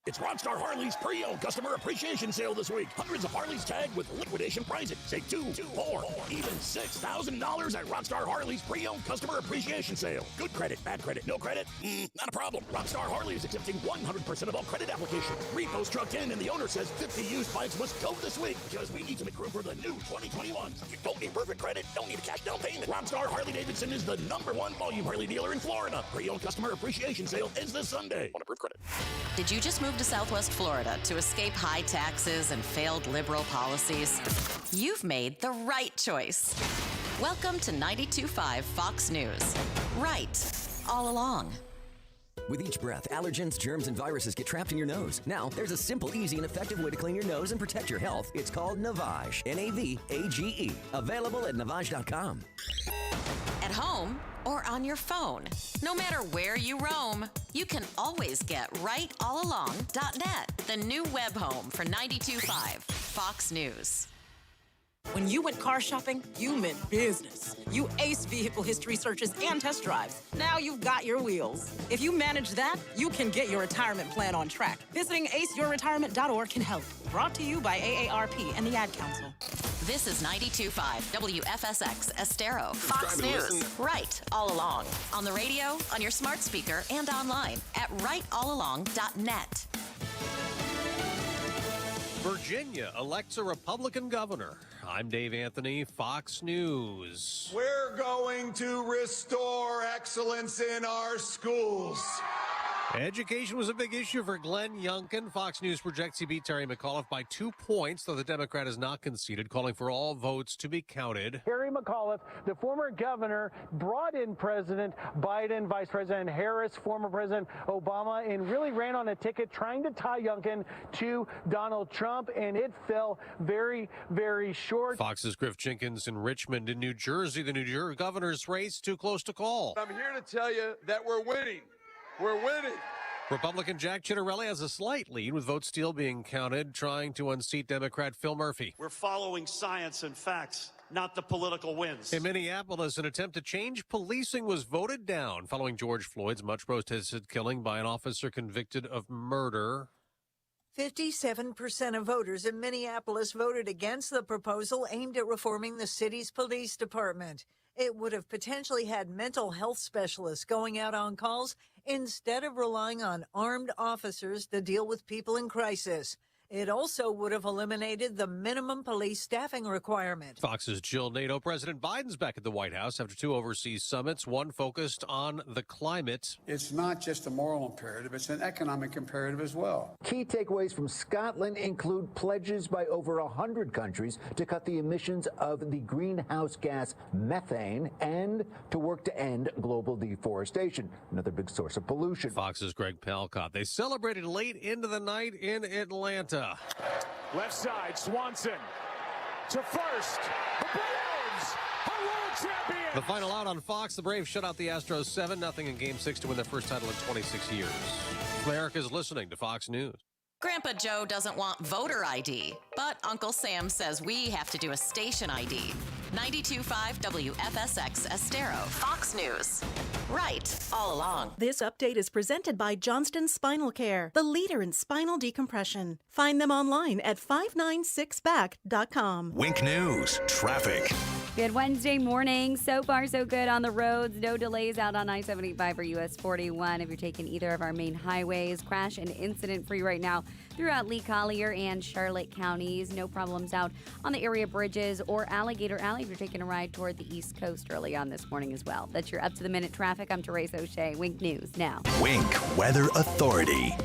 It's Rockstar Harley's pre-owned customer appreciation sale this week. Hundreds of Harleys tagged with liquidation pricing. Save $2, $4, even $6,000 at Rockstar Harley's pre-owned customer appreciation sale. Good credit, bad credit, no credit? Not a problem. Rockstar Harley is accepting 100% of all credit applications. Repo's trucked in and the owner says 50 used bikes must go this week because we need to make room for the new 2021s. You don't need perfect credit, don't need a cash down payment. Rockstar Harley-Davidson is the #1 volume Harley dealer in Florida. Pre-owned customer appreciation sale is this Sunday. On approved credit. Did you just move to Southwest Florida to escape high taxes and failed liberal policies? You've made the right choice. Welcome to 92.5 Fox News. Right, all along. With each breath, allergens, germs, and viruses get trapped in your nose. Now, there's a simple, easy, and effective way to clean your nose and protect your health. It's called Navage. Navage. Available at Navage.com. At home or on your phone. No matter where you roam, you can always get rightallalong.net, the new web home for 92.5 Fox News. When you went car shopping, you meant business. You aced vehicle history searches and test drives. Now you've got your wheels. If you manage that, you can get your retirement plan on track. Visiting aceyourretirement.org can help. Brought to you by AARP and the Ad Council. This is 92.5 WFSX Estero, Fox News. Right all along. On the radio, on your smart speaker, and online at rightallalong.net. Virginia elects a Republican governor. I'm Dave Anthony, Fox News. We're going to restore excellence in our schools. Education was a big issue for Glenn Youngkin. Fox News projects he beat Terry McAuliffe by 2 points, though the Democrat has not conceded, calling for all votes to be counted. Terry McAuliffe, the former governor, brought in President Biden, Vice President Harris, former President Obama, and really ran on a ticket trying to tie Youngkin to Donald Trump, and it fell very, very short. Fox's Griff Jenkins in Richmond in New Jersey. The New Jersey governor's race too close to call. I'm here to tell you that we're winning. We're winning. Republican Jack Ciattarelli has a slight lead with votes still being counted, trying to unseat Democrat Phil Murphy. We're following science and facts, not the political winds. In Minneapolis, an attempt to change policing was voted down following George Floyd's much protested killing by an officer convicted of murder. 57% of voters in Minneapolis voted against the proposal aimed at reforming the city's police department. It would have potentially had mental health specialists going out on calls instead of relying on armed officers to deal with people in crisis. It also would have eliminated the minimum police staffing requirement. Fox's Jill Nato. President Biden's back at the White House after 2 overseas summits, one focused on the climate. It's not just a moral imperative, it's an economic imperative as well. Key takeaways from Scotland include pledges by over 100 countries to cut the emissions of the greenhouse gas methane and to work to end global deforestation, another big source of pollution. Fox's Greg Palcott. They celebrated late into the night in Atlanta. Left side, Swanson to first. The Braves are world champions. The final out on Fox. The Braves shut out the Astros 7-0 in Game 6 to win their first title in 26 years. America's listening to Fox News. Grandpa Joe doesn't want voter ID, but Uncle Sam says we have to do a station ID. 92.5 WFSX Estero, Fox News. Right, all along. This update is presented by Johnston Spinal Care, the leader in spinal decompression. Find them online at 596back.com. Wink News, traffic. Good Wednesday morning. So far, so good on the roads. No delays out on I-75 or US 41 if you're taking either of our main highways. Crash and incident free right now throughout Lee Collier and Charlotte counties. No problems out on the area bridges or Alligator Alley if you're taking a ride toward the East Coast early on this morning as well. That's your up-to-the-minute traffic. I'm Therese O'Shea. Wink News now. Wink Weather Authority.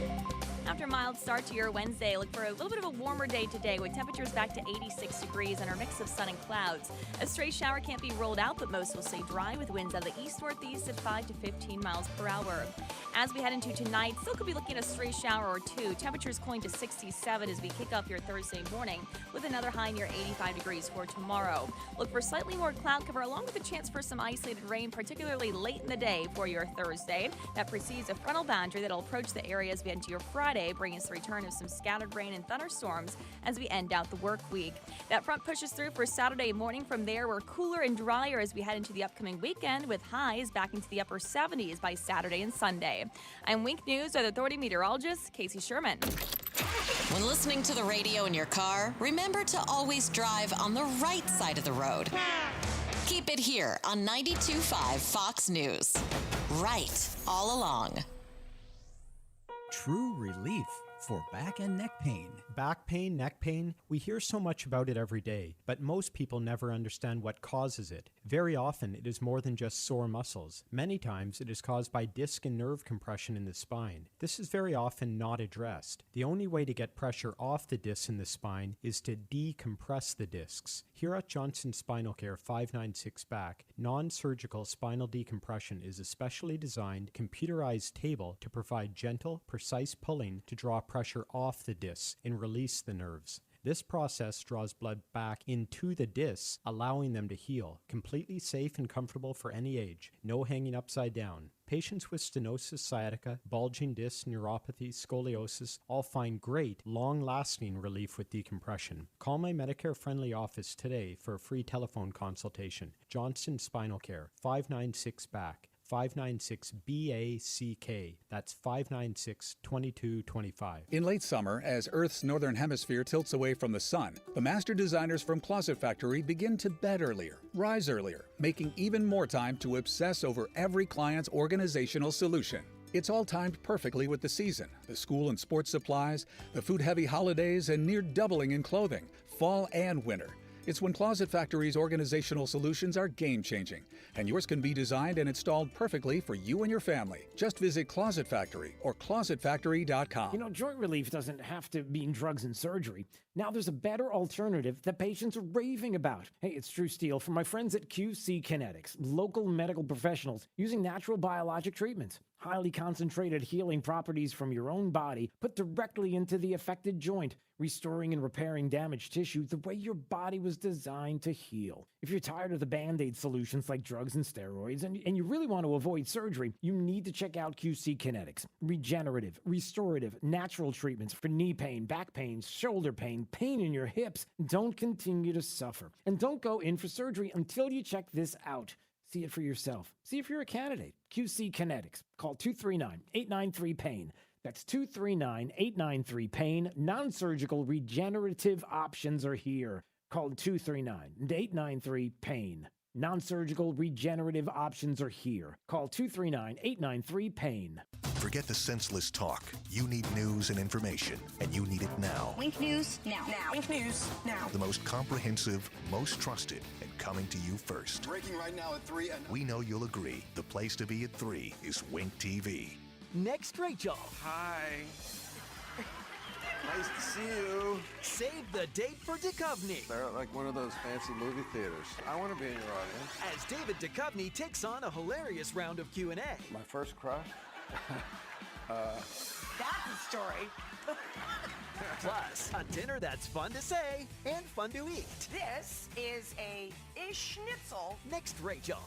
After a mild start to your Wednesday, look for a little bit of a warmer day today with temperatures back to 86 degrees and our mix of sun and clouds. A stray shower can't be ruled out, but most will stay dry with winds out of the east-northeast at 5 to 15 miles per hour. As we head into tonight, still could be looking at a stray shower or two. Temperatures cooling to 67 as we kick off your Thursday morning with another high near 85 degrees for tomorrow. Look for slightly more cloud cover along with a chance for some isolated rain, particularly late in the day for your Thursday. That precedes a frontal boundary that will approach the area as we head into your Friday. Friday, bringing us the return of some scattered rain and thunderstorms as we end out the work week. That front pushes through for Saturday morning. From there, we're cooler and drier as we head into the upcoming weekend, with highs back into the upper 70s by Saturday and Sunday. I'm Wink News with Authority meteorologist Casey Sherman. When listening to the radio in your car, remember to always drive on the right side of the road. Keep it here on 92.5 Fox News. Right all along. True relief for back and neck pain. Back pain, neck pain, we hear so much about it every day, but most people never understand what causes it. Very often, it is more than just sore muscles. Many times, it is caused by disc and nerve compression in the spine. This is very often not addressed. The only way to get pressure off the discs in the spine is to decompress the discs. Here at Johnson Spinal Care 596 Back, non-surgical spinal decompression is a specially designed, computerized table to provide gentle, precise pulling to draw pressure off the discs and release the nerves. This process draws blood back into the discs, allowing them to heal. Completely safe and comfortable for any age. No hanging upside down. Patients with stenosis sciatica, bulging discs, neuropathy, scoliosis all find great, long-lasting relief with decompression. Call my Medicare-friendly office today for a free telephone consultation. Johnson Spinal Care, 596 Back. 596-BACK. That's 596-2225. In late summer, as Earth's northern hemisphere tilts away from the sun, the master designers from Closet Factory begin to bed earlier, rise earlier, making even more time to obsess over every client's organizational solution. It's all timed perfectly with the season, the school and sports supplies, the food-heavy holidays, and near doubling in clothing, fall and winter. It's when Closet Factory's organizational solutions are game-changing, and yours can be designed and installed perfectly for you and your family. Just visit Closet Factory or closetfactory.com. You know, joint relief doesn't have to mean drugs and surgery. Now there's a better alternative that patients are raving about. Hey, it's Drew Steele from my friends at QC Kinetics, local medical professionals using natural biologic treatments. Highly concentrated healing properties from your own body put directly into the affected joint, restoring and repairing damaged tissue the way your body was designed to heal. If you're tired of the Band-Aid solutions like drugs and steroids, and you really want to avoid surgery, you need to check out QC Kinetics. Regenerative, restorative, natural treatments for knee pain, back pain, shoulder pain, pain in your hips. Don't continue to suffer. And don't go in for surgery until you check this out. See it for yourself. See if you're a candidate. QC Kinetics. Call 239-893-PAIN. That's 239-893-PAIN. Non-surgical regenerative options are here. Call 239-893-PAIN. Non-surgical regenerative options are here. Call 239-893-PAIN. Forget the senseless talk. You need news and information, and you need it now. Wink News now. Wink News now. The most comprehensive, most trusted, and coming to you first. Breaking right now at 3. We know you'll agree. The place to be at 3 is Wink TV. Next, Rachel. Hi. Nice to see you. Save the date for Duchovny. They're like one of those fancy movie theaters. I want to be in your audience. As David Duchovny takes on a hilarious round of Q&A. My first crush? That's a story. Plus, a dinner that's fun to say and fun to eat. This is a schnitzel. Next, Rachel.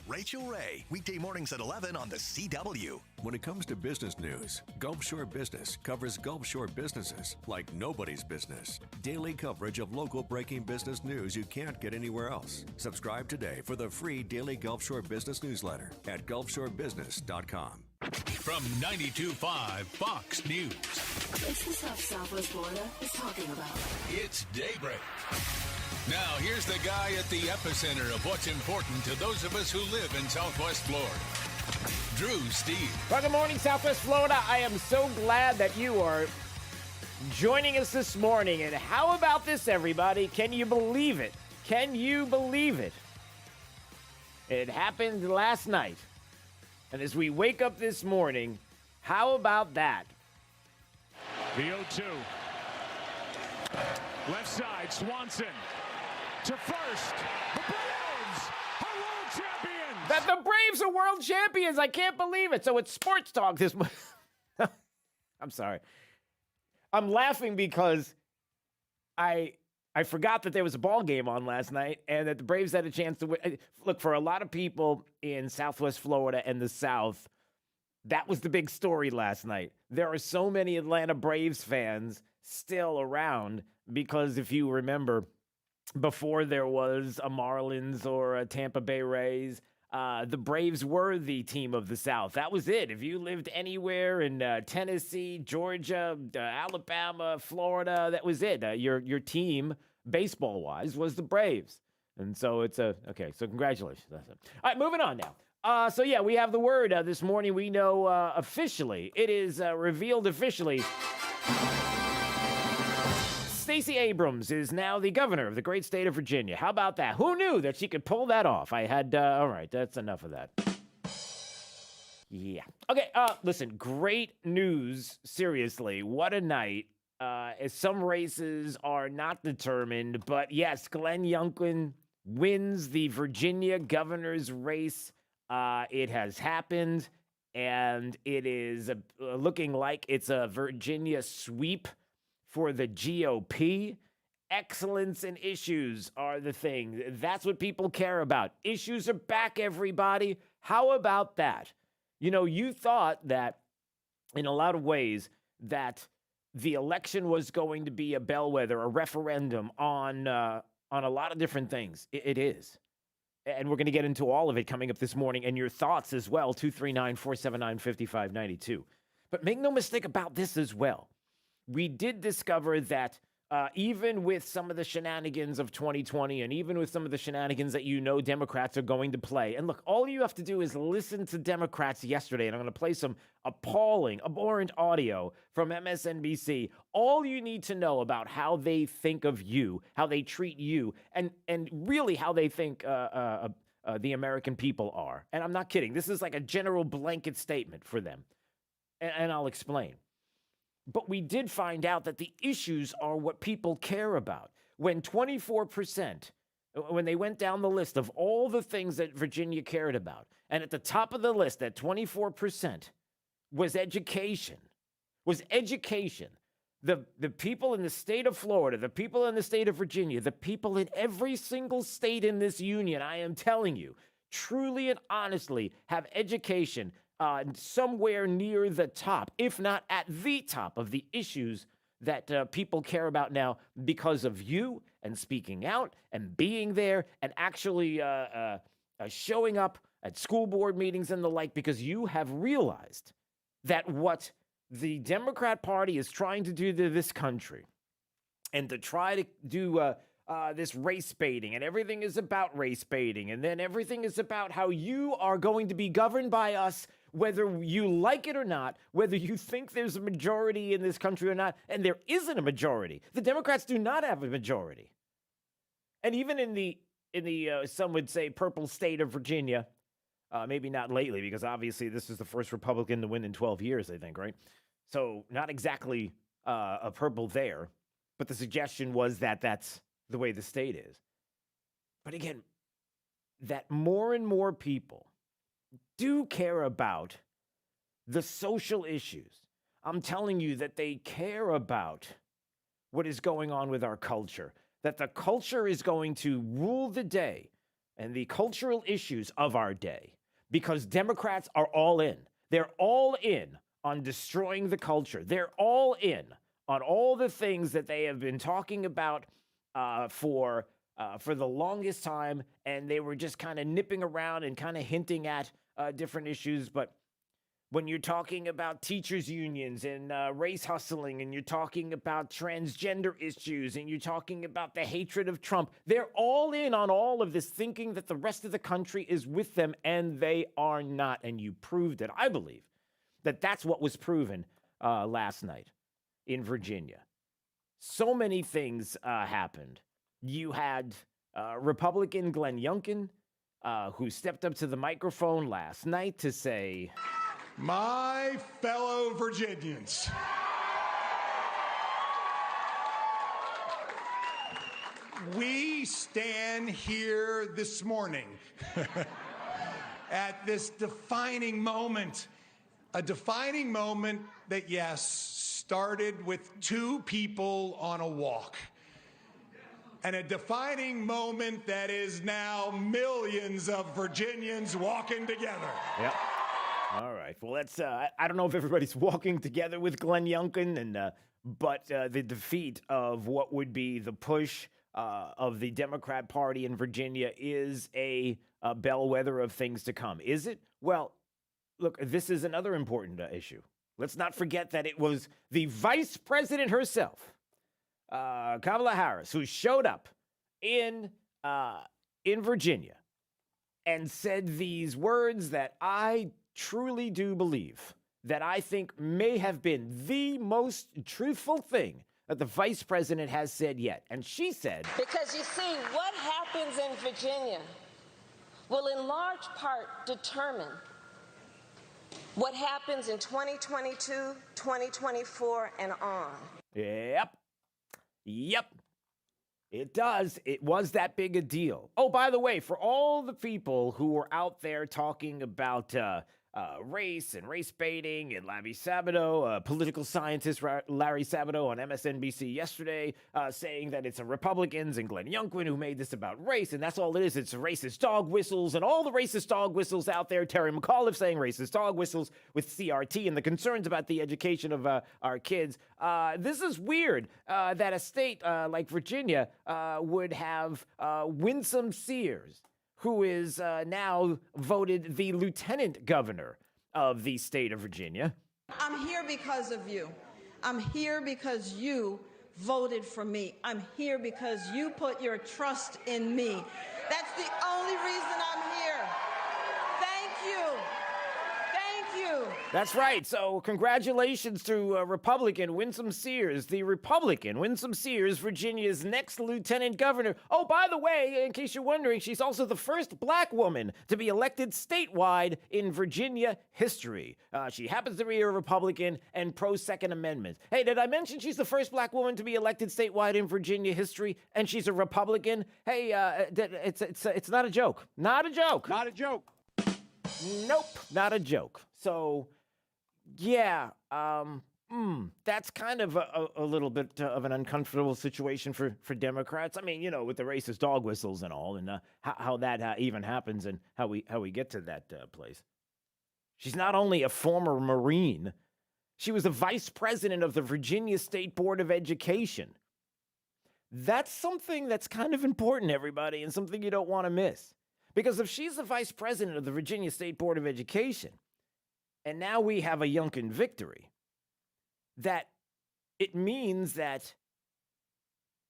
Rachel Ray, weekday mornings at 11 on the CW. When it comes to business news, Gulf Shore Business covers Gulf Shore businesses like nobody's business. Daily coverage of local breaking business news you can't get anywhere else. Subscribe today for the free daily Gulf Shore Business newsletter at gulfshorebusiness.com. From 92.5 Fox News. It's the stuff Southwest Florida is talking about. It's Daybreak. Now, here's the guy at the epicenter of what's important to those of us who live in Southwest Florida. Drew Steele. Well, good morning, Southwest Florida. I am so glad that you are joining us this morning. And how about this, everybody? Can you believe it? Can you believe it? It happened last night. And as we wake up this morning, how about that? The 0-2. Left side, Swanson. To first, the Braves are world champions! That the Braves are world champions! I can't believe it. So it's sports talk this morning. I'm sorry. I'm laughing because I forgot that there was a ball game on last night and that the Braves had a chance to win. Look, for a lot of people in Southwest Florida and the South, That was the big story last night. There are so many Atlanta Braves fans still around because if you remember, before there was a Marlins or a Tampa Bay Rays, the Braves were the team of the South. That was it. If you lived anywhere in Tennessee, Georgia, Alabama, Florida, that was it. Your team, baseball-wise, was the Braves. And so it's okay, so congratulations. That's it. All right, moving on now. So yeah, we have the word this morning. We know officially, it is revealed officially. Stacey Abrams is now the governor of the great state of Virginia. How about that? Who knew that she could pull that off? I had, all right, that's enough of that. Yeah. Okay, listen, great news. Seriously, what a night. Some races are not determined, but yes, Glenn Youngkin wins the Virginia governor's race. It has happened, and it is looking like it's a Virginia sweep for the GOP. Excellence and issues are the thing. That's what people care about. Issues are back, everybody. How about that? You know, you thought that in a lot of ways that the election was going to be a bellwether, a referendum on a lot of different things. It is. And we're going to get into all of it coming up this morning, and your thoughts as well, 239-479-5592. But make no mistake about this as well. We did discover that even with some of the shenanigans of 2020 and even with some of the shenanigans that you know Democrats are going to play, and look, all you have to do is listen to Democrats yesterday, and I'm going to play some appalling, abhorrent audio from MSNBC. All you need to know about how they think of you, how they treat you, and really how they think the American people are. And I'm not kidding. This is like a general blanket statement for them, and I'll explain. But we did find out that the issues are what people care about. When 24%, when they went down the list of all the things that Virginia cared about, and at the top of the list at 24% was education. The people in the state of Florida, the people in the state of Virginia, the people in every single state in this union, I am telling you, truly and honestly have education somewhere near the top, if not at the top of the issues that people care about now because of you and speaking out and being there and actually showing up at school board meetings and the like, because you have realized that what the Democrat Party is trying to do to this country and to try to do this race baiting, and everything is about race baiting, and then everything is about how you are going to be governed by us, whether you like it or not, whether you think there's a majority in this country or not, and there isn't a majority. The Democrats do not have a majority. And even in the some would say purple state of Virginia, maybe not lately, because obviously this is the first Republican to win in 12 years, I think, right? So not exactly a purple there, but the suggestion was that that's the way the state is. But again, that more and more people do care about the social issues. I'm telling you that they care about what is going on with our culture, that the culture is going to rule the day and the cultural issues of our day, because Democrats are all in. They're all in on destroying the culture. They're all in on all the things that they have been talking about for the longest time, and they were just kind of nipping around and kind of hinting at different issues. But when you're talking about teachers' unions and race hustling, and you're talking about transgender issues, and you're talking about the hatred of Trump, they're all in on all of this, thinking that the rest of the country is with them, and they are not. And you proved it. I believe that that's what was proven last night in Virginia. So many things happened. You had Republican Glenn Youngkin, who stepped up to the microphone last night to say, "My fellow Virginians, we stand here this morning at this defining moment, a defining moment that, yes, started with two people on a walk, and a defining moment that is now millions of Virginians walking together." Yep. All right. Well, let's. I don't know if everybody's walking together with Glenn Youngkin, but the defeat of what would be the push of the Democrat Party in Virginia is a bellwether of things to come. Is it? Well, look, this is another important issue. Let's not forget that it was the vice president herself, Kamala Harris, who showed up in Virginia and said these words that I truly do believe that I think may have been the most truthful thing that the vice president has said yet. And she said, because you see, what happens in Virginia will in large part determine what happens in 2022, 2024, and on. Yep. It does. It was that big a deal. Oh, by the way, for all the people who were out there talking about race and race baiting and Larry Sabato, political scientist Larry Sabato on MSNBC yesterday, saying that it's the Republicans and Glenn Youngkin who made this about race, and that's all it is. It's racist dog whistles, and all the racist dog whistles out there. Terry McAuliffe saying racist dog whistles with CRT and the concerns about the education of our kids. This is weird that a state like Virginia would have Winsome Sears, who is now voted the lieutenant governor of the state of Virginia. I'm here because of you. I'm here because you voted for me. I'm here because you put your trust in me. That's the only reason I'm here. Thank you. Thank you. That's right. So congratulations to Republican Winsome Sears, the Republican Winsome Sears, Virginia's next lieutenant governor. Oh, by the way, in case you're wondering, she's also the first black woman to be elected statewide in Virginia history. She happens to be a Republican and pro-Second Amendment. Hey, did I mention she's the first black woman to be elected statewide in Virginia history, and she's a Republican? Hey, it's not a joke. Not a joke. Not a joke. Nope, not a joke. So, yeah, that's kind of a little bit of an uncomfortable situation for Democrats. I mean, you know, with the racist dog whistles and all, and how that even happens and how we get to that place. She's not only a former Marine, she was the vice president of the Virginia State Board of Education. That's something that's kind of important, everybody, and something you don't want to miss. Because if she's the vice president of the Virginia State Board of Education, and now we have a Youngkin victory, that it means that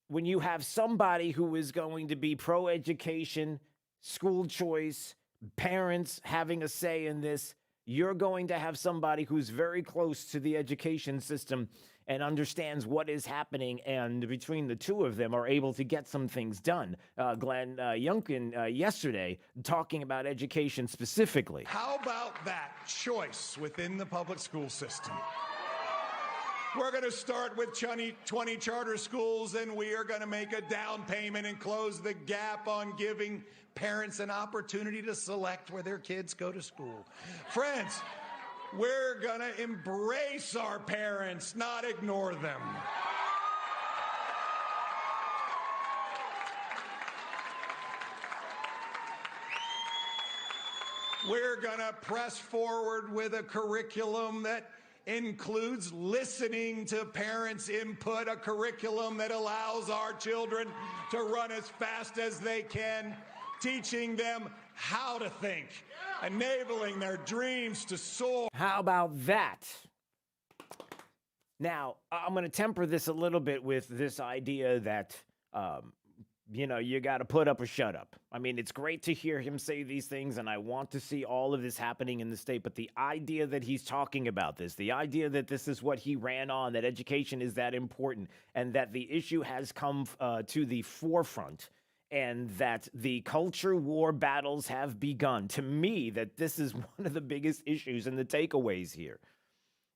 when you have somebody who is going to be pro-education, school choice, parents having a say in this, you're going to have somebody who's very close to the education system and understands what is happening, and between the two of them are able to get some things done. Glenn Youngkin yesterday talking about education specifically. How about that choice within the public school system? We're going to start with 20 charter schools, and we are going to make a down payment and close the gap on giving parents an opportunity to select where their kids go to school. Friends, we're going to embrace our parents, not ignore them. We're going to press forward with a curriculum that includes listening to parents' input, a curriculum that allows our children to run as fast as they can, teaching them how to think, enabling their dreams to soar. How about that? Now, I'm going to temper this a little bit with this idea that, you got to put up or shut up. I mean, it's great to hear him say these things, and I want to see all of this happening in the state, but the idea that he's talking about this, the idea that this is what he ran on, that education is that important, and that the issue has come to the forefront, and that the culture war battles have begun. To me, that this is one of the biggest issues and the takeaways here.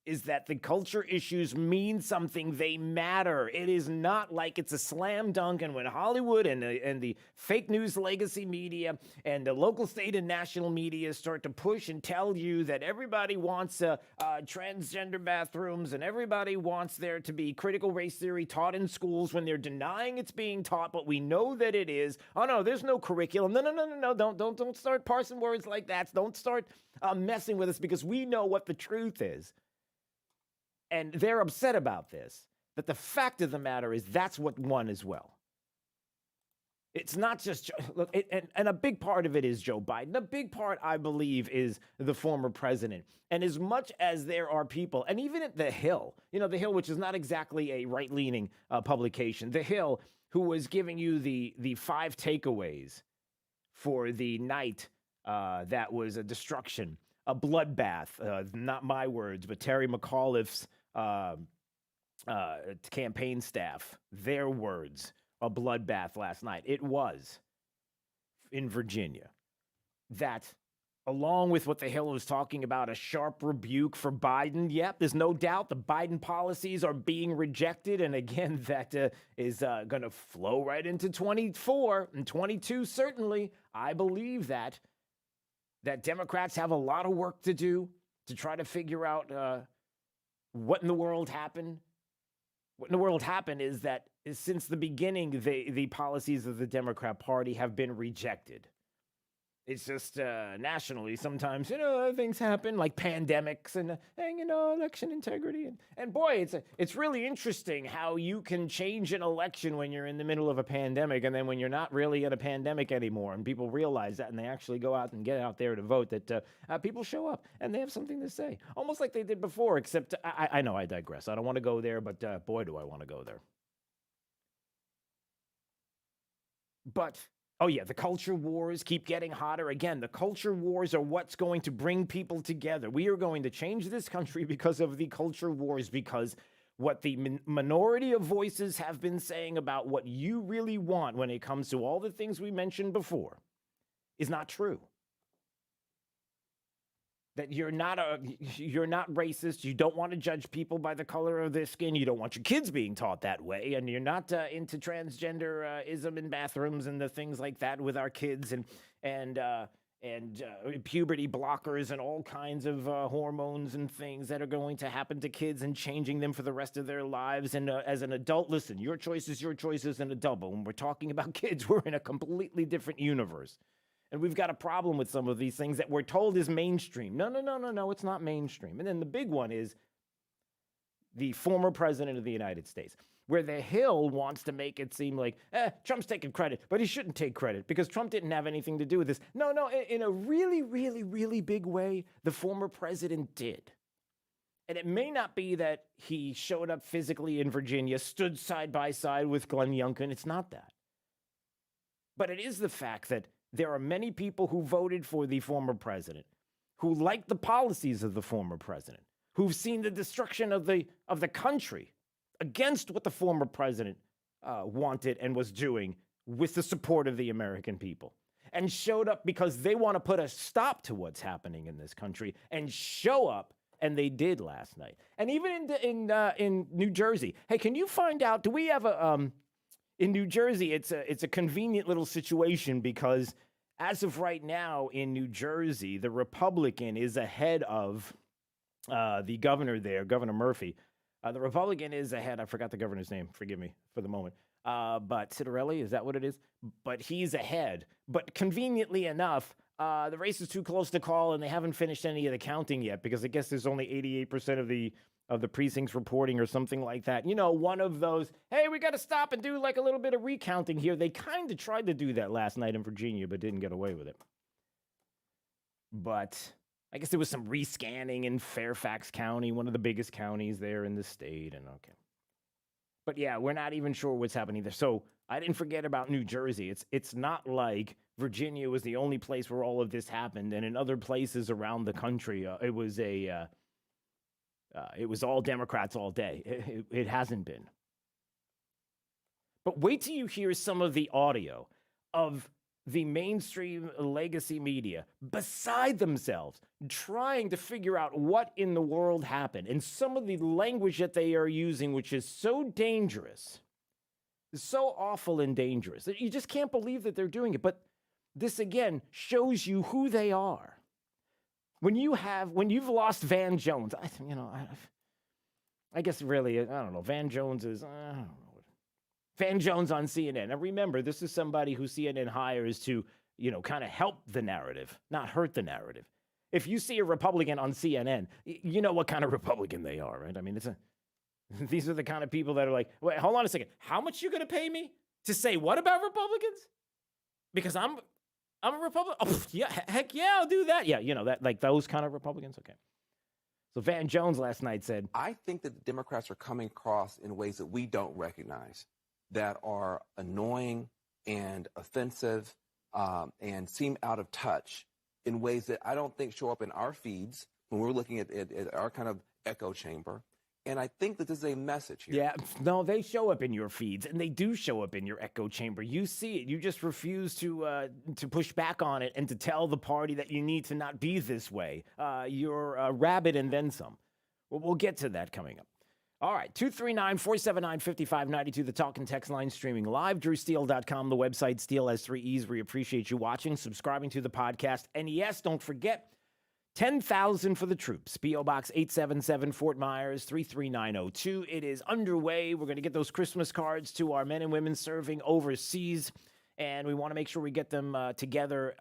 is that the culture issues mean something. They matter. It is not like it's a slam dunk. And when Hollywood and the fake news legacy media and the local, state, and national media start to push and tell you that everybody wants transgender bathrooms and everybody wants there to be critical race theory taught in schools when they're denying it's being taught, but we know that it is. Oh, no, there's no curriculum. No. Don't start parsing words like that. Don't start messing with us because we know what the truth is. And they're upset about this, that the fact of the matter is that's what won as well. It's not just, look, and a big part of it is Joe Biden. A big part, I believe, is the former president. And as much as there are people, and even at The Hill, The Hill, which is not exactly a right-leaning publication, The Hill, who was giving you the 5 takeaways for the night that was a destruction, a bloodbath, not my words, but Terry McAuliffe's campaign staff, their words, a bloodbath last night. It was in Virginia. That, along with what The Hill was talking about, a sharp rebuke for Biden. Yep, there's no doubt the Biden policies are being rejected. And again, that is going to flow right into 24 and 22. Certainly, I believe that Democrats have a lot of work to do to try to figure out what in the world happened. What in the world happened is that since the beginning, the policies of the Democrat Party have been rejected. It's just nationally, sometimes, things happen like pandemics and election integrity. And boy, it's really interesting how you can change an election when you're in the middle of a pandemic. And then when you're not really in a pandemic anymore and people realize that and they actually go out and get out there to vote, that people show up and they have something to say. Almost like they did before, except I know I digress. I don't want to go there, but boy, do I want to go there. But oh, yeah, the culture wars keep getting hotter. Again, the culture wars are what's going to bring people together. We are going to change this country because of the culture wars, because what the minority of voices have been saying about what you really want when it comes to all the things we mentioned before is not true. That you're not racist. You don't want to judge people by the color of their skin. You don't want your kids being taught that way. And you're not into transgenderism in bathrooms and the things like that with our kids and puberty blockers and all kinds of hormones and things that are going to happen to kids and changing them for the rest of their lives. And as an adult, listen, your choice is an adult. But when we're talking about kids, we're in a completely different universe. And we've got a problem with some of these things that we're told is mainstream. No, it's not mainstream. And then the big one is the former president of the United States, where The Hill wants to make it seem like, Trump's taking credit, but he shouldn't take credit because Trump didn't have anything to do with this. No, in a really, really, really big way, the former president did. And it may not be that he showed up physically in Virginia, stood side by side with Glenn Youngkin. It's not that. But it is the fact that there are many people who voted for the former president, who like the policies of the former president, who've seen the destruction of the country against what the former president wanted and was doing with the support of the American people, and showed up because they want to put a stop to what's happening in this country and show up. And they did last night. And even in New Jersey, hey, can you find out, do we have in New Jersey, it's a convenient little situation because as of right now in New Jersey, the Republican is ahead of the governor there, Governor Murphy. The Republican is ahead. I forgot the governor's name. Forgive me for the moment. But Citarelli, is that what it is? But he's ahead. But conveniently enough, the race is too close to call, and they haven't finished any of the counting yet because I guess there's only 88% of the precincts reporting or something like that. One of those, hey, we got to stop and do like a little bit of recounting here. They kind of tried to do that last night in Virginia, but didn't get away with it. But I guess there was some rescanning in Fairfax County, one of the biggest counties there in the state. And okay. But yeah, we're not even sure what's happening there. So I didn't forget about New Jersey. It's not like Virginia was the only place where all of this happened. And in other places around the country, it was all Democrats all day. It hasn't been. But wait till you hear some of the audio of the mainstream legacy media beside themselves, trying to figure out what in the world happened. And some of the language that they are using, which is so dangerous, so awful and dangerous, that you just can't believe that they're doing it. But this, again, shows you who they are. When you've lost Van Jones, I guess really, I don't know, Van Jones is, I don't know. Van Jones on CNN. And remember, this is somebody who CNN hires to, kind of help the narrative, not hurt the narrative. If you see a Republican on CNN, you know what kind of Republican they are, right? I mean, these are the kind of people that are like, wait, hold on a second. How much you going to pay me to say what about Republicans? Because I'm a Republican. Oh, yeah, heck yeah, I'll do that. Yeah, that, like those kind of Republicans. Okay. So Van Jones last night said, I think that the Democrats are coming across in ways that we don't recognize, that are annoying and offensive and seem out of touch in ways that I don't think show up in our feeds when we're looking at our kind of echo chamber. And I think that this is a message here. Yeah, no, they show up in your feeds, and they do show up in your echo chamber. You see it. You just refuse to push back on it and to tell the party that you need to not be this way. You're a rabbit and then some. Well, we'll get to that coming up. All right, 239-479-5592, the talk and text line streaming live, drewsteele.com, the website, Steele has 3 E's. We appreciate you watching, subscribing to the podcast. And yes, don't forget, 10,000 for the troops. P.O. Box 877, Fort Myers, 33902. It is underway. We're going to get those Christmas cards to our men and women serving overseas, and we want to make sure we get them together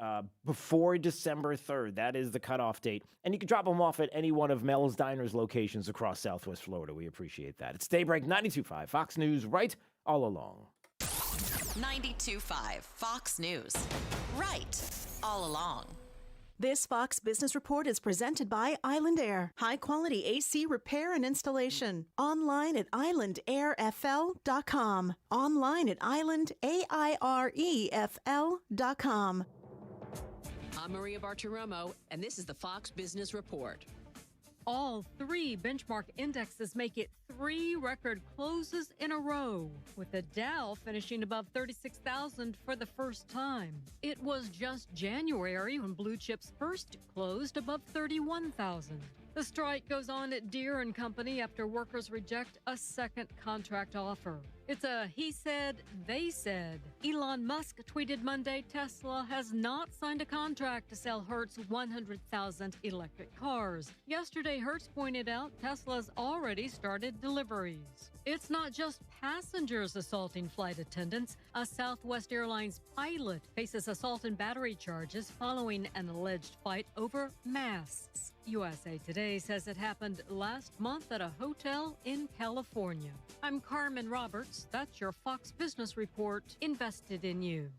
before December 3rd. That is the cutoff date. And you can drop them off at any one of Mel's Diners locations across Southwest Florida. We appreciate that. It's Daybreak 92.5, Fox News, right all along. 92.5, Fox News, right all along. This Fox Business Report is presented by Island Air. High-quality AC repair and installation. Online at islandairfl.com. Online at islandairefl.com. I'm Maria Bartiromo, and this is the Fox Business Report. All 3 benchmark indexes make it 3 record closes in a row, with the Dow finishing above 36,000 for the first time. It was just January when blue chips first closed above 31,000. The strike goes on at Deere & Company after workers reject a second contract offer. It's a he said, they said. Elon Musk tweeted Monday Tesla has not signed a contract to sell Hertz 100,000 electric cars. Yesterday, Hertz pointed out Tesla's already started deliveries. It's not just passengers assaulting flight attendants. A Southwest Airlines pilot faces assault and battery charges following an alleged fight over masks. USA Today says it happened last month at a hotel in California. I'm Carmen Roberts. That's your Fox Business Report, invested in you.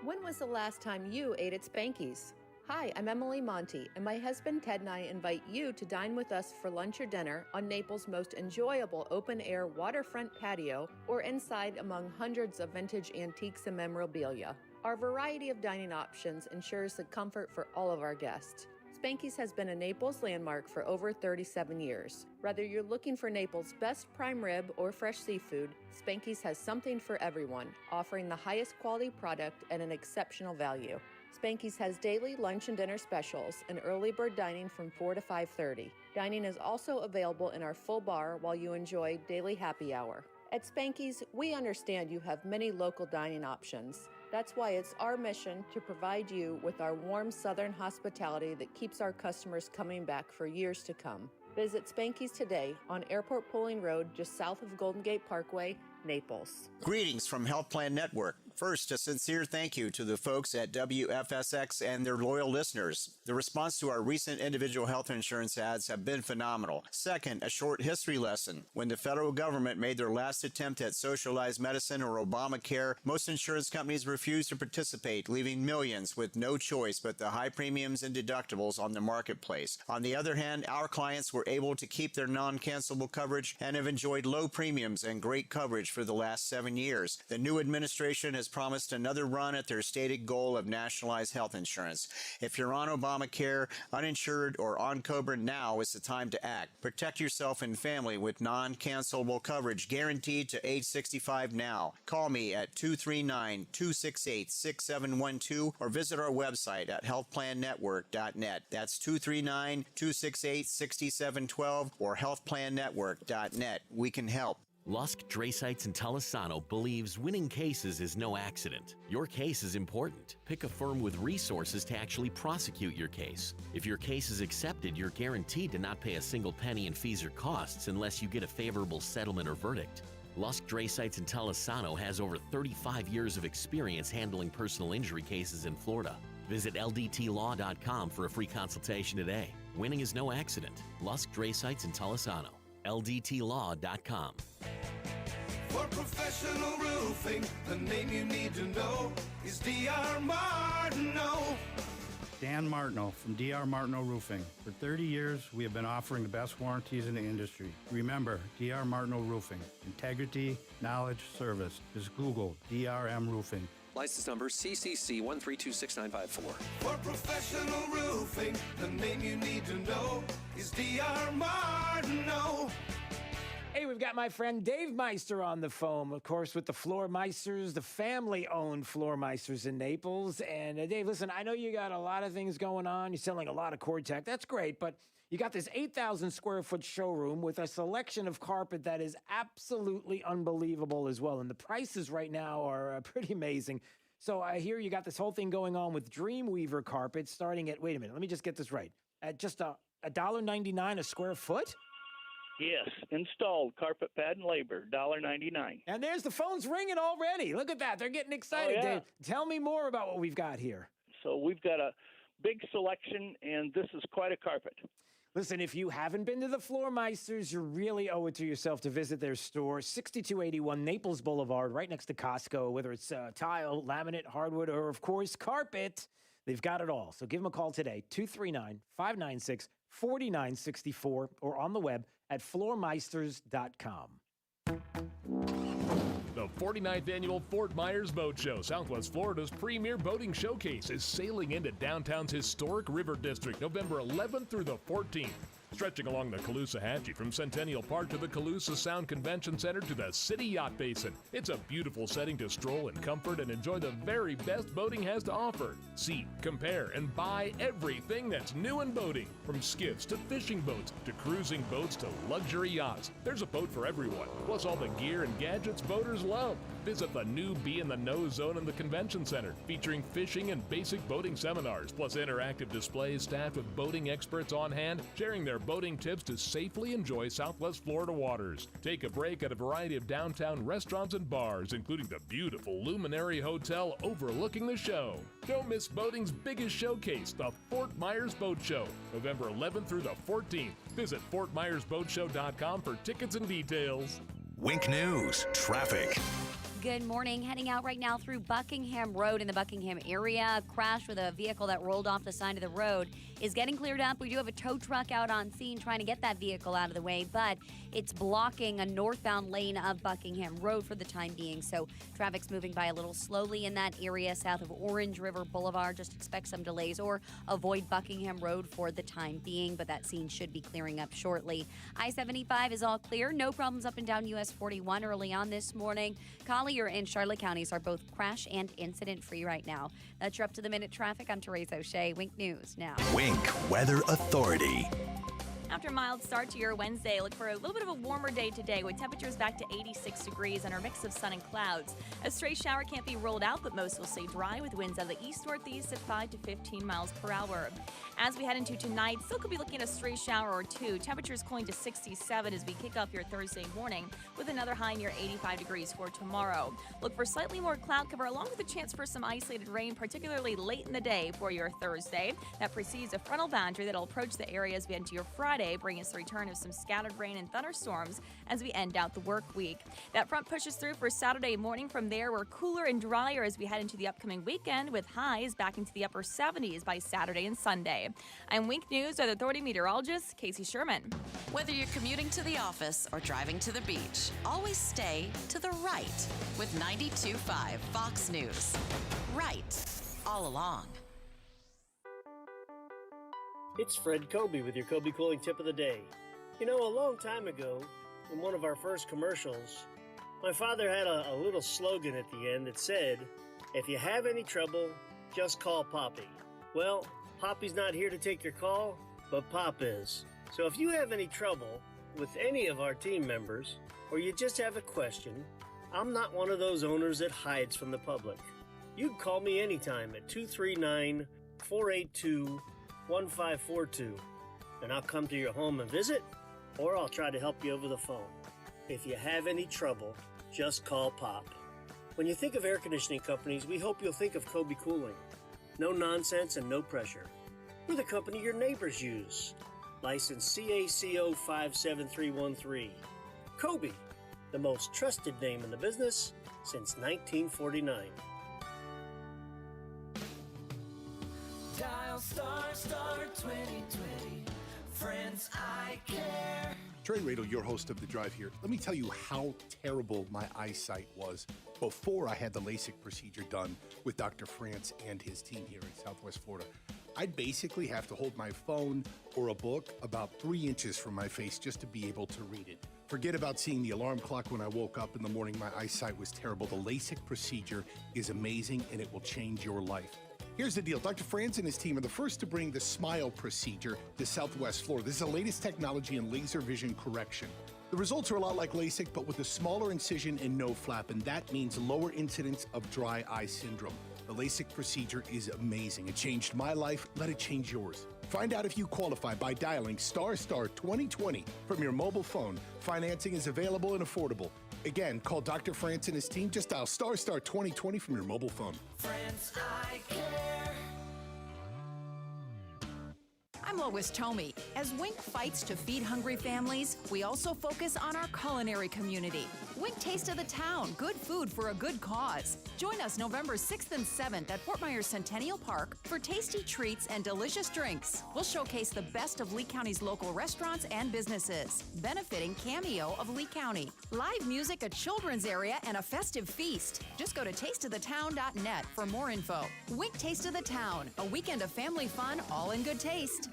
When was the last time you ate at Spanky's? Hi, I'm Emily Monty, and my husband Ted and I invite you to dine with us for lunch or dinner on Naples' most enjoyable open-air waterfront patio or inside among hundreds of vintage antiques and memorabilia. Our variety of dining options ensures the comfort for all of our guests. Spanky's has been a Naples landmark for over 37 years. Whether you're looking for Naples' best prime rib or fresh seafood, Spanky's has something for everyone, offering the highest quality product at an exceptional value. Spanky's has daily lunch and dinner specials and early bird dining from 4 to 5:30. Dining is also available in our full bar while you enjoy daily happy hour. At Spanky's, we understand you have many local dining options. That's why it's our mission to provide you with our warm southern hospitality that keeps our customers coming back for years to come. Visit Spanky's today on Airport Pulling Road, just south of Golden Gate Parkway, Naples. Greetings from Health Plan Network. First, a sincere thank you to the folks at WFSX and their loyal listeners. The response to our recent individual health insurance ads have been phenomenal. Second, a short history lesson. When the federal government made their last attempt at socialized medicine or Obamacare, most insurance companies refused to participate, leaving millions with no choice but the high premiums and deductibles on the marketplace. On the other hand, our clients were able to keep their non-cancelable coverage and have enjoyed low premiums and great coverage for the last 7 years. The new administration has has promised another run at their stated goal of nationalized health insurance. If you're on Obamacare, uninsured, or on COBRA, now is the time to act. Protect yourself and family with non-cancelable coverage guaranteed to age 65 now. Call me at 239-268-6712 or visit our website at healthplannetwork.net. That's 239-268-6712 or healthplannetwork.net. We can help. Lusk, Dresites, and Talisano believes winning cases is no accident. Your case is important. Pick a firm with resources to actually prosecute your case. If your case is accepted, you're guaranteed to not pay a single penny in fees or costs unless you get a favorable settlement or verdict. Lusk, Dresites, and Talisano has over 35 years of experience handling personal injury cases in Florida. Visit LDTlaw.com for a free consultation today. Winning is no accident. Lusk, Dresites, and Talisano. LDTlaw.com. For professional roofing, the name you need to know is D.R. Martineau. Dan Martineau from D.R. Martineau Roofing. For 30 years, we have been offering the best warranties in the industry. Remember, D.R. Martineau Roofing. Integrity, knowledge, service. Just Google DRM Roofing. License number CCC 1326954. For professional roofing, the name you need to know is D.R. Martineau. Hey, we've got my friend Dave Meister on the phone, of course, with the Floor Meisters, the family-owned Floor Meisters in Naples. And Dave, listen, I know you got a lot of things going on. You're selling a lot of cord tech. That's great, but you got this 8,000 square foot showroom with a selection of carpet that is absolutely unbelievable as well. And the prices right now are pretty amazing. So I hear you got this whole thing going on with Dreamweaver carpet starting at, wait a minute, let me just get this right, at just $1.99 a square foot? Yes, installed carpet pad and labor, $1.99. And there's the phones ringing already. Look at that. They're getting excited. Oh, yeah. Dave, tell me more about what we've got here. So we've got a big selection, and this is quite a carpet. Listen, if you haven't been to the Floor Meisters, you really owe it to yourself to visit their store, 6281 Naples Boulevard, right next to Costco. Whether it's tile, laminate, hardwood, or, of course, carpet, they've got it all. So give them a call today, 239-596-4964, or on the web at floormeisters.com. The 49th Annual Fort Myers Boat Show, Southwest Florida's premier boating showcase, is sailing into downtown's historic River District November 11th through the 14th. Stretching along the Caloosahatchee from Centennial Park to the Calusa Sound Convention Center to the City Yacht Basin. It's a beautiful setting to stroll in comfort and enjoy the very best boating has to offer. See, compare, and buy everything that's new in boating. From skiffs to fishing boats to cruising boats to luxury yachts. There's a boat for everyone, plus all the gear and gadgets boaters love. Visit the new Be in the Know zone in the Convention Center, featuring fishing and basic boating seminars, plus interactive displays staffed with boating experts on hand, sharing their boating tips to safely enjoy Southwest Florida waters. Take a break at a variety of downtown restaurants and bars, including the beautiful Luminary Hotel overlooking the show. Don't miss boating's biggest showcase, the Fort Myers Boat Show, November 11th through the 14th. Visit FortMyersBoatShow.com for tickets and details. Wink News, traffic. Good morning. Heading out right now through Buckingham Road in the Buckingham area. A crash with a vehicle that rolled off the side of the road is getting cleared up. We do have a tow truck out on scene trying to get that vehicle out of the way, but it's blocking a northbound lane of Buckingham Road for the time being. So traffic's moving by a little slowly in that area south of Orange River Boulevard. Just expect some delays or avoid Buckingham Road for the time being, but that scene should be clearing up shortly. I-75 is all clear. No problems up and down US 41 early on this morning. Collier and Charlotte counties are both crash and incident free right now. That's your up-to-the-minute traffic. I'm Therese O'Shea. Wink News now. Wink Weather Authority. After a mild start to your Wednesday, look for a little bit of a warmer day today with temperatures back to 86 degrees and our mix of sun and clouds. A stray shower can't be ruled out, but most will stay dry with winds out of the east-northeast at 5 to 15 miles per hour. As we head into tonight, still could be looking at a stray shower or two. Temperatures cooling to 67 as we kick off your Thursday morning with another high near 85 degrees for tomorrow. Look for slightly more cloud cover along with a chance for some isolated rain, particularly late in the day for your Thursday. That precedes a frontal boundary that will approach the area as we enter your Friday Sunday, bringing us the return of some scattered rain and thunderstorms as we end out the work week. That front pushes through for Saturday morning. From there, we're cooler and drier as we head into the upcoming weekend, with highs back into the upper 70s by Saturday and Sunday. I'm Wink News Weather Authority meteorologist Casey Sherman. Whether you're commuting to the office or driving to the beach, always stay to the right with 92.5 Fox News. Right all along. It's Fred Kobe with your Kobe Cooling Tip of the Day. You know, a long time ago, in one of our first commercials, my father had a little slogan at the end that said, "If you have any trouble, just call Poppy." Well, Poppy's not here to take your call, but Pop is. So if you have any trouble with any of our team members, or you just have a question, I'm not one of those owners that hides from the public. You can call me anytime at 239-482-1542, and I'll come to your home and visit, or I'll try to help you over the phone. If you have any trouble, just call Pop. When you think of air conditioning companies, we hope you'll think of Kobe Cooling. No nonsense and no pressure. We're the company your neighbors use. License CACO 57313. Kobe, the most trusted name in the business since 1949. Dial star 2020. Friends, I care. Trey Radel, your host of The Drive here. Let me tell you how terrible my eyesight was before I had the LASIK procedure done with Dr. France and his team here in Southwest Florida. I'd basically have to hold my phone or a book about 3 inches from my face just to be able to read it. Forget about seeing the alarm clock when I woke up in the morning. My eyesight was terrible. The LASIK procedure is amazing, and it will change your life. Here's the deal. Dr. Franz and his team are the first to bring the SMILE procedure to Southwest Florida. This is the latest technology in laser vision correction. The results are a lot like LASIK, but with a smaller incision and no flap, and that means lower incidence of dry eye syndrome. The LASIK procedure is amazing. It changed my life. Let it change yours. Find out if you qualify by dialing ** 2020 from your mobile phone. Financing is available and affordable. Again, call Dr. France and his team. Just dial ** 2020 from your mobile phone. Friends, I care. I'm Lois Tomey. As Wink fights to feed hungry families, we also focus on our culinary community. Wink Taste of the Town, good food for a good cause. Join us November 6th and 7th at Fort Myers Centennial Park for tasty treats and delicious drinks. We'll showcase the best of Lee County's local restaurants and businesses, benefiting Cameo of Lee County. Live music, a children's area, and a festive feast. Just go to tasteofthetown.net for more info. Wink Taste of the Town, a weekend of family fun, all in good taste.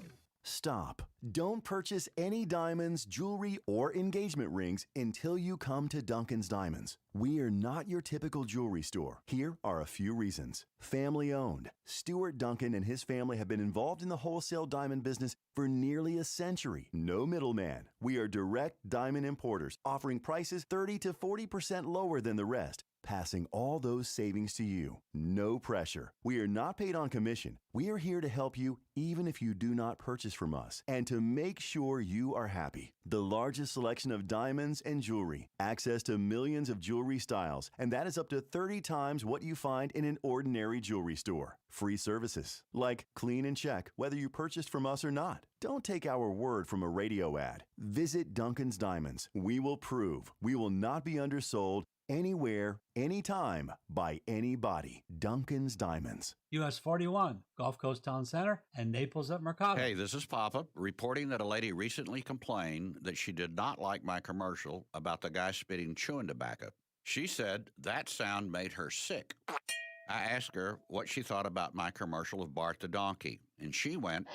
Stop. Don't purchase any diamonds, jewelry, or engagement rings until you come to Duncan's Diamonds. We are not your typical jewelry store. Here are a few reasons. Family owned. Stuart Duncan and his family have been involved in the wholesale diamond business for nearly a century. No middleman. We are direct diamond importers, offering prices 30 to 40% lower than the rest, passing all those savings to you. No pressure. We are not paid on commission. We are here to help you even if you do not purchase from us, and to make sure you are happy. The largest selection of diamonds and jewelry, access to millions of jewelry styles, and that is up to 30 times what you find in an ordinary jewelry store. Free services, like clean and check whether you purchased from us or not. Don't take our word from a radio ad. Visit Duncan's Diamonds. We will prove we will not be undersold anywhere, anytime, by anybody. Duncan's Diamonds. US 41, Gulf Coast Town Center, and Naples at Mercado. Hey, this is Papa, reporting that a lady recently complained that she did not like my commercial about the guy spitting chewing tobacco. She said that sound made her sick. I asked her what she thought about my commercial of Bart the Donkey, and she went...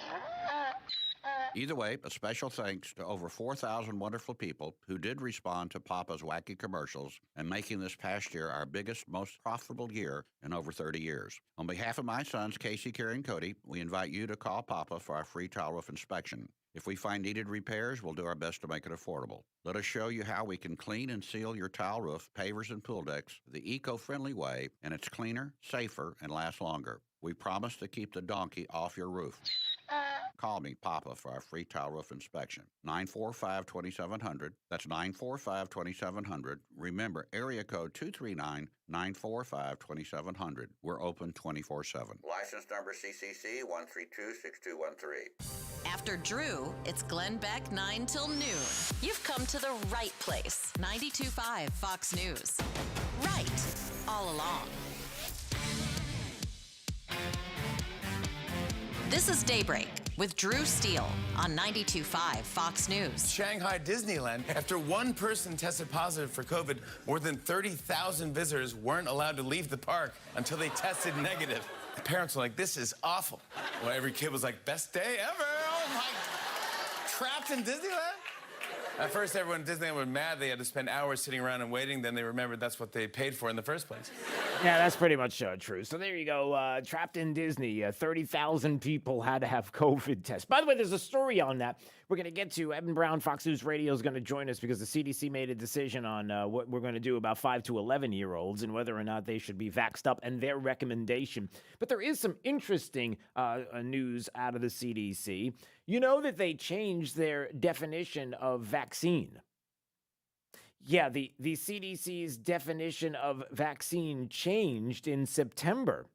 Either way, a special thanks to over 4,000 wonderful people who did respond to Papa's wacky commercials and making this past year our biggest, most profitable year in over 30 years. On behalf of my sons, Casey, Kerry, and Cody, we invite you to call Papa for our free tile roof inspection. If we find needed repairs, we'll do our best to make it affordable. Let us show you how we can clean and seal your tile roof, pavers, and pool decks the eco-friendly way, and it's cleaner, safer, and lasts longer. We promise to keep the donkey off your roof. Call me, Papa, for our free tile roof inspection. 945-2700. That's 945-2700. Remember, area code 239-945-2700. We're open 24/7. License number CCC 1326213. After Drew, it's Glenn Beck 9 till noon. You've come to the right place. 92.5 Fox News. Right all along. This is Daybreak with Drew Steele on 92.5 Fox News. Shanghai Disneyland. After one person tested positive for COVID, more than 30,000 visitors weren't allowed to leave the park until they tested negative. The parents were like, this is awful. Well, every kid was like, best day ever. Oh my, trapped in Disneyland? At first, everyone in Disneyland was mad. They had to spend hours sitting around and waiting. Then they remembered that's what they paid for in the first place. Yeah, that's pretty much true. So there you go. Trapped in Disney. 30,000 people had to have COVID tests. By the way, there's a story on that we're going to get to. Evan Brown, Fox News Radio, is going to join us because the CDC made a decision on what we're going to do about 5 to 11-year-olds and whether or not they should be vaxxed up and their recommendation. But there is some interesting news out of the CDC. You know that they changed their definition of vaccine. Yeah, the CDC's definition of vaccine changed in September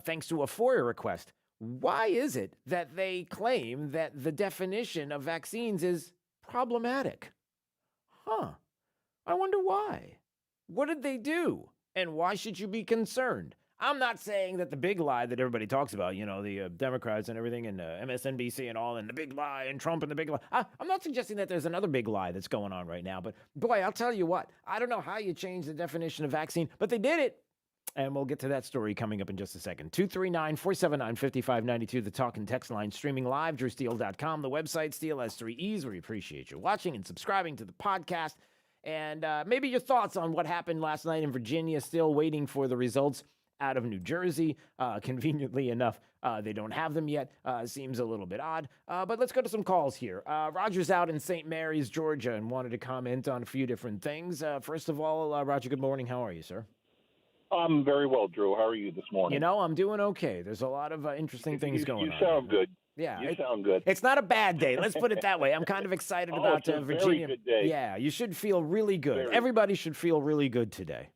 thanks to a FOIA request. Why is it that they claim that the definition of vaccines is problematic? I wonder why. What did they do? And why should you be concerned? I'm not saying that the big lie that everybody talks about, the Democrats and everything and MSNBC and all, and the big lie and Trump and the big lie. I'm not suggesting that there's another big lie that's going on right now. But boy, I'll tell you what, I don't know how you change the definition of vaccine, but they did it. And we'll get to that story coming up in just a second. 239-479-5592, the talk and text line, streaming live, drewsteele.com, the website, Steele has 3 E's. We appreciate you watching and subscribing to the podcast. And maybe your thoughts on what happened last night in Virginia, still waiting for the results out of New Jersey. Conveniently enough, they don't have them yet. Seems a little bit odd. But let's go to some calls here. Roger's out in St. Mary's, Georgia, and wanted to comment on a few different things. First of all, Roger, good morning. How are you, sir? I'm very well, Drew. How are you this morning? I'm doing okay. There's a lot of interesting things going on. You sound good. Yeah. You sound good. It's not a bad day. Let's put it that way. I'm kind of excited about it's a Virginia. Very good day. Yeah, you should feel really good. Everybody should feel really good today.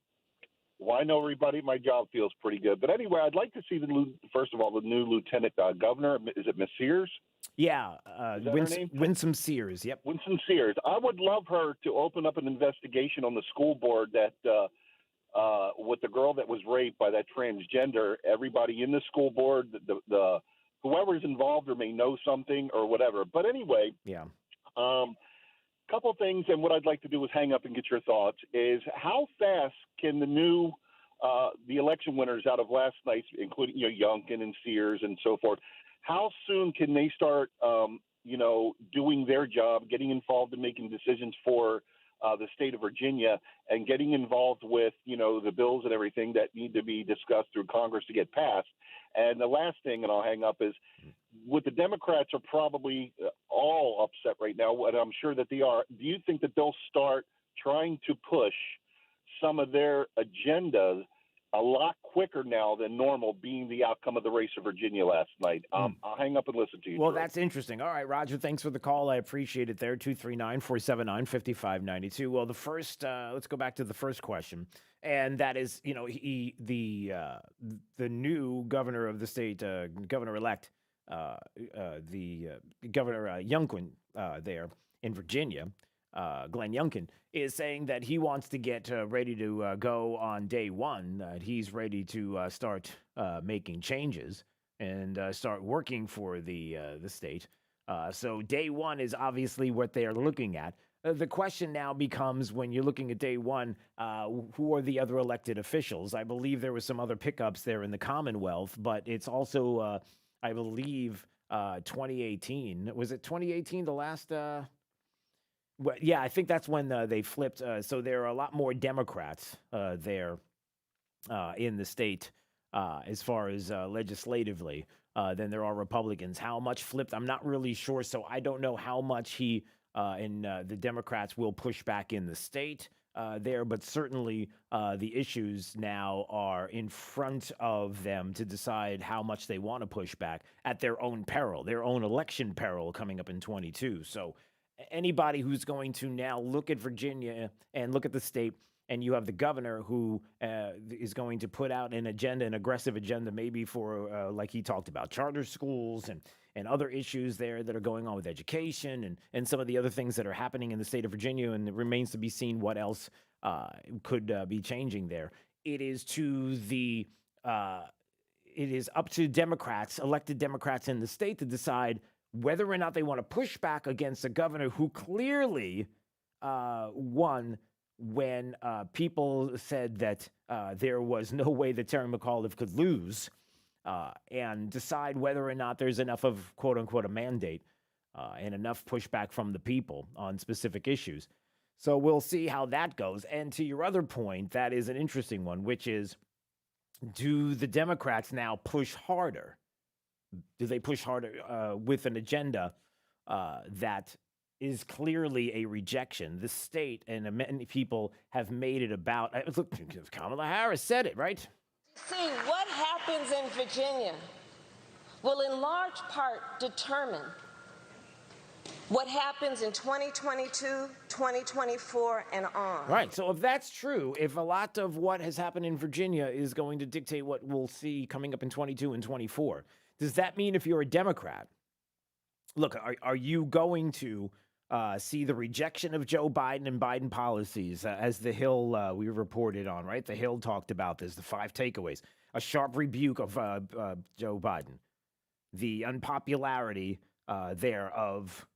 Well, I know everybody. My job feels pretty good. But anyway, I'd like to see first of all, the new lieutenant governor. Is it Miss Sears? Yeah, Winsome Sears. Yep. Winsome Sears. I would love her to open up an investigation on the school board that with the girl that was raped by that transgender. Everybody in the school board, the whoever's involved or may know something or whatever. But anyway, yeah. Couple things, and what I'd like to do is hang up and get your thoughts, is how fast can the new the election winners out of last night, including Youngkin and Sears and so forth, how soon can they start doing their job, getting involved in making decisions for the state of Virginia and getting involved with the bills and everything that need to be discussed through Congress to get passed? And the last thing, and I'll hang up, is what the Democrats are probably all upset right now, and I'm sure that they are. Do you think that they'll start trying to push some of their agendas a lot quicker now than normal, being the outcome of the race of Virginia last night? I'll hang up and listen to you. Well, Drew. that's interesting. All right, Roger, thanks for the call. I appreciate it there. 239-479-5592. Well, the first, let's go back to the first question. And that is, the new governor of the state, governor-elect, Governor Youngkin there in Virginia, Glenn Youngkin, is saying that he wants to get ready to go on day one. He's ready to start making changes and start working for the state. So day one is obviously what they are looking at. The question now becomes, when you're looking at day one, who are the other elected officials? I believe there were some other pickups there in the Commonwealth, but it's also, I believe, 2018. Was it 2018, the last... Well, yeah, I think that's when they flipped. So there are a lot more Democrats there in the state as far as legislatively than there are Republicans. How much flipped, I'm not really sure. So I don't know how much he and the Democrats will push back in the state there. But certainly the issues now are in front of them to decide how much they want to push back at their own peril, their own election peril coming up in 22. So anybody who's going to now look at Virginia and look at the state, and you have the governor who is going to put out an agenda, an aggressive agenda, maybe for, like he talked about, charter schools and other issues there that are going on with education and some of the other things that are happening in the state of Virginia, and it remains to be seen what else could be changing there. It is up to Democrats, elected Democrats in the state, to decide whether or not they want to push back against a governor who clearly won when people said that there was no way that Terry McAuliffe could lose, and decide whether or not there's enough of, quote unquote, a mandate and enough pushback from the people on specific issues. So we'll see how that goes. And to your other point, that is an interesting one, which is, do the Democrats now push harder? Do they push harder with an agenda that is clearly a rejection? The state and many people have made it about. Look, Kamala Harris said it, right? See, what happens in Virginia will in large part determine what happens in 2022, 2024, and on. Right. So if that's true, if a lot of what has happened in Virginia is going to dictate what we'll see coming up in 22 and 24, does that mean if you're a Democrat, look, are you going to see the rejection of Joe Biden and Biden policies, as the Hill we reported on, right? The Hill talked about this, the 5 takeaways, a sharp rebuke of Joe Biden, the unpopularity there of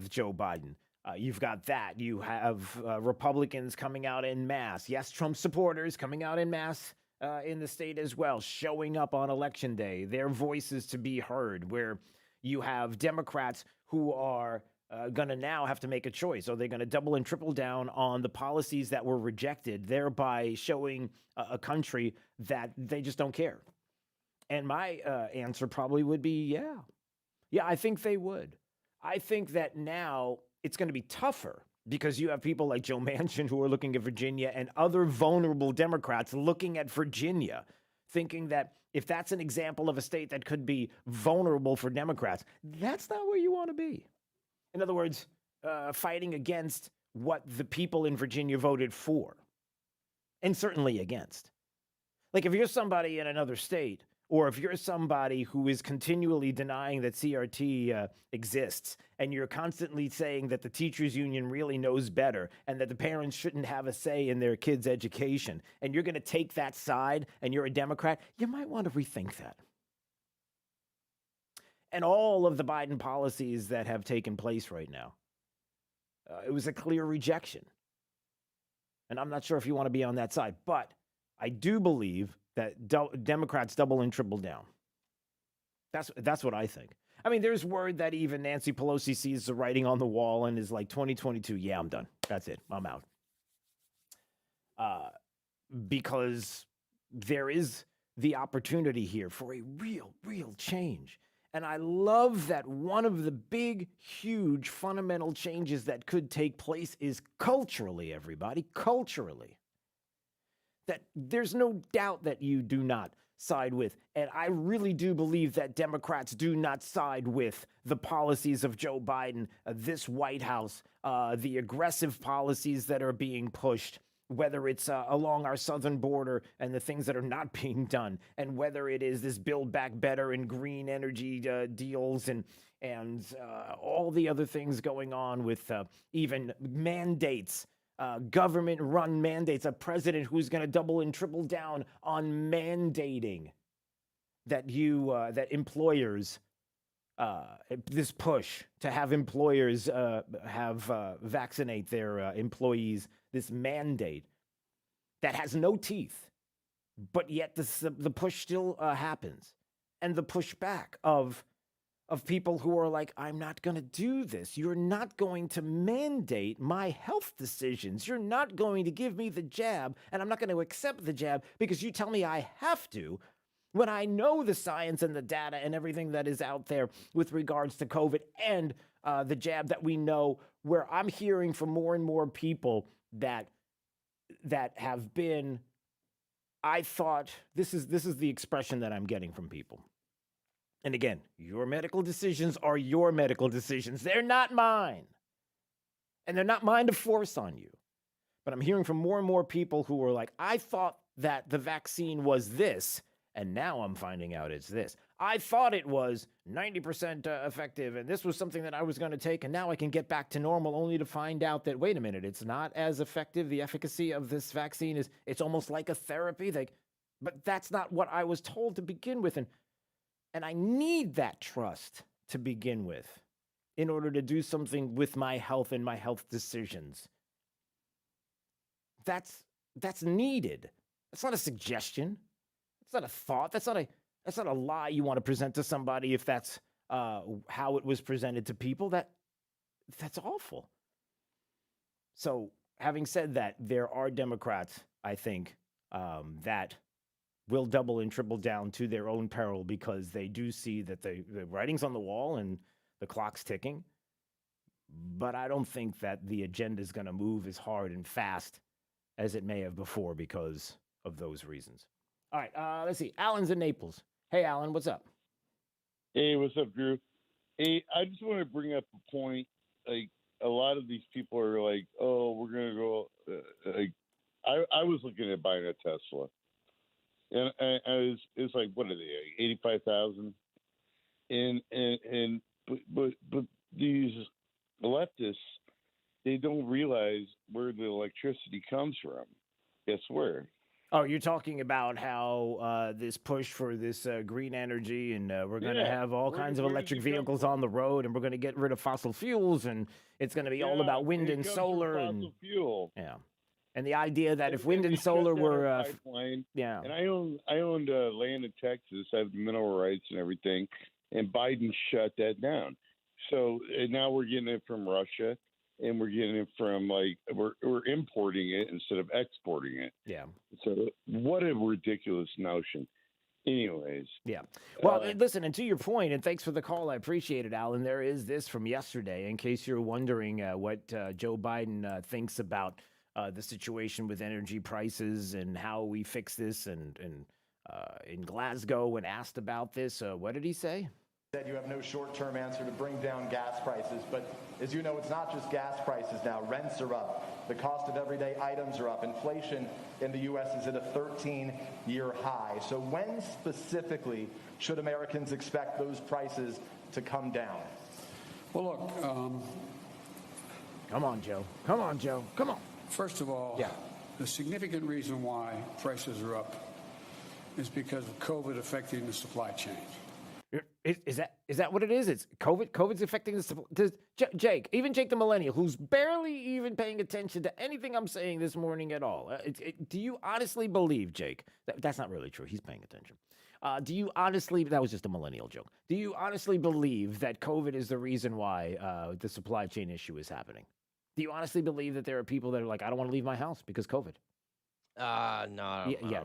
Joe Biden. You've got that. You have Republicans coming out en masse. Yes, Trump supporters coming out en masse in the state as well, showing up on Election Day, their voices to be heard, where you have Democrats who are going to now have to make a choice. Are they going to double and triple down on the policies that were rejected, thereby showing a country that they just don't care? And my answer probably would be, yeah. Yeah, I think they would. I think that now it's going to be tougher because you have people like Joe Manchin who are looking at Virginia and other vulnerable Democrats looking at Virginia, thinking that if that's an example of a state that could be vulnerable for Democrats, that's not where you want to be. In other words, fighting against what the people in Virginia voted for, and certainly against. Like if you're somebody in another state, or if you're somebody who is continually denying that CRT exists, and you're constantly saying that the teachers union really knows better and that the parents shouldn't have a say in their kids' education, and you're going to take that side and you're a Democrat, you might want to rethink that. And all of the Biden policies that have taken place right now, it was a clear rejection. And I'm not sure if you want to be on that side, but I do believe that Democrats double and triple down. That's what I think. I mean, there's word that even Nancy Pelosi sees the writing on the wall and is like, 2022, yeah, I'm done. That's it. I'm out. Because there is the opportunity here for a real change. And I love that one of the big, huge, fundamental changes that could take place is culturally, everybody, culturally. That there's no doubt that you do not side with. And I really do believe that Democrats do not side with the policies of Joe Biden, this White House, the aggressive policies that are being pushed, whether it's along our southern border and the things that are not being done, and whether it is this Build Back Better and green energy deals and all the other things going on with even mandates. Government-run mandates, a president who's going to double and triple down on mandating that that employers, this push to have employers vaccinate their employees, this mandate that has no teeth, but yet the push still happens, and the pushback of people who are like, I'm not going to do this. You're not going to mandate my health decisions. You're not going to give me the jab, and I'm not going to accept the jab because you tell me I have to, when I know the science and the data and everything that is out there with regards to COVID and the jab that we know, where I'm hearing from more and more people that have been, I thought, this is the expression that I'm getting from people. And again, your medical decisions are your medical decisions. They're not mine. And they're not mine to force on you. But I'm hearing from more and more people who are like, I thought that the vaccine was this, And now I'm finding out it's this. I thought it was 90% effective, and this was something that I was going to take, and now I can get back to normal, only to find out that, wait a minute, it's not as effective. The efficacy of this vaccine it's almost like a therapy. But that's not what I was told to begin with. And I need that trust to begin with in order to do something with my health and my health decisions. That's needed. That's not a suggestion. It's not a thought. That's not a lie you want to present to somebody if that's how it was presented to people. That's awful. So, having said that, there are Democrats, I think, that will double and triple down to their own peril because they do see that the writing's on the wall and the clock's ticking. But I don't think that the agenda is going to move as hard and fast as it may have before because of those reasons. All right, let's see. Alan's in Naples. Hey, Alan, what's up? Hey, what's up, Drew? Hey, I just want to bring up a point. Like, a lot of these people are like, oh, we're going to go. I was looking at buying a Tesla. And it's like, what are they, 85,000? But these leftists, they don't realize where the electricity comes from. Guess where? Oh, you're talking about how this push for this green energy, and we're going to have all kinds of electric vehicles on the road, and we're going to get rid of fossil fuels, and it's going to be all about wind and solar. Fossil fuel. Yeah. And the idea that if wind and solar were, yeah, and I owned land in Texas. I have the mineral rights and everything, and Biden shut that down. So now we're getting it from Russia, and we're getting it from we're importing it instead of exporting it. Yeah. So what a ridiculous notion. Anyways. Yeah. Well, listen, and to your point, and thanks for the call. I appreciate it, Alan. There is this from yesterday, in case you're wondering what Joe Biden thinks about the situation with energy prices and how we fix this. And in Glasgow, when asked about this, what did he say? That you have no short-term answer to bring down gas prices, but as you know, it's not just gas prices now. Rents are up. The cost of everyday items are up. Inflation in the U.S. is at a 13-year high. So when specifically should Americans expect those prices to come down? Well, look. Come on, Joe. Come on, Joe. Come on. First of all, the significant reason why prices are up is because of COVID affecting the supply chain. Is that what it is? It's COVID. COVID's affecting the Jake, even Jake the millennial, who's barely even paying attention to anything I'm saying this morning at all. Do you honestly believe, Jake? That's not really true. He's paying attention. Do you honestly? That was just a millennial joke. Do you honestly believe that COVID is the reason why the supply chain issue is happening? Do you honestly believe that there are people that are like, I don't want to leave my house because COVID? No.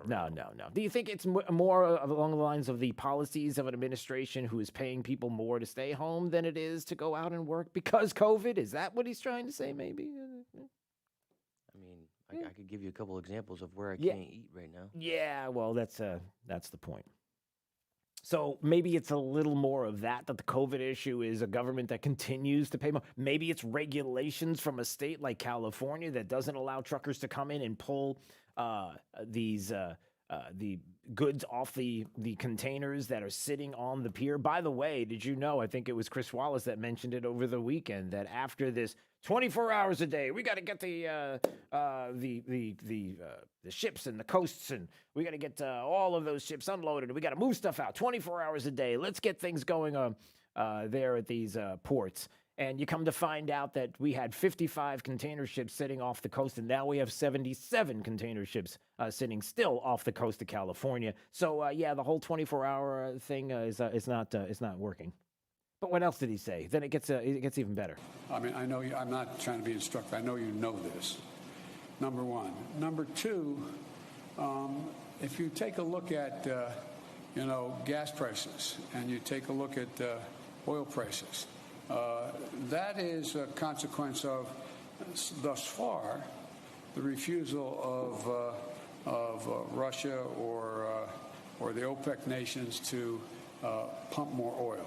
No. Do you think it's more along the lines of the policies of an administration who is paying people more to stay home than it is to go out and work because COVID? Is that what he's trying to say, maybe? I mean, I could give you a couple examples of where I can't eat right now. Yeah, well, that's the point. So maybe it's a little more of that the COVID issue is a government that continues to pay more. Maybe it's regulations from a state like California that doesn't allow truckers to come in and pull the goods off the containers that are sitting on the pier. By the way, did you know, I think it was Chris Wallace that mentioned it over the weekend, that after this 24 hours a day, we got to get the ships and the coasts, and we got to get all of those ships unloaded, and we got to move stuff out 24 hours a day. Let's get things going there at these ports. And you come to find out that we had 55 container ships sitting off the coast, and now we have 77 container ships sitting still off the coast of California. So the whole 24-hour thing is not working. But what else did he say? Then it gets even better. I mean, I know I'm not trying to be instructive. I know you know this. Number one. Number two, if you take a look at gas prices and you take a look at oil prices. That is a consequence of, thus far, the refusal of Russia or the OPEC nations to pump more oil.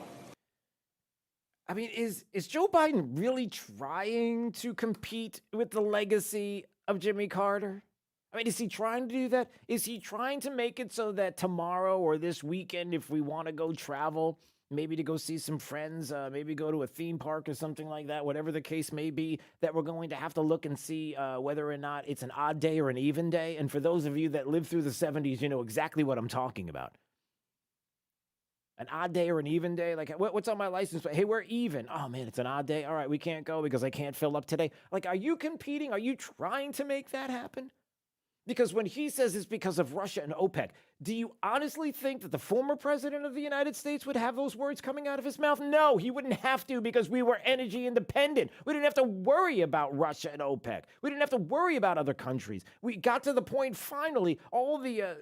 I mean, is Joe Biden really trying to compete with the legacy of Jimmy Carter? I mean, is he trying to do that? Is he trying to make it so that tomorrow or this weekend, if we want to go travel, maybe to go see some friends, maybe go to a theme park or something like that, whatever the case may be, that we're going to have to look and see whether or not it's an odd day or an even day? And for those of you that lived through the 70s, you know exactly what I'm talking about. An odd day or an even day? Like, what's on my license plate? Hey, we're even. Oh, man, it's an odd day. All right, we can't go because I can't fill up today. Like, are you competing? Are you trying to make that happen? Because when he says it's because of Russia and OPEC, do you honestly think that the former president of the United States would have those words coming out of his mouth? No, he wouldn't have to, because we were energy independent. We didn't have to worry about Russia and OPEC. We didn't have to worry about other countries. We got to the point, finally, all the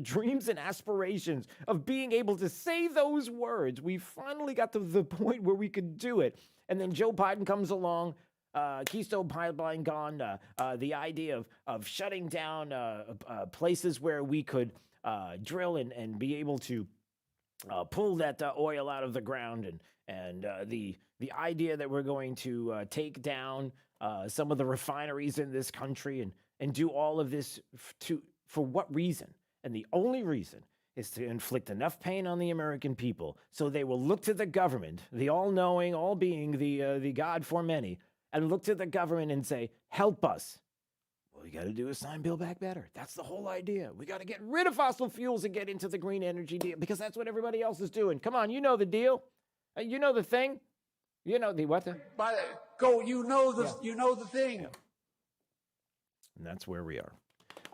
dreams and aspirations of being able to say those words. We finally got to the point where we could do it. And then Joe Biden comes along. Keystone Pipeline gone, the idea of shutting down places where we could drill and be able to pull that oil out of the ground, and the idea that we're going to take down some of the refineries in this country and do all of this for what reason? And the only reason is to inflict enough pain on the American people so they will look to the government, the all-knowing, all-being, the God for many, and look to the government and say, help us. Well, you got to do is sign Build Back Better. That's the whole idea. We got to get rid of fossil fuels and get into the green energy deal, because that's what everybody else is doing. Come on, you know the deal. You know the thing. You know the what? You know the thing. Yeah. And that's where we are.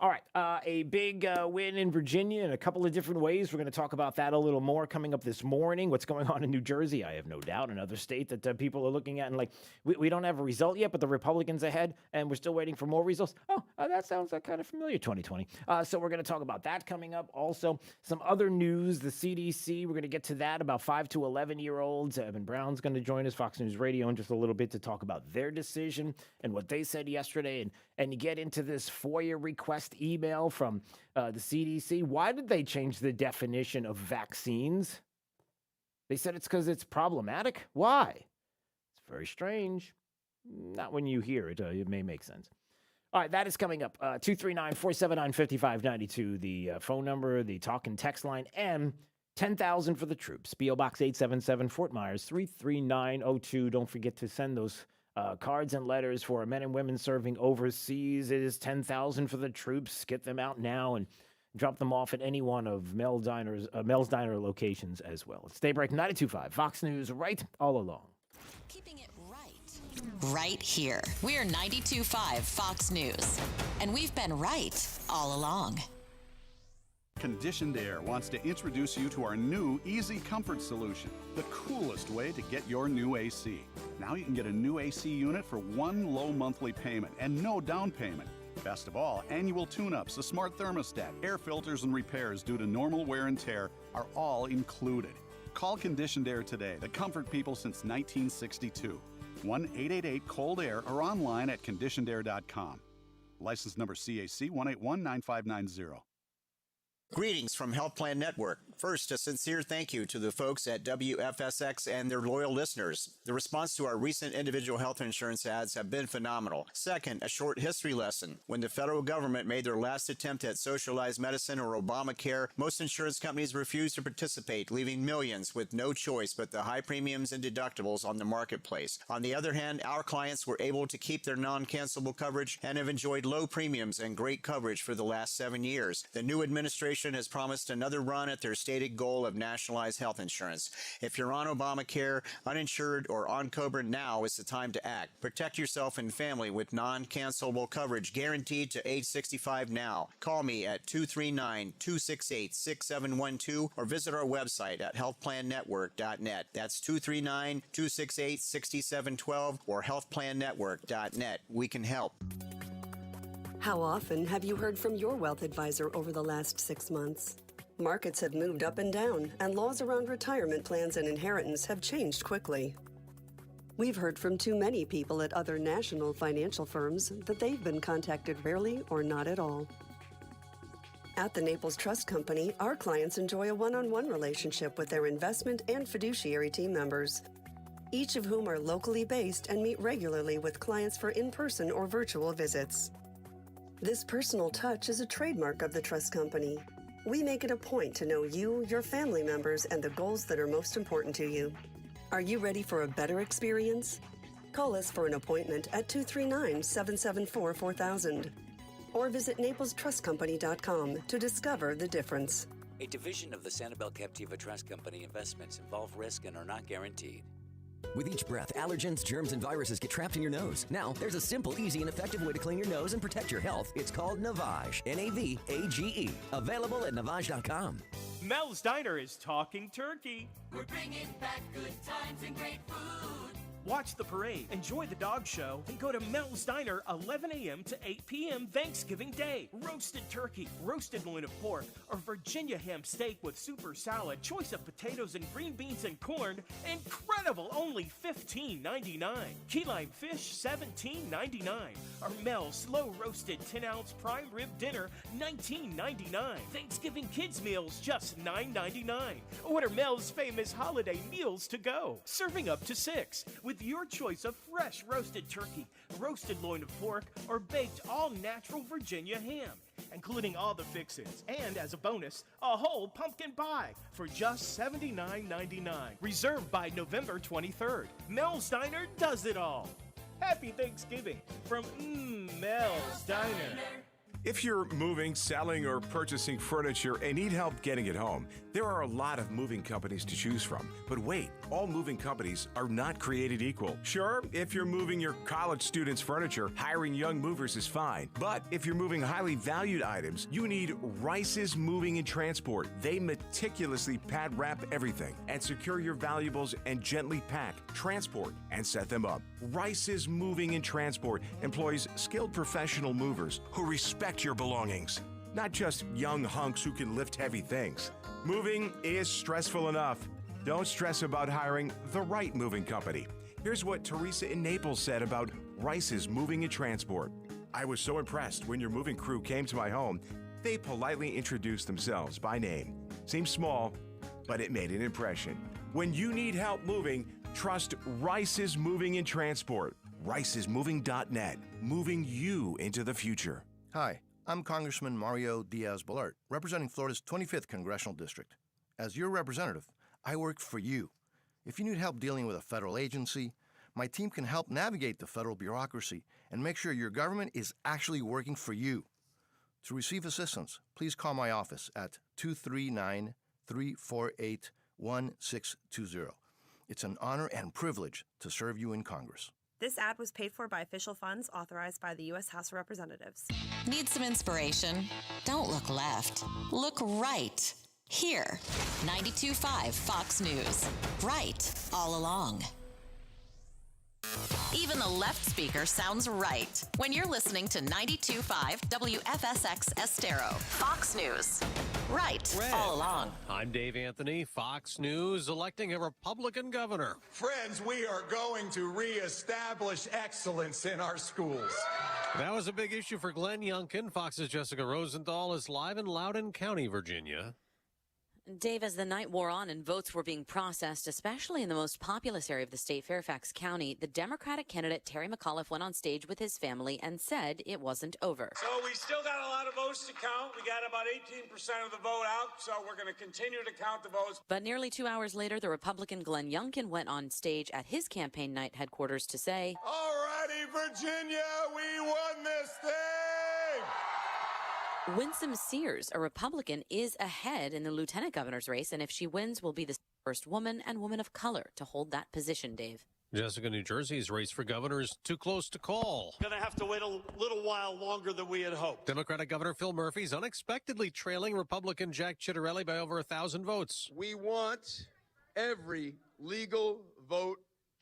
All right, a big win in Virginia in a couple of different ways. We're going to talk about that a little more coming up this morning. What's going on in New Jersey, I have no doubt. Another state that people are looking at and like, we don't have a result yet, but the Republicans ahead, and we're still waiting for more results. Oh, that sounds kind of familiar, 2020. So we're going to talk about that coming up. Also, some other news, the CDC, we're going to get to that, about 5 to 11-year-olds. Evan Brown's going to join us, Fox News Radio, in just a little bit to talk about their decision and what they said yesterday, and get into this FOIA request email from the CDC. Why did they change the definition of vaccines? They said it's because it's problematic. Why? It's very strange. Not when you hear it. It may make sense. All right, that is coming up. 239-479-5592, the phone number, the talk and text line, and 10,000 for the troops. P.O. Box 877, Fort Myers, 33902. Don't forget to send those cards and letters for our men and women serving overseas. It is 10,000 for the troops. Get them out now and drop them off at any one of Mel's Diner locations as well. It's Daybreak 92.5, Fox News, right all along. Keeping it right here. We're 92.5 Fox News, and we've been right all along. Conditioned Air wants to introduce you to our new Easy Comfort solution, the coolest way to get your new AC. Now you can get a new AC unit for one low monthly payment and no down payment. Best of all, annual tune-ups, a smart thermostat, air filters, and repairs due to normal wear and tear are all included. Call Conditioned Air today, the comfort people since 1962. 1-888-COLD-AIR or online at conditionedair.com. License number CAC 1819590. Greetings from Health Plan Network. First, a sincere thank you to the folks at WFSX and their loyal listeners. The response to our recent individual health insurance ads have been phenomenal. Second, a short history lesson. When the federal government made their last attempt at socialized medicine or Obamacare, most insurance companies refused to participate, leaving millions with no choice but the high premiums and deductibles on the marketplace. On the other hand, our clients were able to keep their non-cancelable coverage and have enjoyed low premiums and great coverage for the last 7 years. The new administration has promised another run at their stated goal of nationalized health insurance. If you're on Obamacare, uninsured, or on COBRA, now is the time to act. Protect yourself and family with non-cancelable coverage guaranteed to age 65 now. Call me at 239-268-6712 or visit our website at healthplannetwork.net. That's 239-268-6712 or healthplannetwork.net. We can help. How often have you heard from your wealth advisor over the last 6 months? Markets have moved up and down, and laws around retirement plans and inheritance have changed quickly. We've heard from too many people at other national financial firms that they've been contacted rarely or not at all. At the Naples Trust Company, our clients enjoy a one-on-one relationship with their investment and fiduciary team members, each of whom are locally based and meet regularly with clients for in-person or virtual visits. This personal touch is a trademark of the Trust Company. We make it a point to know you, your family members, and the goals that are most important to you. Are you ready for a better experience? Call us for an appointment at 239-774-4000 or visit NaplesTrustCompany.com to discover the difference. A division of the Sanibel Captiva Trust Company. Investments involve risk and are not guaranteed. With each breath, allergens, germs, and viruses get trapped in your nose. Now, there's a simple, easy, and effective way to clean your nose and protect your health. It's called Navage. N-A-V-A-G-E. Available at Navage.com. Mel's Diner is talking turkey. We're bringing back good times and great food. Watch the parade, enjoy the dog show, and go to Mel's Diner 11 a.m. to 8 p.m. Thanksgiving Day. Roasted turkey, roasted loin of pork, or Virginia ham steak with super salad, choice of potatoes and green beans and corn. Incredible, only $15.99. Key lime fish, $17.99. Or Mel's slow roasted 10-ounce prime rib dinner, $19.99. Thanksgiving kids meals, just $9.99. Order Mel's famous holiday meals to go, serving up to 6 with your choice of fresh roasted turkey, roasted loin of pork, or baked all-natural Virginia ham, including all the fixins. And as a bonus, a whole pumpkin pie for just $79.99. Reserved by November 23rd. Mel's Diner does it all. Happy Thanksgiving from Mel's Diner. If you're moving, selling, or purchasing furniture and need help getting it home, there are a lot of moving companies to choose from. But wait, all moving companies are not created equal. Sure, if you're moving your college students' furniture, hiring young movers is fine. But if you're moving highly valued items, you need Rice's Moving and Transport. They meticulously pad wrap everything and secure your valuables and gently pack, transport, and set them up. Rice's Moving and Transport employs skilled professional movers who respect your belongings, not just young hunks who can lift heavy things. Moving is stressful enough. Don't stress about hiring the right moving company. Here's what Teresa in Naples said about Rice's Moving and Transport. I was so impressed when your moving crew came to my home. They politely introduced themselves by name. Seems small, but it made an impression. When you need help moving, trust Rice's Moving and Transport. Rice'sMoving.net, moving you into the future. Hi, I'm Congressman Mario Diaz-Balart, representing Florida's 25th Congressional District. As your representative, I work for you. If you need help dealing with a federal agency, my team can help navigate the federal bureaucracy and make sure your government is actually working for you. To receive assistance, please call my office at 239-348-1620. It's an honor and privilege to serve you in Congress. This ad was paid for by official funds authorized by the U.S. House of Representatives. Need some inspiration? Don't look left. Look right. Here. 92.5 Fox News. Right all along. Even the left speaker sounds right when you're listening to 92.5 WFSX Estero. Fox News. Right all along. I'm Dave Anthony. Fox News electing a Republican governor. Friends, we are going to reestablish excellence in our schools. That was a big issue for Glenn Youngkin. Fox's Jessica Rosenthal is live in Loudoun County, Virginia. Dave, as the night wore on and votes were being processed, especially in the most populous area of the state, Fairfax County, the Democratic candidate Terry McAuliffe went on stage with his family and said it wasn't over. So we still got a lot of votes to count. We got about 18% of the vote out, so we're going to continue to count the votes. But nearly 2 hours later, the Republican Glenn Youngkin went on stage at his campaign night headquarters to say, "All righty, Virginia, we won this thing!" Winsome Sears, a Republican, is ahead in the lieutenant governor's race, and if she wins, will be the first woman and woman of color to hold that position, Dave. Jessica, New Jersey's race for governor is too close to call. Going to have to wait a little while longer than we had hoped. Democratic Governor Phil Murphy's unexpectedly trailing Republican Jack Ciattarelli by over 1,000 votes. We want every legal vote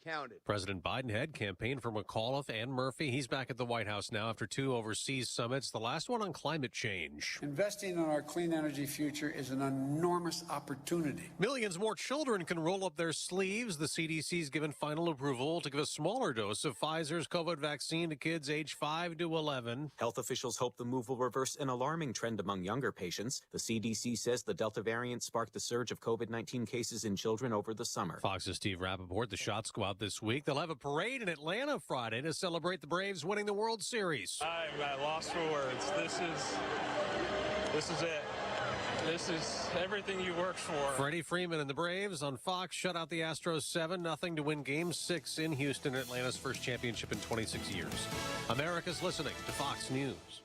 counted. President Biden had campaigned for McAuliffe and Murphy. He's back at the White House now after 2 overseas summits, the last one on climate change. Investing in our clean energy future is an enormous opportunity. Millions more children can roll up their sleeves. The CDC's given final approval to give a smaller dose of Pfizer's COVID vaccine to kids age 5 to 11. Health officials hope the move will reverse an alarming trend among younger patients. The CDC says the Delta variant sparked the surge of COVID-19 cases in children over the summer. Fox's Steve Rappaport, the shot squad out this week. They'll have a parade in Atlanta Friday to celebrate the Braves winning the World Series. I'm at loss for words. This is it. This is everything you worked for. Freddie Freeman and the Braves on Fox shut out the Astros 7-0 to win Game 6 in Houston, Atlanta's first championship in 26 years. America's listening to Fox News.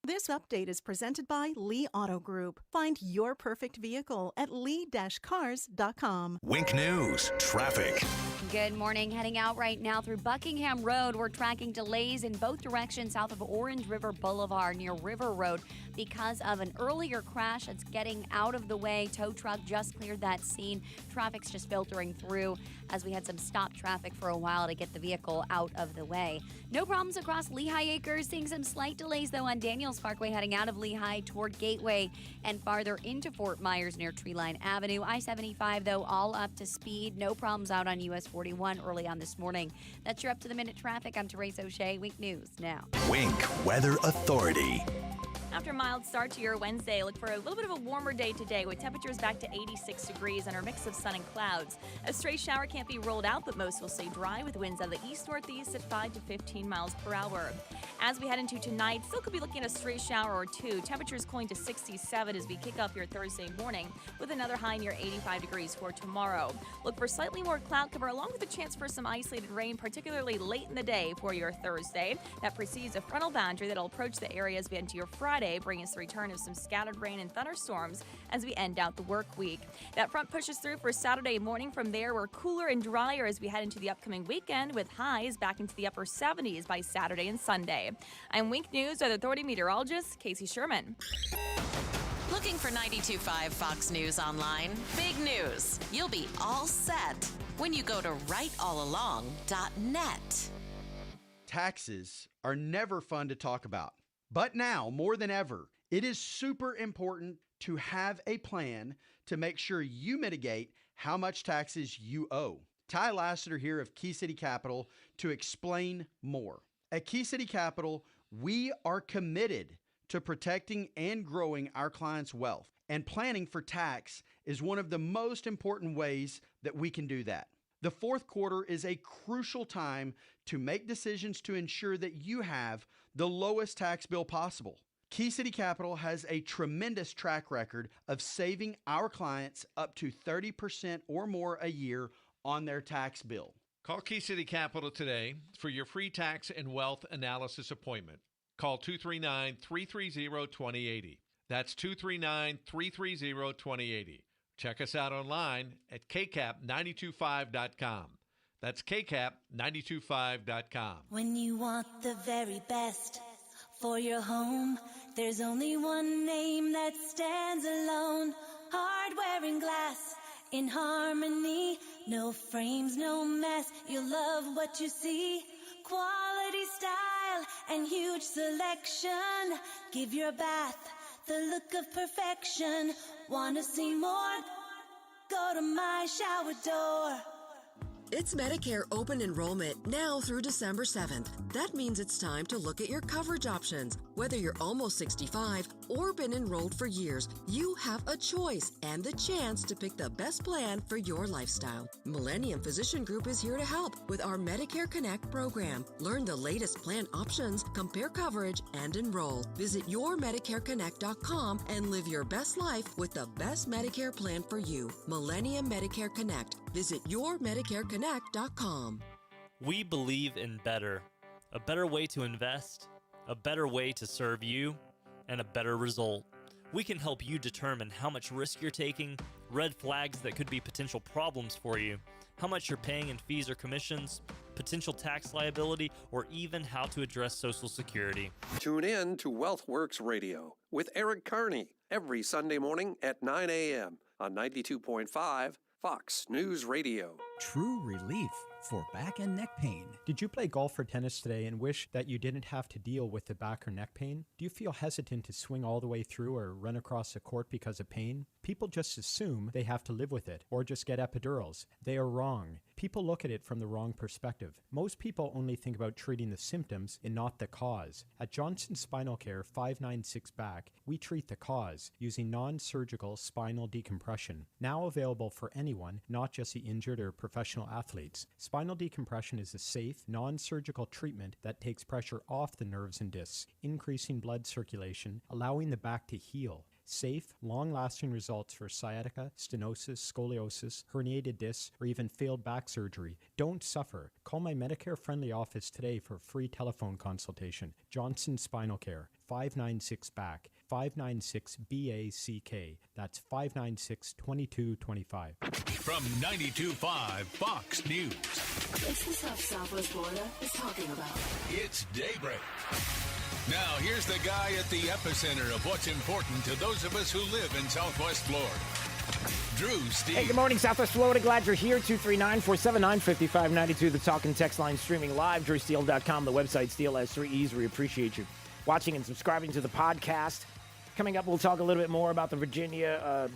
This update is presented by Lee Auto Group. Find your perfect vehicle at lee-cars.com. Wink News, traffic. Good morning. Heading out right now through Buckingham Road. We're tracking delays in both directions south of Orange River Boulevard near River Road because of an earlier crash that's getting out of the way. Tow truck just cleared that scene. Traffic's just filtering through as we had some stop traffic for a while to get the vehicle out of the way. No problems across Lehigh Acres. Seeing some slight delays, though, on Daniels Parkway heading out of Lehigh toward Gateway and farther into Fort Myers near Treeline Avenue. I-75, though, all up to speed. No problems out on US 41 early on this morning. That's your up-to-the-minute traffic. I'm Therese O'Shea. Wink News now. Wink Weather Authority. After a mild start to your Wednesday, look for a little bit of a warmer day today with temperatures back to 86 degrees and our mix of sun and clouds. A stray shower can't be ruled out, but most will stay dry with winds out of the east-northeast at 5 to 15 miles per hour. As we head into tonight, still could be looking at a stray shower or two. Temperatures cooling to 67 as we kick off your Thursday morning with another high near 85 degrees for tomorrow. Look for slightly more cloud cover along with a chance for some isolated rain, particularly late in the day for your Thursday. That precedes a frontal boundary that will approach the area as we enter your Friday, bringing us the return of some scattered rain and thunderstorms as we end out the work week. That front pushes through for Saturday morning. From there, we're cooler and drier as we head into the upcoming weekend with highs back into the upper 70s by Saturday and Sunday. I'm Wink News Weather Authority meteorologist Casey Sherman. Looking for 92.5 Fox News online? Big news. You'll be all set when you go to rightallalong.net. Taxes are never fun to talk about. But now, more than ever, it is super important to have a plan to make sure you mitigate how much taxes you owe. Ty Lassiter here of Key City Capital to explain more. At Key City Capital, we are committed to protecting and growing our clients' wealth, and planning for tax is one of the most important ways that we can do that. The fourth quarter is a crucial time to make decisions to ensure that you have the lowest tax bill possible. Key City Capital has a tremendous track record of saving our clients up to 30% or more a year on their tax bill. Call Key City Capital today for your free tax and wealth analysis appointment. Call 239-330-2080. That's 239-330-2080. Check us out online at kcap925.com. That's kcap925.com. When you want the very best for your home, there's only one name that stands alone. Hardware and glass in harmony. No frames, no mess. You'll love what you see. Quality, style, and huge selection. Give your bath the look of perfection. Want to see more? Go to my shower door. It's Medicare open enrollment now through December 7th. That means it's time to look at your coverage options. Whether you're almost 65 or been enrolled for years, you have a choice and the chance to pick the best plan for your lifestyle. Millennium Physician Group is here to help with our Medicare Connect program. Learn the latest plan options, compare coverage, and enroll. Visit yourmedicareconnect.com and live your best life with the best Medicare plan for you. Millennium Medicare Connect. Visit yourmedicareconnect.com. We believe in better. A better way to invest, a better way to serve you, and a better result. We can help you determine how much risk you're taking, red flags that could be potential problems for you, how much you're paying in fees or commissions, potential tax liability, or even how to address Social Security. Tune in to WealthWorks Radio with Eric Carney every Sunday morning at 9 a.m. on 92.5 Fox News Radio. True relief for back and neck pain. Did you play golf or tennis today and wish that you didn't have to deal with the back or neck pain? Do you feel hesitant to swing all the way through or run across the court because of pain? People just assume they have to live with it or just get epidurals. They are wrong. People look at it from the wrong perspective. Most people only think about treating the symptoms and not the cause. At Johnson Spinal Care 596 Back, we treat the cause using non-surgical spinal decompression. Now available for anyone, not just the injured or professional athletes. Spinal decompression is a safe, non-surgical treatment that takes pressure off the nerves and discs, increasing blood circulation, allowing the back to heal. Safe, long-lasting results for sciatica, stenosis, scoliosis, herniated discs, or even failed back surgery. Don't suffer. Call my Medicare-friendly office today for a free telephone consultation. Johnson Spinal Care, 596-BACK, 596-BACK. That's 596-2225. From 92.5 Fox News. It's the stuff Southwest Florida is talking about. It's Daybreak. Now, here's the guy at the epicenter of what's important to those of us who live in Southwest Florida. Drew Steve. Hey, good morning, Southwest Florida. Glad you're here. 239-479-5592. The talk and text line streaming live. DrewSteele.com. The website, Steele has 3 E's. We appreciate you watching and subscribing to the podcast. Coming up, we'll talk a little bit more about the Virginia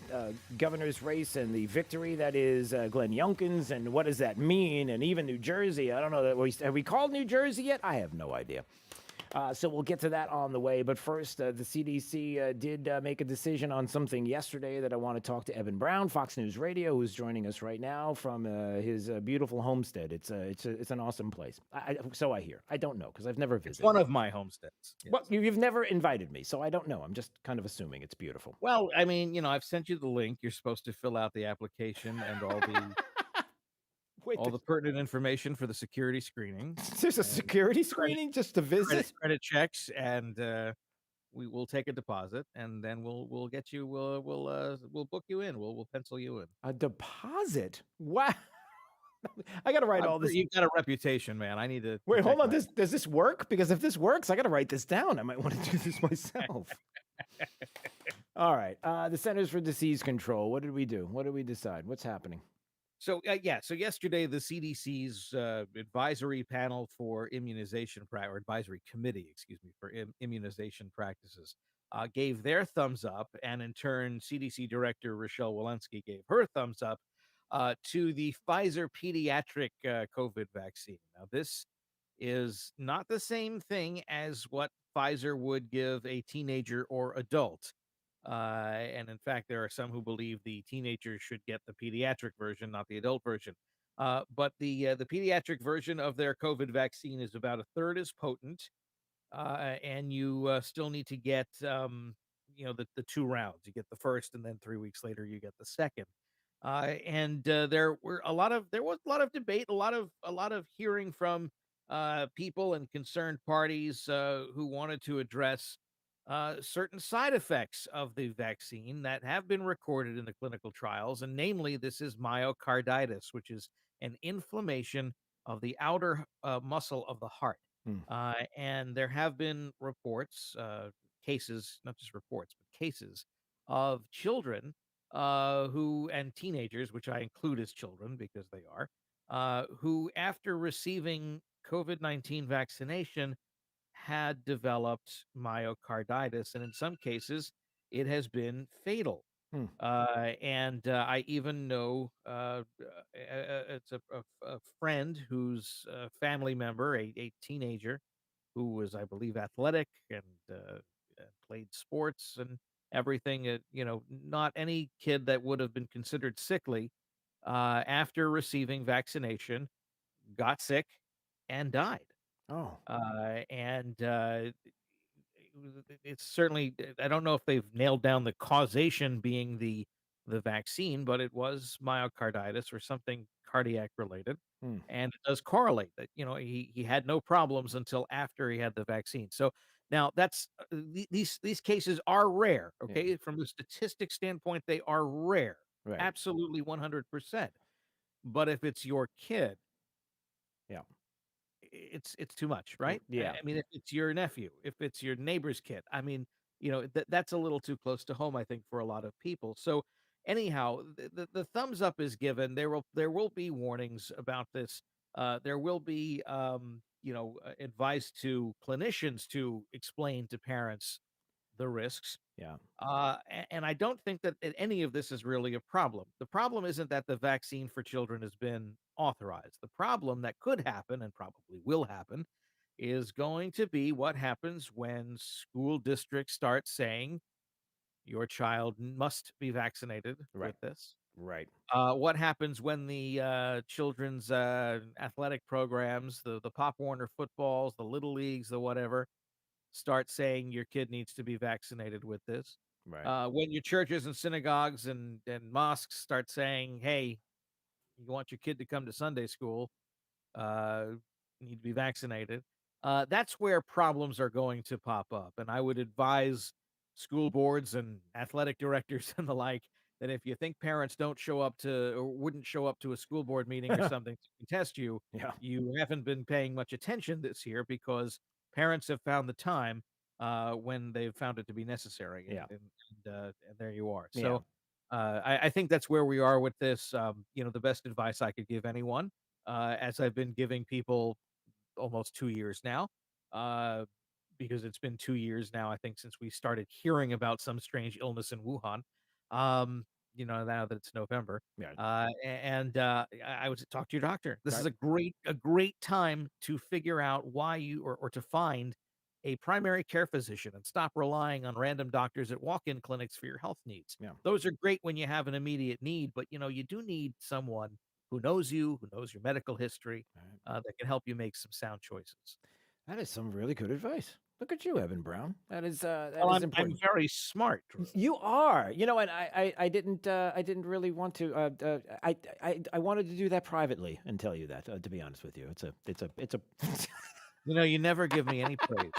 governor's race and the victory that is Glenn Youngkin's, and what does that mean, and even New Jersey. I don't know. Have we called New Jersey yet? I have no idea. So we'll get to that on the way. But first, the CDC did make a decision on something yesterday that I want to talk to Evan Brown, Fox News Radio, who's joining us right now from his beautiful homestead. It's an awesome place. So I hear. I don't know because I've never visited. It's one of my homesteads. Yes. Well, you've never invited me, so I don't know. I'm just kind of assuming it's beautiful. Well, I mean, I've sent you the link. You're supposed to fill out the application and all the pertinent information for the security screening. There's a security screening just to visit? Credit checks, and we will take a deposit, and then we'll get you. We'll book you in. We'll pencil you in. A deposit? Wow. I got to write all this. You've got a reputation, man. I need to. Wait, hold on. Does this work? Because if this works, I got to write this down. I might want to do this myself. All right. The Centers for Disease Control. What did we do? What did we decide? What's happening? So yesterday the CDC's advisory panel for immunization or advisory committee, for immunization practices, gave their thumbs up, and in turn, CDC Director Rochelle Walensky gave her thumbs up to the Pfizer pediatric COVID vaccine. Now, this is not the same thing as what Pfizer would give a teenager or adult. And in fact, there are some who believe the teenagers should get the pediatric version, not the adult version. But the pediatric version of their COVID vaccine is about a third as potent, and you still need to get the 2 rounds. You get the first, and then 3 weeks later you get the second. And there was a lot of debate, a lot of hearing from people and concerned parties who wanted to address certain side effects of the vaccine that have been recorded in the clinical trials, and namely, this is myocarditis, which is an inflammation of the outer muscle of the heart. And there have been reports, cases, not just reports, but cases of children and teenagers, which I include as children because they are, who after receiving COVID-19 vaccination had developed myocarditis, and in some cases it has been fatal. And I even know it's a friend whose family member, a teenager who was, I believe, athletic and played sports and everything, not any kid that would have been considered sickly, after receiving vaccination, got sick and died. And it's certainly, I don't know if they've nailed down the causation being the vaccine, but it was myocarditis or something cardiac related. And it does correlate that, he had no problems until after he had the vaccine. So now that's these cases are rare. Okay. Yeah. From the statistics standpoint, they are rare. Right. Absolutely 100%. But if it's your kid, it's too much, right? Yeah. I mean, if it's your nephew, if it's your neighbor's kid, I mean, that's a little too close to home, I think, for a lot of people. So anyhow, the thumbs up is given. There will be warnings about this. There will be, advice to clinicians to explain to parents the risks. Yeah. And I don't think that any of this is really a problem. The problem isn't that the vaccine for children has been authorized. The problem that could happen, and probably will happen, is going to be what happens when school districts start saying your child must be vaccinated with this. Right. What happens when the children's athletic programs, the Pop Warner footballs, the Little Leagues, the whatever, start saying your kid needs to be vaccinated with this? Right. When your churches and synagogues and mosques start saying, hey, you want your kid to come to Sunday school, uh, need to be vaccinated. That's where problems are going to pop up. And I would advise school boards and athletic directors and the like that if you think parents don't show up to or wouldn't show up to a school board meeting or something to contest you, Yeah. you haven't been paying much attention this year because parents have found the time when they've found it to be necessary. Yeah. And there you are. Yeah. So I think that's where we are with this. The best advice I could give anyone, as I've been giving people almost 2 years now, because it's been 2 years now, I think, since we started hearing about some strange illness in Wuhan. Now that it's November, Yeah. I would say talk to your doctor. This is Right. a great time to figure out why you or to find a primary care physician and stop relying on random doctors at walk-in clinics for your health needs. Yeah. Those are great when you have an immediate need, but you do need someone who knows you, who knows your medical history, that can help you make some sound choices. That is some really good advice. Look at you, Evan Brown. That is Well, I'm important. very smart, Drew. You are. And I didn't really want to. I wanted to do that privately and tell you that. To be honest with you, it's a. You never give me any praise.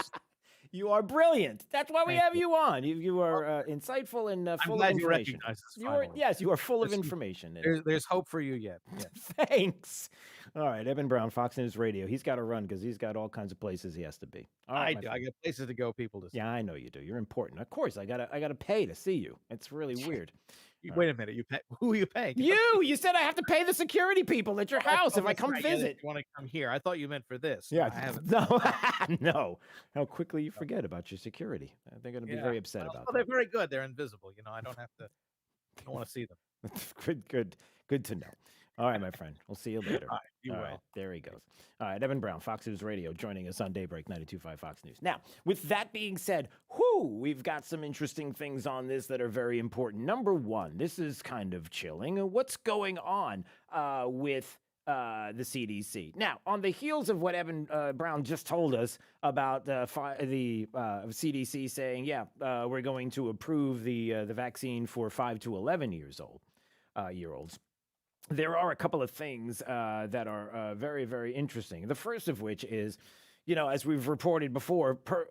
You are brilliant. That's why we Thank have you. you on. You are insightful and I'm full of glad you information. recognize this You are, finally. yes, you are full of Listen, information. And- There's hope for you yet. Yeah. Thanks. All right, Evan Brown, Fox News Radio. He's got to run because he's got all kinds of places he has to be. All right, I my do. I friend. got places to go, people to see. Yeah, I know you do. You're important. Of course, I gotta pay to see you. It's really weird. Wait a minute. Who are you paying? You said I have to pay the security people at your house if I come visit. You want to come here? I thought you meant for this. Yeah, I haven't. no. How quickly you forget about your security. They're going to be very upset about They're very good. They're invisible. I don't want to see them. that. Good to know. All right, my friend. We'll see you later. All right, you All will. right, there he goes. All right, Evan Brown, Fox News Radio, joining us on Daybreak 92.5 Fox News. Now, with that being said, we've got some interesting things on this that are very important. Number one, this is kind of chilling. What's going on with the CDC? Now, on the heels of what Evan Brown just told us about the CDC saying, we're going to approve the vaccine for 5 to 11 years olds. There are a couple of things that are very, very interesting. The first of which is, as we've reported before, per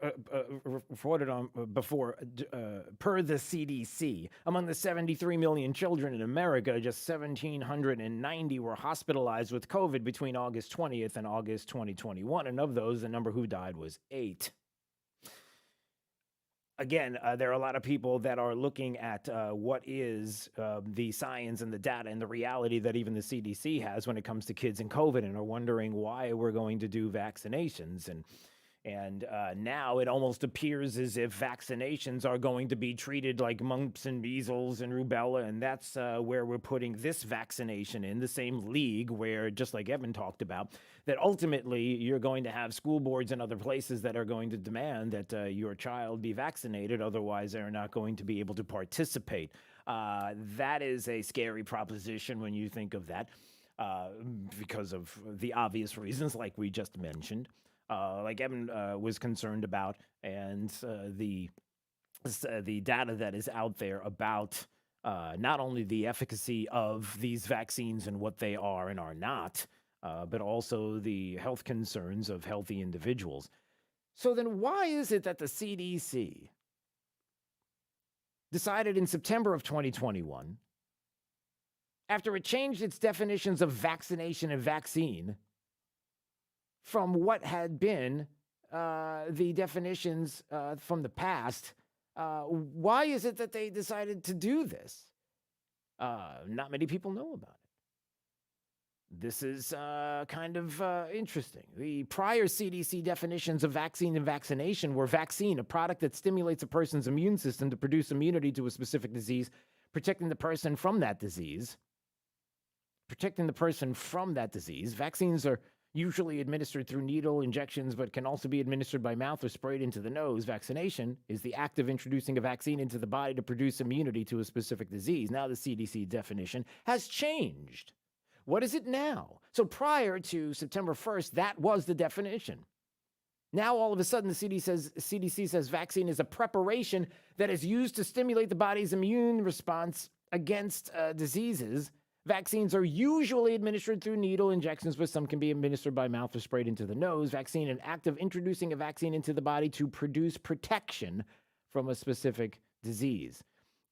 the CDC, among the 73 million children in America, just 1,790 were hospitalized with COVID between August 20th and August 2021. And of those, the number who died was 8. Again, there are a lot of people that are looking at what is the science and the data and the reality that even the CDC has when it comes to kids and COVID, and are wondering why we're going to do vaccinations. And now it almost appears as if vaccinations are going to be treated like mumps and measles and rubella, and that's where we're putting this vaccination in, the same league where, just like Evan talked about, that ultimately you're going to have school boards and other places that are going to demand that your child be vaccinated, otherwise they're not going to be able to participate. That is a scary proposition when you think of that, because of the obvious reasons like we just mentioned. Like Evan was concerned about, and the data that is out there about not only the efficacy of these vaccines and what they are and are not, but also the health concerns of healthy individuals. So then why is it that the CDC decided in September of 2021, after it changed its definitions of vaccination and vaccine from what had been the definitions from the past, why is it that they decided to do this? Not many people know about it. This is kind of interesting. The prior CDC definitions of vaccine and vaccination were vaccine, a product that stimulates a person's immune system to produce immunity to a specific disease, protecting the person from that disease. Vaccines are usually administered through needle injections, but can also be administered by mouth or sprayed into the nose. Vaccination is the act of introducing a vaccine into the body to produce immunity to a specific disease. Now the CDC definition has changed. What is it now? So prior to September 1st, that was the definition. Now, all of a sudden, the CDC says vaccine is a preparation that is used to stimulate the body's immune response against diseases. Vaccines are usually administered through needle injections, but some can be administered by mouth or sprayed into the nose. Vaccine, an act of introducing a vaccine into the body to produce protection from a specific disease.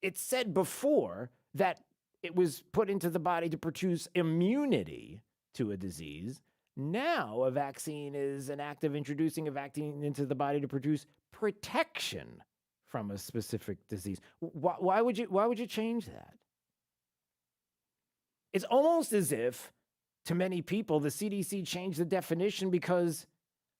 It said before that it was put into the body to produce immunity to a disease. Now, a vaccine is an act of introducing a vaccine into the body to produce protection from a specific disease. Why would you change that? It's almost as if, to many people, the CDC changed the definition because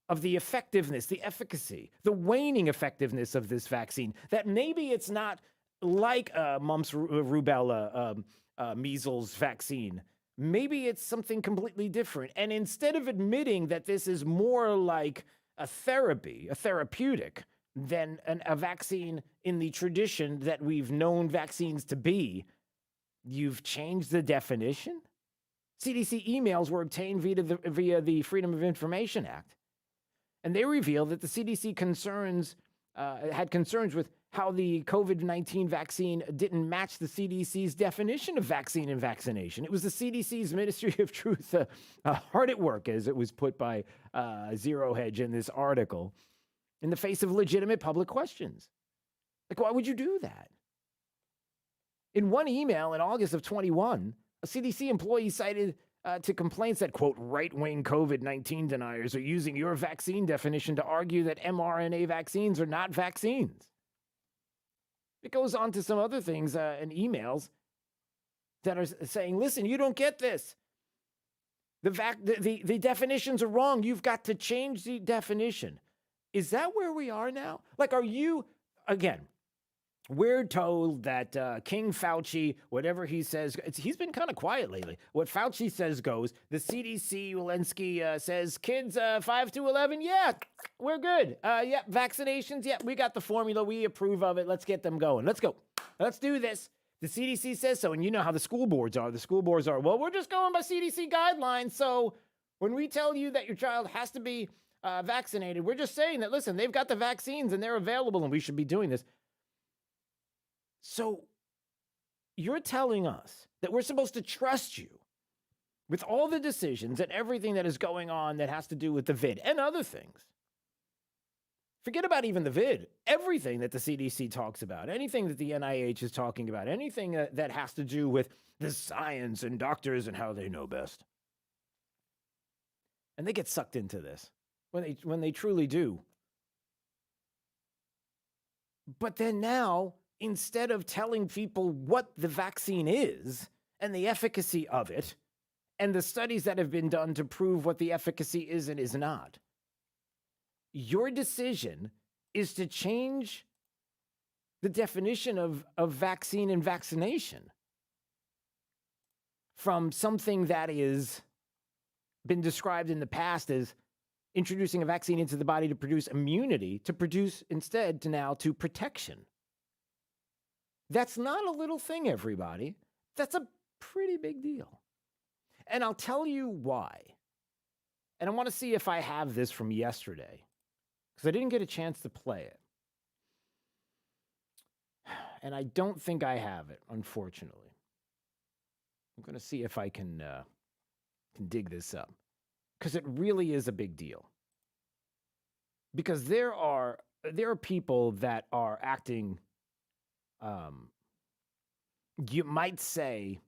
of the effectiveness, the efficacy, the waning effectiveness of this vaccine. That maybe it's not like a mumps, rubella, measles vaccine. Maybe it's something completely different. And instead of admitting that this is more like a therapy, a therapeutic, than a vaccine in the tradition that we've known vaccines to be, you've changed the definition? CDC emails were obtained via the Freedom of Information Act. And they revealed that the CDC had concerns with how the COVID-19 vaccine didn't match the CDC's definition of vaccine and vaccination. It was the CDC's Ministry of Truth hard at work, as it was put by Zero Hedge in this article, in the face of legitimate public questions. Like, why would you do that? In one email in August of 21, a CDC employee cited to complaints that, quote, right-wing COVID-19 deniers are using your vaccine definition to argue that mRNA vaccines are not vaccines. It goes on to some other things in emails that are saying, listen, you don't get this. The definitions are wrong. You've got to change the definition. Is that where we are now? Like, are you, again, we're told that King Fauci, whatever he says, he's been kind of quiet lately. What Fauci says goes. The CDC, Walensky says, kids 5 to 11, yeah, we're good. Yeah, vaccinations, yeah, we got the formula. We approve of it. Let's get them going. Let's go. Let's do this. The CDC says so, and you know how the school boards are. The school boards are, well, we're just going by CDC guidelines. So when we tell you that your child has to be vaccinated, we're just saying that, listen, they've got the vaccines and they're available and we should be doing this. So you're telling us that we're supposed to trust you with all the decisions and everything that is going on that has to do with the vid and other things. Forget about even the vid. Everything that the CDC talks about, anything that the NIH is talking about, anything that has to do with the science and doctors and how they know best. And they get sucked into this when they truly do. But then now, instead of telling people what the vaccine is and the efficacy of it and the studies that have been done to prove what the efficacy is and is not, your decision is to change the definition of vaccine and vaccination from something that is been described in the past as introducing a vaccine into the body to produce immunity, to produce instead to protection. That's not a little thing, everybody. That's a pretty big deal. And I'll tell you why. And I want to see if I have this from yesterday, because I didn't get a chance to play it. And I don't think I have it, unfortunately. I'm going to see if I can dig this up, because it really is a big deal. Because there are people that are acting, you might say,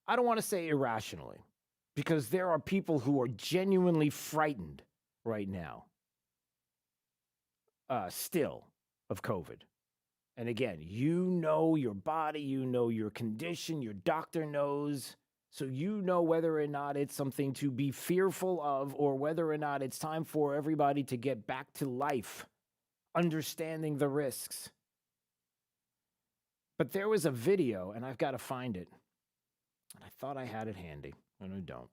I don't want to say irrationally, because there are people who are genuinely frightened right now, still, of COVID. And again, you know your body, you know your condition, your doctor knows, so you know whether or not it's something to be fearful of or whether or not it's time for everybody to get back to life, understanding the risks. But there was a video, and I've got to find it. And I thought I had it handy, and I don't.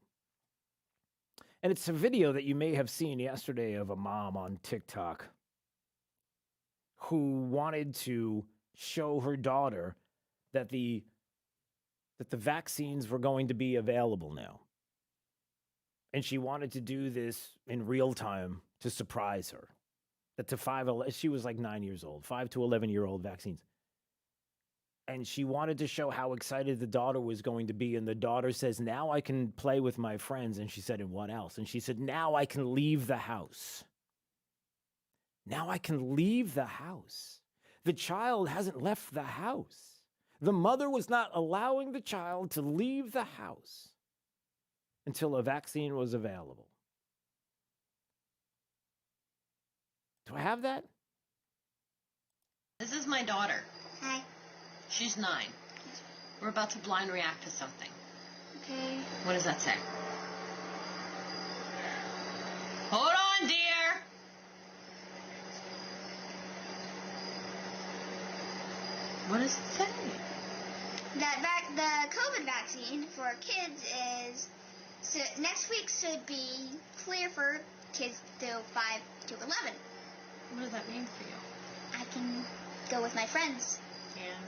And it's a video that you may have seen yesterday of a mom on TikTok who wanted to show her daughter that the vaccines were going to be available now. And she wanted to do this in real time to surprise her. That she was like 9 years old, 5 to 11-year-old vaccines. And she wanted to show how excited the daughter was going to be. And the daughter says, now I can play with my friends. And she said, and what else? And she said, now I can leave the house. Now I can leave the house. The child hasn't left the house. The mother was not allowing the child to leave the house until a vaccine was available. Do I have that? This is my daughter. Hi. She's 9. We're about to blind react to something. Okay. What does that say? Hold on, dear. What does it say? The COVID vaccine for kids is next week should be clear for kids till 5 to 11. What does that mean for you? I can go with my friends. And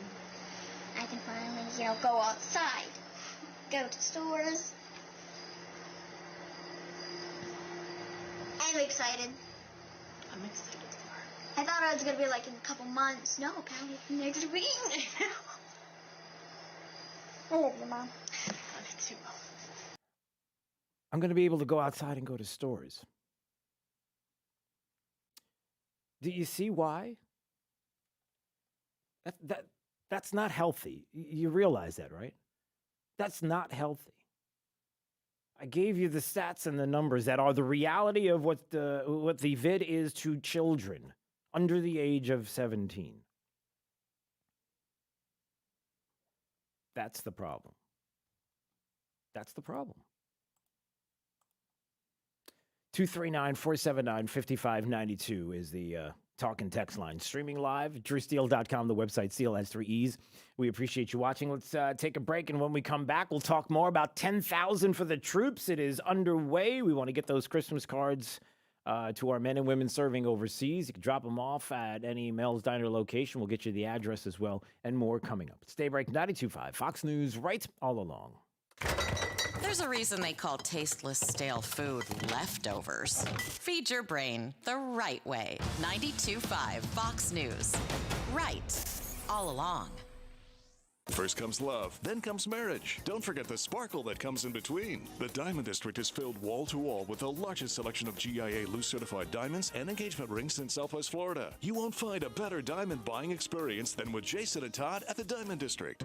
I can finally, go outside, go to stores. I'm excited. I'm excited for her. I thought it was going to be like in a couple months. No, apparently it's next week. I love you, Mom. I love you too. I'm going to be able to go outside and go to stores. Do you see why? That's not healthy. You realize that, right? That's not healthy. I gave you the stats and the numbers that are the reality of what the vid is to children under the age of 17. That's the problem. That's the problem. 239-479-5592 is the talk and text line. Streaming live, drewsteele.com, the website, Steele has 3 E's. We appreciate you watching. Let's take a break, and when we come back, we'll talk more about 10,000 for the troops. It is underway. We want to get those Christmas cards to our men and women serving overseas. You can drop them off at any Mel's Diner location. We'll get you the address as well, and more coming up. It's Daybreak 92.5, Fox News, right all along. There's a reason they call tasteless, stale food leftovers. Feed your brain the right way. 92.5 Fox News. Right all along. First comes love, then comes marriage. Don't forget the sparkle that comes in between. The Diamond District is filled wall to wall with the largest selection of GIA loose certified diamonds and engagement rings in Southwest Florida. You won't find a better diamond buying experience than with Jason and Todd at the Diamond District.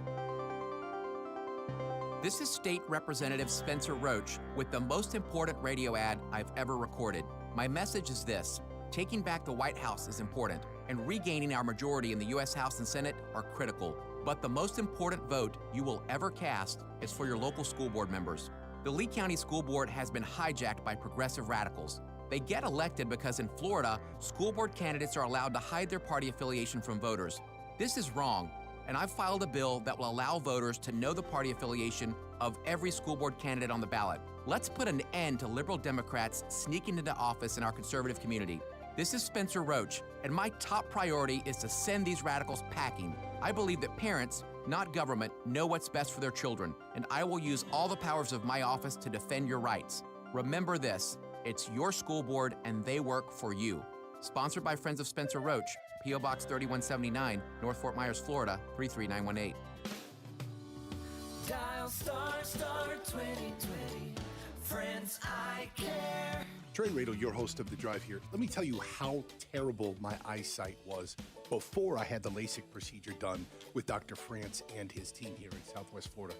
This is State Representative Spencer Roach with the most important radio ad I've ever recorded. My message is this: taking back the White House is important, and regaining our majority in the U.S. House and Senate are critical. But the most important vote you will ever cast is for your local school board members. The Lee County School Board has been hijacked by progressive radicals. They get elected because in Florida, school board candidates are allowed to hide their party affiliation from voters. This is wrong, and I've filed a bill that will allow voters to know the party affiliation of every school board candidate on the ballot. Let's put an end to liberal Democrats sneaking into office in our conservative community. This is Spencer Roach, and my top priority is to send these radicals packing. I believe that parents, not government, know what's best for their children, and I will use all the powers of my office to defend your rights. Remember this: it's your school board and they work for you. Sponsored by Friends of Spencer Roach, P.O. Box 3179, North Fort Myers, Florida, 33918. Dial star 2020. Friends, I care. Trey Radel, your host of The Drive here. Let me tell you how terrible my eyesight was before I had the LASIK procedure done with Dr. France and his team here in Southwest Florida.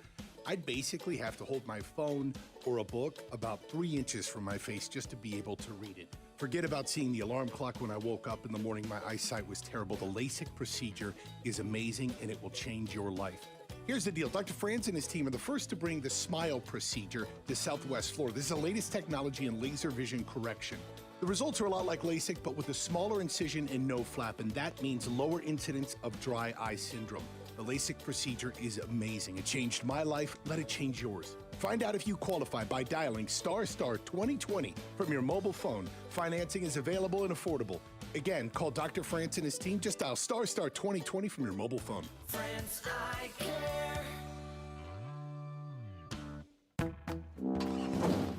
I'd basically have to hold my phone or a book about 3 inches from my face just to be able to read it. Forget about seeing the alarm clock when I woke up in the morning. My eyesight was terrible. The LASIK procedure is amazing, and it will change your life. Here's the deal. Dr. Franz and his team are the first to bring the SMILE procedure to Southwest Florida. This is the latest technology in laser vision correction. The results are a lot like LASIK, but with a smaller incision and no flap, and that means lower incidence of dry eye syndrome. The LASIK procedure is amazing. It changed my life. Let it change yours. Find out if you qualify by dialing ** 2020 from your mobile phone. Financing is available and affordable. Again, call Dr. France and his team. Just dial ** 2020 from your mobile phone. Friends, I care.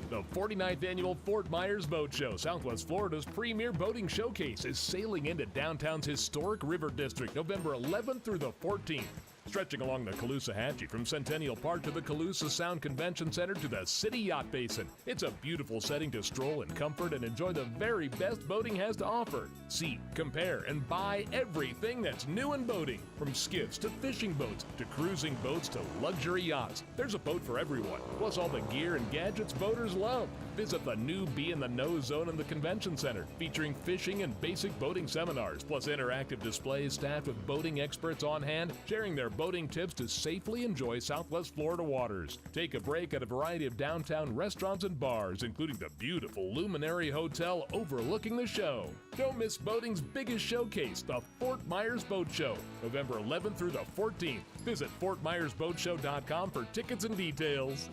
The 49th annual Fort Myers Boat Show, Southwest Florida's premier boating showcase, is sailing into downtown's historic River District November 11th through the 14th. Stretching along the Caloosahatchee from Centennial Park to the Calusa Sound Convention Center to the City Yacht Basin. It's a beautiful setting to stroll in comfort and enjoy the very best boating has to offer. See, compare, and buy everything that's new in boating. From skiffs to fishing boats to cruising boats to luxury yachts. There's a boat for everyone, plus all the gear and gadgets boaters love. Visit the new Be in the Know zone in the Convention Center, featuring fishing and basic boating seminars, plus interactive displays staffed with boating experts on hand, sharing their boating tips to safely enjoy Southwest Florida waters. Take a break at a variety of downtown restaurants and bars, including the beautiful Luminary Hotel overlooking the show. Don't miss boating's biggest showcase, the Fort Myers Boat Show, November 11th through the 14th. Visit FortMyersBoatShow.com for tickets and details.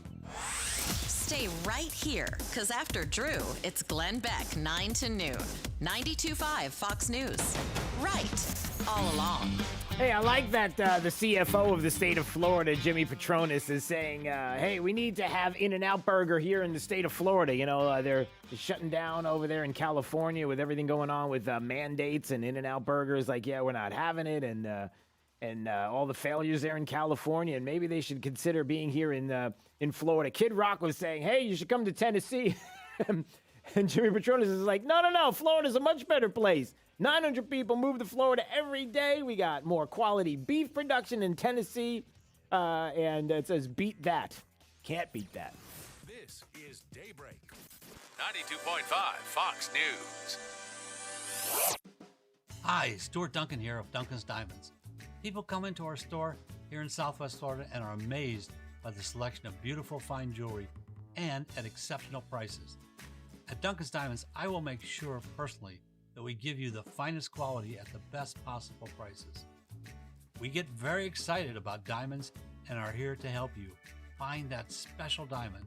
Stay right here, because after Drew, it's Glenn Beck, 9 to noon. 92.5 Fox News. Right, all along. Hey, I like that the CFO of the state of Florida, Jimmy Petronis, is saying, hey, we need to have In-N-Out Burger here in the state of Florida. You know, they're shutting down over there in California with everything going on with mandates, and In-N-Out Burger is like, yeah, we're not having it, and all the failures there in California, and maybe they should consider being here in Florida. Kid Rock was saying, hey, you should come to Tennessee. And Jimmy Petronis is like, no, Florida's a much better place. 900 people move to Florida every day. We got more quality beef production in Tennessee. And it says, beat that. Can't beat that. This is Daybreak. 92.5 Fox News. Hi, Stuart Duncan here of Duncan's Diamonds. People come into our store here in Southwest Florida and are amazed by the selection of beautiful, fine jewelry and at exceptional prices. At Duncan's Diamonds, I will make sure personally that we give you the finest quality at the best possible prices. We get very excited about diamonds and are here to help you find that special diamond.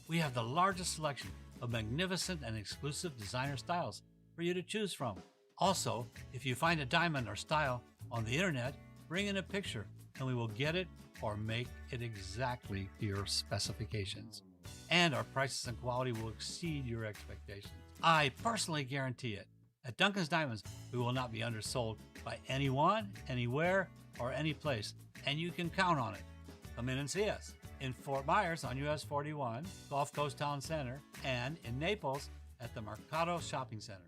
We have the largest selection of magnificent and exclusive designer styles for you to choose from. Also, if you find a diamond or style on the internet, bring in a picture and we will get it or make it exactly to your specifications. And our prices and quality will exceed your expectations. I personally guarantee it. At Duncan's Diamonds, we will not be undersold by anyone, anywhere, or any place, and you can count on it. Come in and see us in Fort Myers on US 41, Gulf Coast Town Center, and in Naples at the Mercado Shopping Center.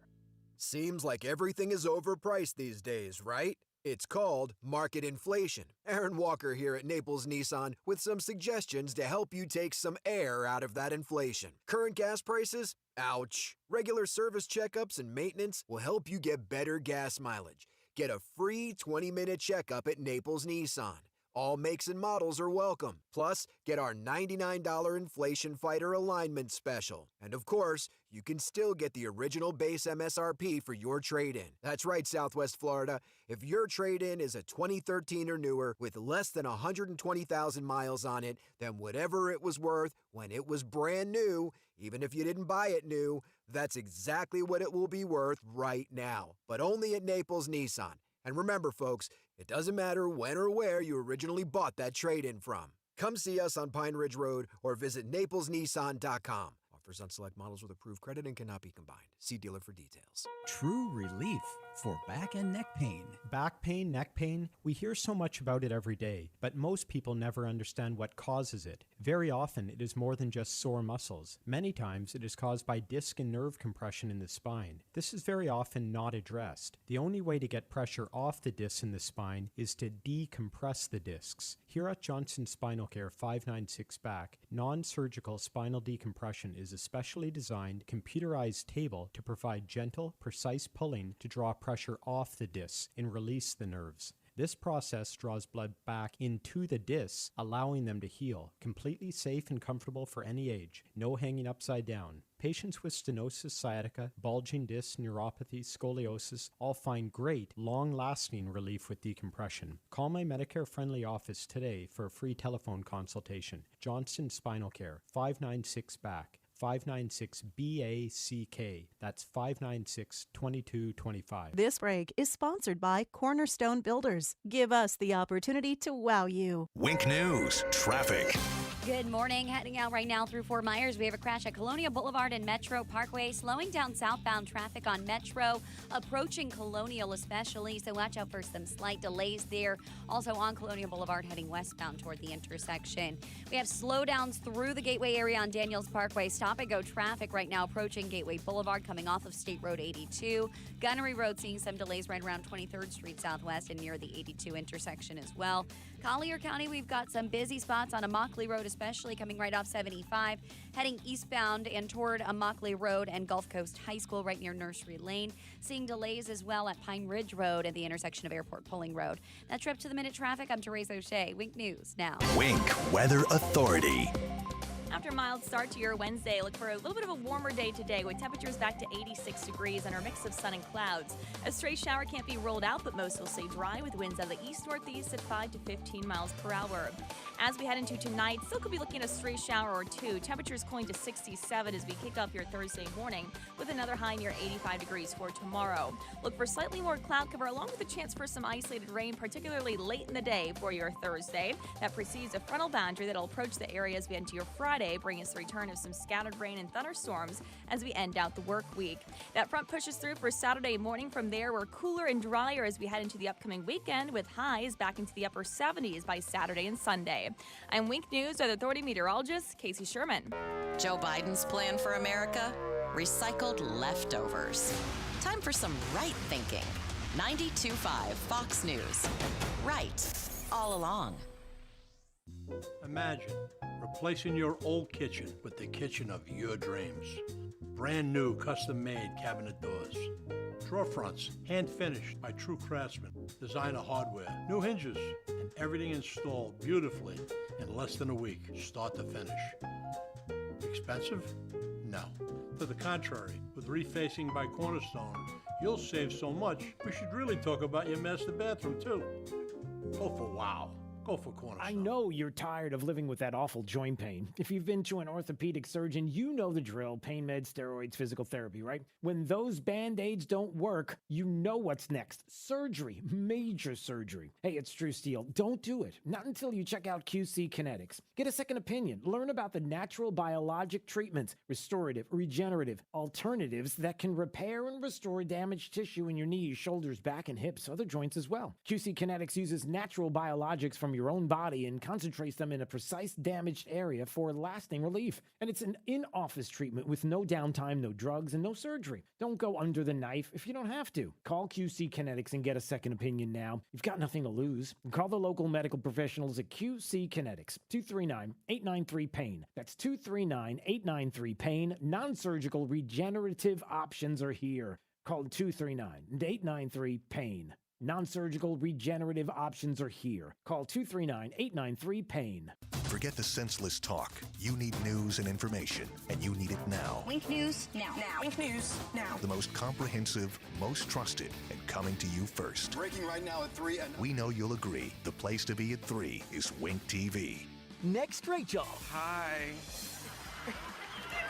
Seems like everything is overpriced these days, right? It's called market inflation. Aaron Walker here at Naples Nissan with some suggestions to help you take some air out of that inflation. Current gas prices? Ouch. Regular service checkups and maintenance will help you get better gas mileage. Get a free 20-minute checkup at Naples Nissan. All makes and models are welcome. Plus, get our $99 Inflation Fighter Alignment Special. And of course, you can still get the original base MSRP for your trade-in. That's right, Southwest Florida. If your trade-in is a 2013 or newer with less than 120,000 miles on it, then whatever it was worth when it was brand new, even if you didn't buy it new, that's exactly what it will be worth right now. But only at Naples Nissan. And remember, folks, it doesn't matter when or where you originally bought that trade-in from. Come see us on Pine Ridge Road or visit naplesnissan.com. Offers on select models with approved credit and cannot be combined. See dealer for details. True relief for back and neck pain. Back pain, neck pain, we hear so much about it every day, but most people never understand what causes it. Very often, it is more than just sore muscles. Many times, it is caused by disc and nerve compression in the spine. This is very often not addressed. The only way to get pressure off the discs in the spine is to decompress the discs. Here at Johnson Spinal Care 596 Back, non-surgical spinal decompression is a specially designed, computerized table to provide gentle, precise pulling to draw pressure off the discs and release the nerves. This process draws blood back into the discs, allowing them to heal. Completely safe and comfortable for any age. No hanging upside down. Patients with stenosis sciatica, bulging discs, neuropathy, scoliosis all find great, long-lasting relief with decompression. Call my Medicare-friendly office today for a free telephone consultation. Johnston Spinal Care, 596-BACK. 596-BACK. That's 596-2225. This break is sponsored by Cornerstone Builders. Give us the opportunity to wow you. Wink News, traffic. Good morning. Heading out right now through Fort Myers. We have a crash at Colonial Boulevard and Metro Parkway, slowing down southbound traffic on Metro, approaching Colonial especially, so watch out for some slight delays there. Also on Colonial Boulevard, heading westbound toward the intersection. We have slowdowns through the Gateway area on Daniels Parkway. Stop-and-go traffic right now approaching Gateway Boulevard, coming off of State Road 82. Gunnery Road seeing some delays right around 23rd Street Southwest and near the 82 intersection as well. Collier County, we've got some busy spots on Immokalee Road, especially coming right off 75, heading eastbound and toward Immokalee Road and Gulf Coast High School right near Nursery Lane. Seeing delays as well at Pine Ridge Road at the intersection of Airport Pulling Road. That trip to the Minute Traffic, I'm Therese O'Shea. Wink News now. Wink Weather Authority. After a mild start to your Wednesday, look for a little bit of a warmer day today with temperatures back to 86 degrees and our mix of sun and clouds. A stray shower can't be ruled out, but most will stay dry with winds out of the east-northeast at 5 to 15 miles per hour. As we head into tonight, still could be looking at a stray shower or two. Temperatures cooling to 67 as we kick off your Thursday morning with another high near 85 degrees for tomorrow. Look for slightly more cloud cover along with a chance for some isolated rain, particularly late in the day for your Thursday. That precedes a frontal boundary that will approach the area as we head into your Friday, bringing us the return of some scattered rain and thunderstorms as we end out the work week. That front pushes through for Saturday morning. From there, we're cooler and drier as we head into the upcoming weekend with highs back into the upper 70s by Saturday and Sunday. I'm Wink News with Authority Meteorologist Casey Sherman. Joe Biden's plan for America? Recycled leftovers. Time for some right thinking. 92.5 Fox News. Right. All along. Imagine replacing your old kitchen with the kitchen of your dreams. Brand new custom-made cabinet doors. Drawer fronts, hand-finished by true craftsmen. Designer hardware, new hinges, and everything installed beautifully in less than a week, start to finish. Expensive? No. To the contrary, with refacing by Cornerstone, you'll save so much, we should really talk about your master bathroom, too. Go for wow. Go for Cornerstone. I know you're tired of living with that awful joint pain. If you've been to an orthopedic surgeon, you know the drill. Pain meds, steroids, physical therapy, right? When those Band-Aids don't work, you know what's next. Surgery. Major surgery. Hey, it's Drew Steele. Don't do it. Not until you check out QC Kinetics. Get a second opinion. Learn about the natural biologic treatments, restorative, regenerative, alternatives that can repair and restore damaged tissue in your knees, shoulders, back, and hips, other joints as well. QC Kinetics uses natural biologics from your own body and concentrates them in a precise damaged area for lasting relief. And it's an in-office treatment with no downtime, no drugs, and no surgery. Don't go under the knife if you don't have to. Call QC Kinetics and get a second opinion now. You've got nothing to lose. Call the local medical professionals at QC Kinetics. 239-893-PAIN. That's 239-893-PAIN. Non-surgical regenerative options are here. Call 239-893-PAIN. Non-surgical regenerative options are here. Call 239-893-PAIN. Forget the senseless talk. You need news and information, and you need it now. Wink News now. Wink News now. The most comprehensive, most trusted, and coming to you first. Breaking right now at 3. We know you'll agree. The place to be at 3 is Wink TV. Next, Rachel. Hi.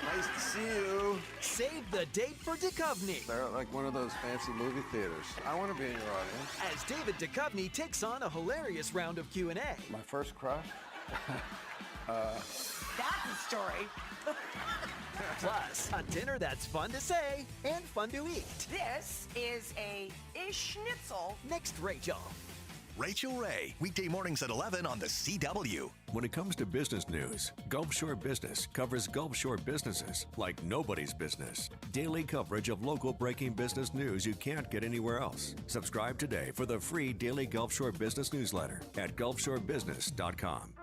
Nice to see you. Save the date for Duchovny. They're like one of those fancy movie theaters. I want to be in your audience. As David Duchovny takes on a hilarious round of Q&A. My first crush? That's a story. Plus, a dinner that's fun to say and fun to eat. This is a schnitzel. Next, Rachel. Rachel Ray, weekday mornings at 11 on the CW. When it comes to business news, Gulf Shore Business covers Gulf Shore businesses like nobody's business. Daily coverage of local breaking business news you can't get anywhere else. Subscribe today for the free daily Gulf Shore Business newsletter at gulfshorebusiness.com.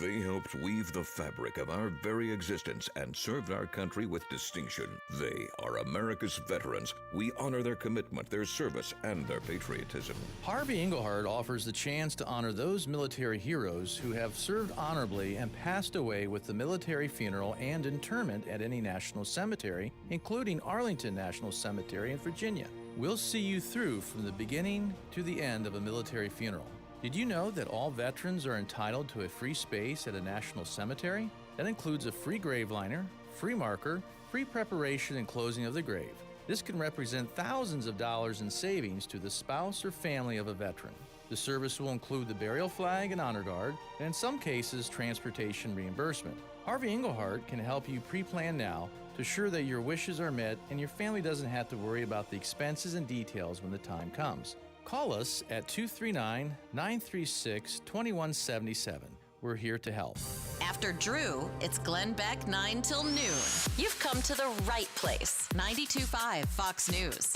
They helped weave the fabric of our very existence and served our country with distinction. They are America's veterans. We honor their commitment, their service, and their patriotism. Harvey Engelhardt offers the chance to honor those military heroes who have served honorably and passed away with the military funeral and interment at any national cemetery, including Arlington National Cemetery in Virginia. We'll see you through from the beginning to the end of a military funeral. Did you know that all veterans are entitled to a free space at a national cemetery? That includes a free grave liner, free marker, free preparation and closing of the grave. This can represent thousands of dollars in savings to the spouse or family of a veteran. The service will include the burial flag and honor guard, and in some cases, transportation reimbursement. Harvey Engelhardt can help you pre-plan now to ensure that your wishes are met and your family doesn't have to worry about the expenses and details when the time comes. Call us at 239-936-2177. We're here to help. After Drew, it's Glenn Beck 9 till noon. You've come to the right place. 92.5 Fox News.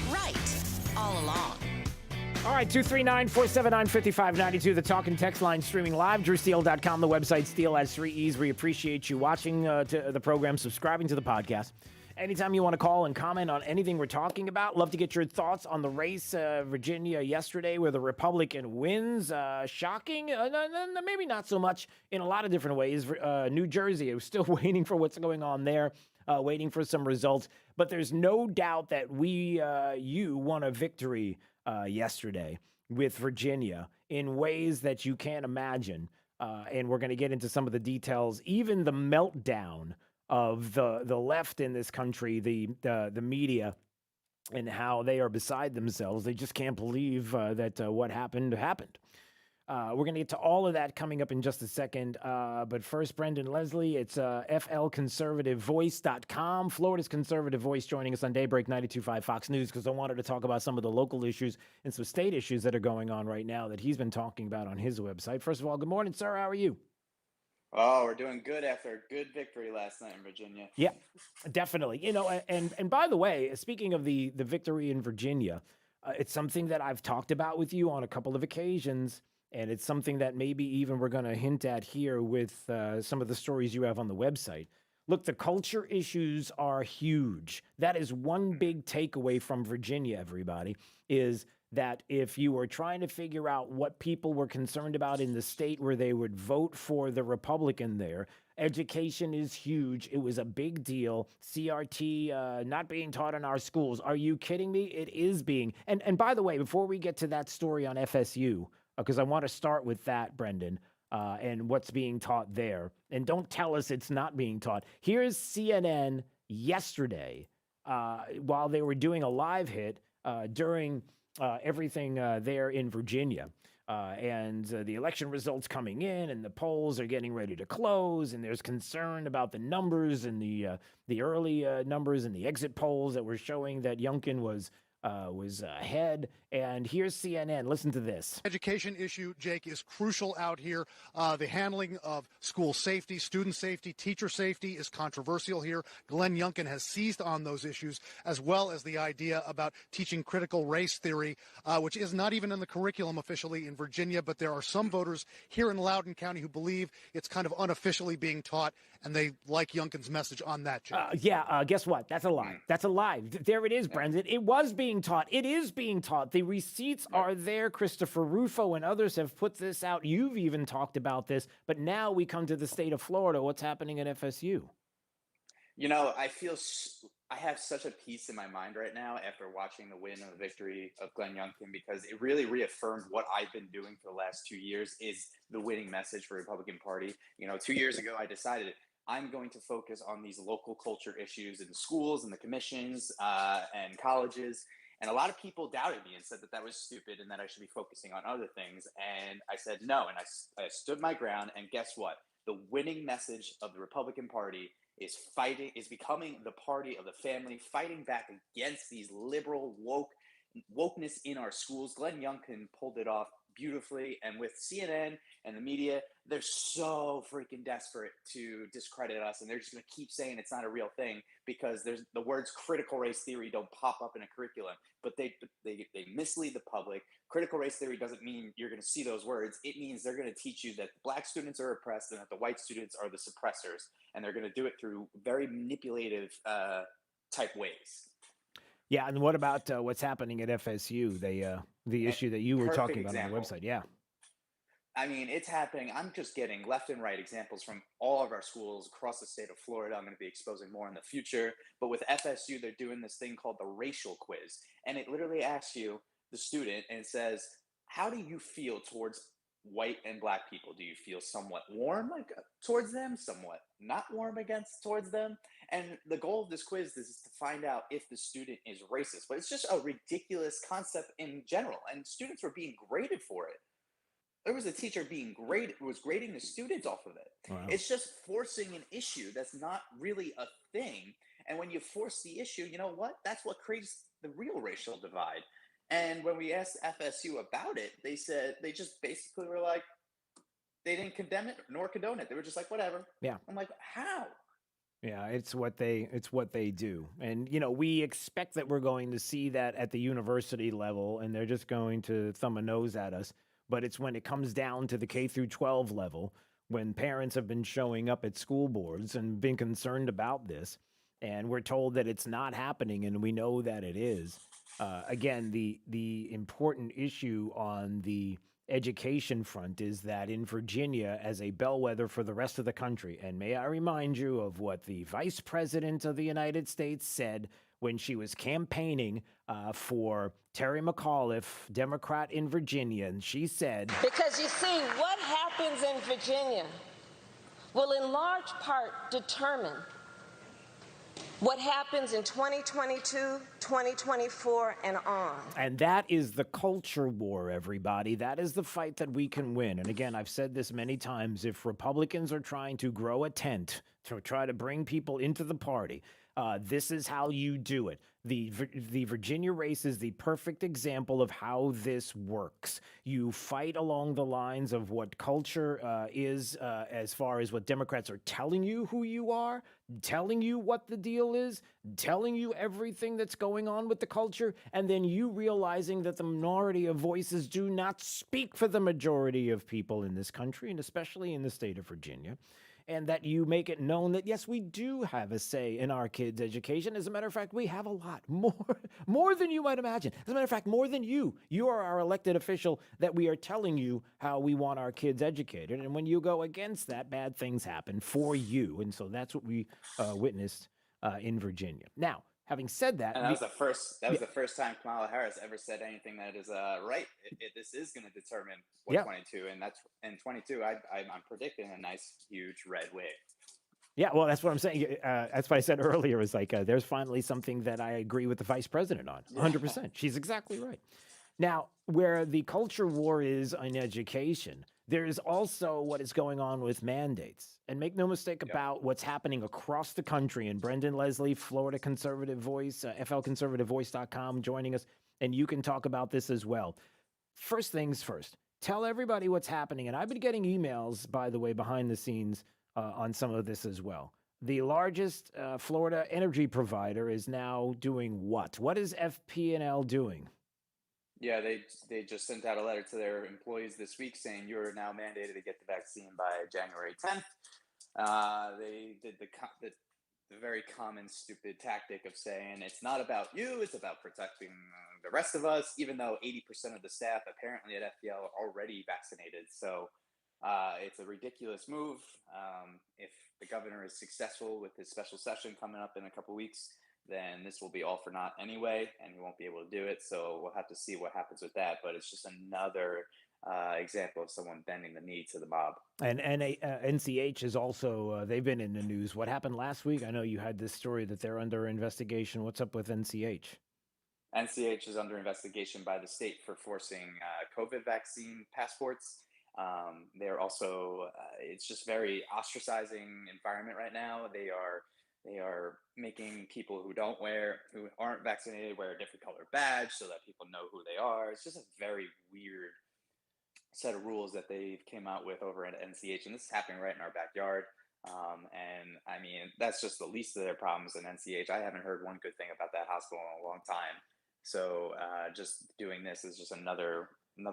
Right all along. All right, 239-479-5592, the talk and text line streaming live, drewsteele.com, the website, Steele has 3 E's. We appreciate you watching to the program, subscribing to the podcast. Anytime you want to call and comment on anything we're talking about, love to get your thoughts on the race, Virginia yesterday, where the Republican wins. Shocking? Maybe not so much in a lot of different ways. New Jersey, I was still waiting for what's going on there, waiting for some results. But there's no doubt that you won a victory yesterday with Virginia in ways that you can't imagine. And we're going to get into some of the details, even the meltdown of the left in this country, the media, and how they are beside themselves. They just can't believe that what happened. We're going to get to all of that coming up in just a second. But first, Brendan Leslie, it's flconservativevoice.com, Florida's conservative voice, joining us on Daybreak 92.5 Fox News, because I wanted to talk about some of the local issues and some state issues that are going on right now that he's been talking about on his website. First of all, good morning, sir. How are you? Oh, we're doing good after a good victory last night in Virginia. Yeah, definitely. You know, and by the way, speaking of the victory in Virginia, it's something that I've talked about with you on a couple of occasions, and it's something that maybe even we're going to hint at here with some of the stories you have on the website. Look, the culture issues are huge. That is one big takeaway from Virginia, everybody, is that if you were trying to figure out what people were concerned about in the state where they would vote for the Republican there, education is huge. It was a big deal. CRT not being taught in our schools. Are you kidding me? It is being. And by the way, before we get to that story on FSU, because I want to start with that, Brendan, and what's being taught there. And don't tell us it's not being taught. Here's CNN yesterday while they were doing a live hit during everything there in Virginia. And the election results coming in, and the polls are getting ready to close, and there's concern about the numbers and the early numbers and the exit polls that were showing that Youngkin was ahead. And here's CNN. Listen to this. Education issue, Jake, is crucial out here. The handling of school safety, student safety, teacher safety is controversial here. Glenn Youngkin has seized on those issues, as well as the idea about teaching critical race theory, which is not even in the curriculum officially in Virginia, but there are some voters here in Loudoun County who believe it's kind of unofficially being taught, and they like Youngkin's message on that, Jake. Guess what? That's a lie. That's a lie. There it is, Brendan. It was being taught. It is being taught. The receipts are there. Christopher Rufo and others have put this out. You've even talked about this. But now we come to the state of Florida. What's happening at FSU? You know, I have such a peace in my mind right now after watching the win and the victory of Glenn Youngkin, because it really reaffirmed what I've been doing for the last 2 years is the winning message for the Republican Party. You know, 2 years ago, I decided I'm going to focus on these local culture issues in the schools and the commissions and colleges. And a lot of people doubted me and said that was stupid and that I should be focusing on other things. And I said no, and I stood my ground. And guess what? The winning message of the Republican Party is becoming the party of the family, fighting back against these liberal wokeness in our schools. Glenn Youngkin pulled it off beautifully. And with CNN and the media, they're so freaking desperate to discredit us, and they're just going to keep saying it's not a real thing because there's the words critical race theory don't pop up in a curriculum, but they mislead the public. Critical race theory doesn't mean you're going to see those words. It means they're going to teach you that black students are oppressed and that the white students are the suppressors, and they're going to do it through very manipulative type ways. Yeah, and what about what's happening at FSU? The issue that you were talking about on the website. Yeah. I mean, it's happening. I'm just getting left and right examples from all of our schools across the state of Florida. I'm going to be exposing more in the future. But with FSU, they're doing this thing called the racial quiz. And it literally asks you, the student, and it says, how do you feel towards white and black people? Do you feel somewhat warm towards them, somewhat not warm towards them? And the goal of this quiz is to find out if the student is racist. But it's just a ridiculous concept in general. And students were being graded for it. There was a teacher being graded, who was grading the students off of it. Wow. It's just forcing an issue that's not really a thing. And when you force the issue, you know what? That's what creates the real racial divide. And when we asked FSU about it, they said they just basically were like, they didn't condemn it nor condone it. They were just like, whatever. Yeah. I'm like, how? Yeah, it's what they do. And we expect that we're going to see that at the university level, and they're just going to thumb a nose at us. But it's when it comes down to the K through 12 level, when parents have been showing up at school boards and been concerned about this, and we're told that it's not happening, and we know that it is. Again, the important issue on the education front is that in Virginia, as a bellwether for the rest of the country, and may I remind you of what the Vice President of the United States said when she was campaigning for Terry McAuliffe, Democrat in Virginia, and she said, because you see, what happens in Virginia will in large part determine what happens in 2022, 2024, and on. And that is the culture war, everybody. That is the fight that we can win. And again, I've said this many times. If Republicans are trying to grow a tent to try to bring people into the party, this is how you do it. The Virginia race is the perfect example of how this works. You fight along the lines of what culture is as far as what Democrats are telling you who you are, telling you what the deal is, telling you everything that's going on with the culture, and then you realizing that the minority of voices do not speak for the majority of people in this country, and especially in the state of Virginia. And that you make it known that, yes, we do have a say in our kids' education. As a matter of fact, we have a lot, more than you might imagine. As a matter of fact, more than you. You are our elected official that we are telling you how we want our kids educated. And when you go against that, bad things happen for you. And so that's what we witnessed in Virginia. Now, having said that, and that was the first time Kamala Harris ever said anything that is right. This is going to determine what 22, and that's in 22. I'm predicting a nice, huge red wave. Yeah, well, that's what I'm saying. That's what I said earlier. Is like there's finally something that I agree with the vice president on. 100%. She's exactly right. Now, where the culture war is in education, there is also what is going on with mandates. And make no mistake about what's happening across the country. And Brendan Leslie, Florida Conservative Voice, flconservativevoice.com, joining us. And you can talk about this as well. First things first, tell everybody what's happening. And I've been getting emails, by the way, behind the scenes on some of this as well. The largest Florida energy provider is now doing what? What is FP&L doing? Yeah, they just sent out a letter to their employees this week saying you're now mandated to get the vaccine by January 10th. They did the very common stupid tactic of saying it's not about you, it's about protecting the rest of us, even though 80% of the staff apparently at FDL are already vaccinated. So it's a ridiculous move. If the governor is successful with his special session coming up in a couple weeks, then this will be all for naught anyway, and he won't be able to do it. So we'll have to see what happens with that. But it's just another example of someone bending the knee to the mob. And NCH is also, they've been in the news. What happened last week? I know you had this story that they're under investigation. What's up with NCH? NCH is under investigation by the state for forcing COVID vaccine passports. They're also, it's just very ostracizing environment right now. They are making people who aren't vaccinated wear a different color badge so that people know who they are. It's just a very weird set of rules that they came out with over at NCH, and this is happening right in our backyard. And I mean, that's just the least of their problems in NCH. I haven't heard one good thing about that hospital in a long time. So just doing this is just another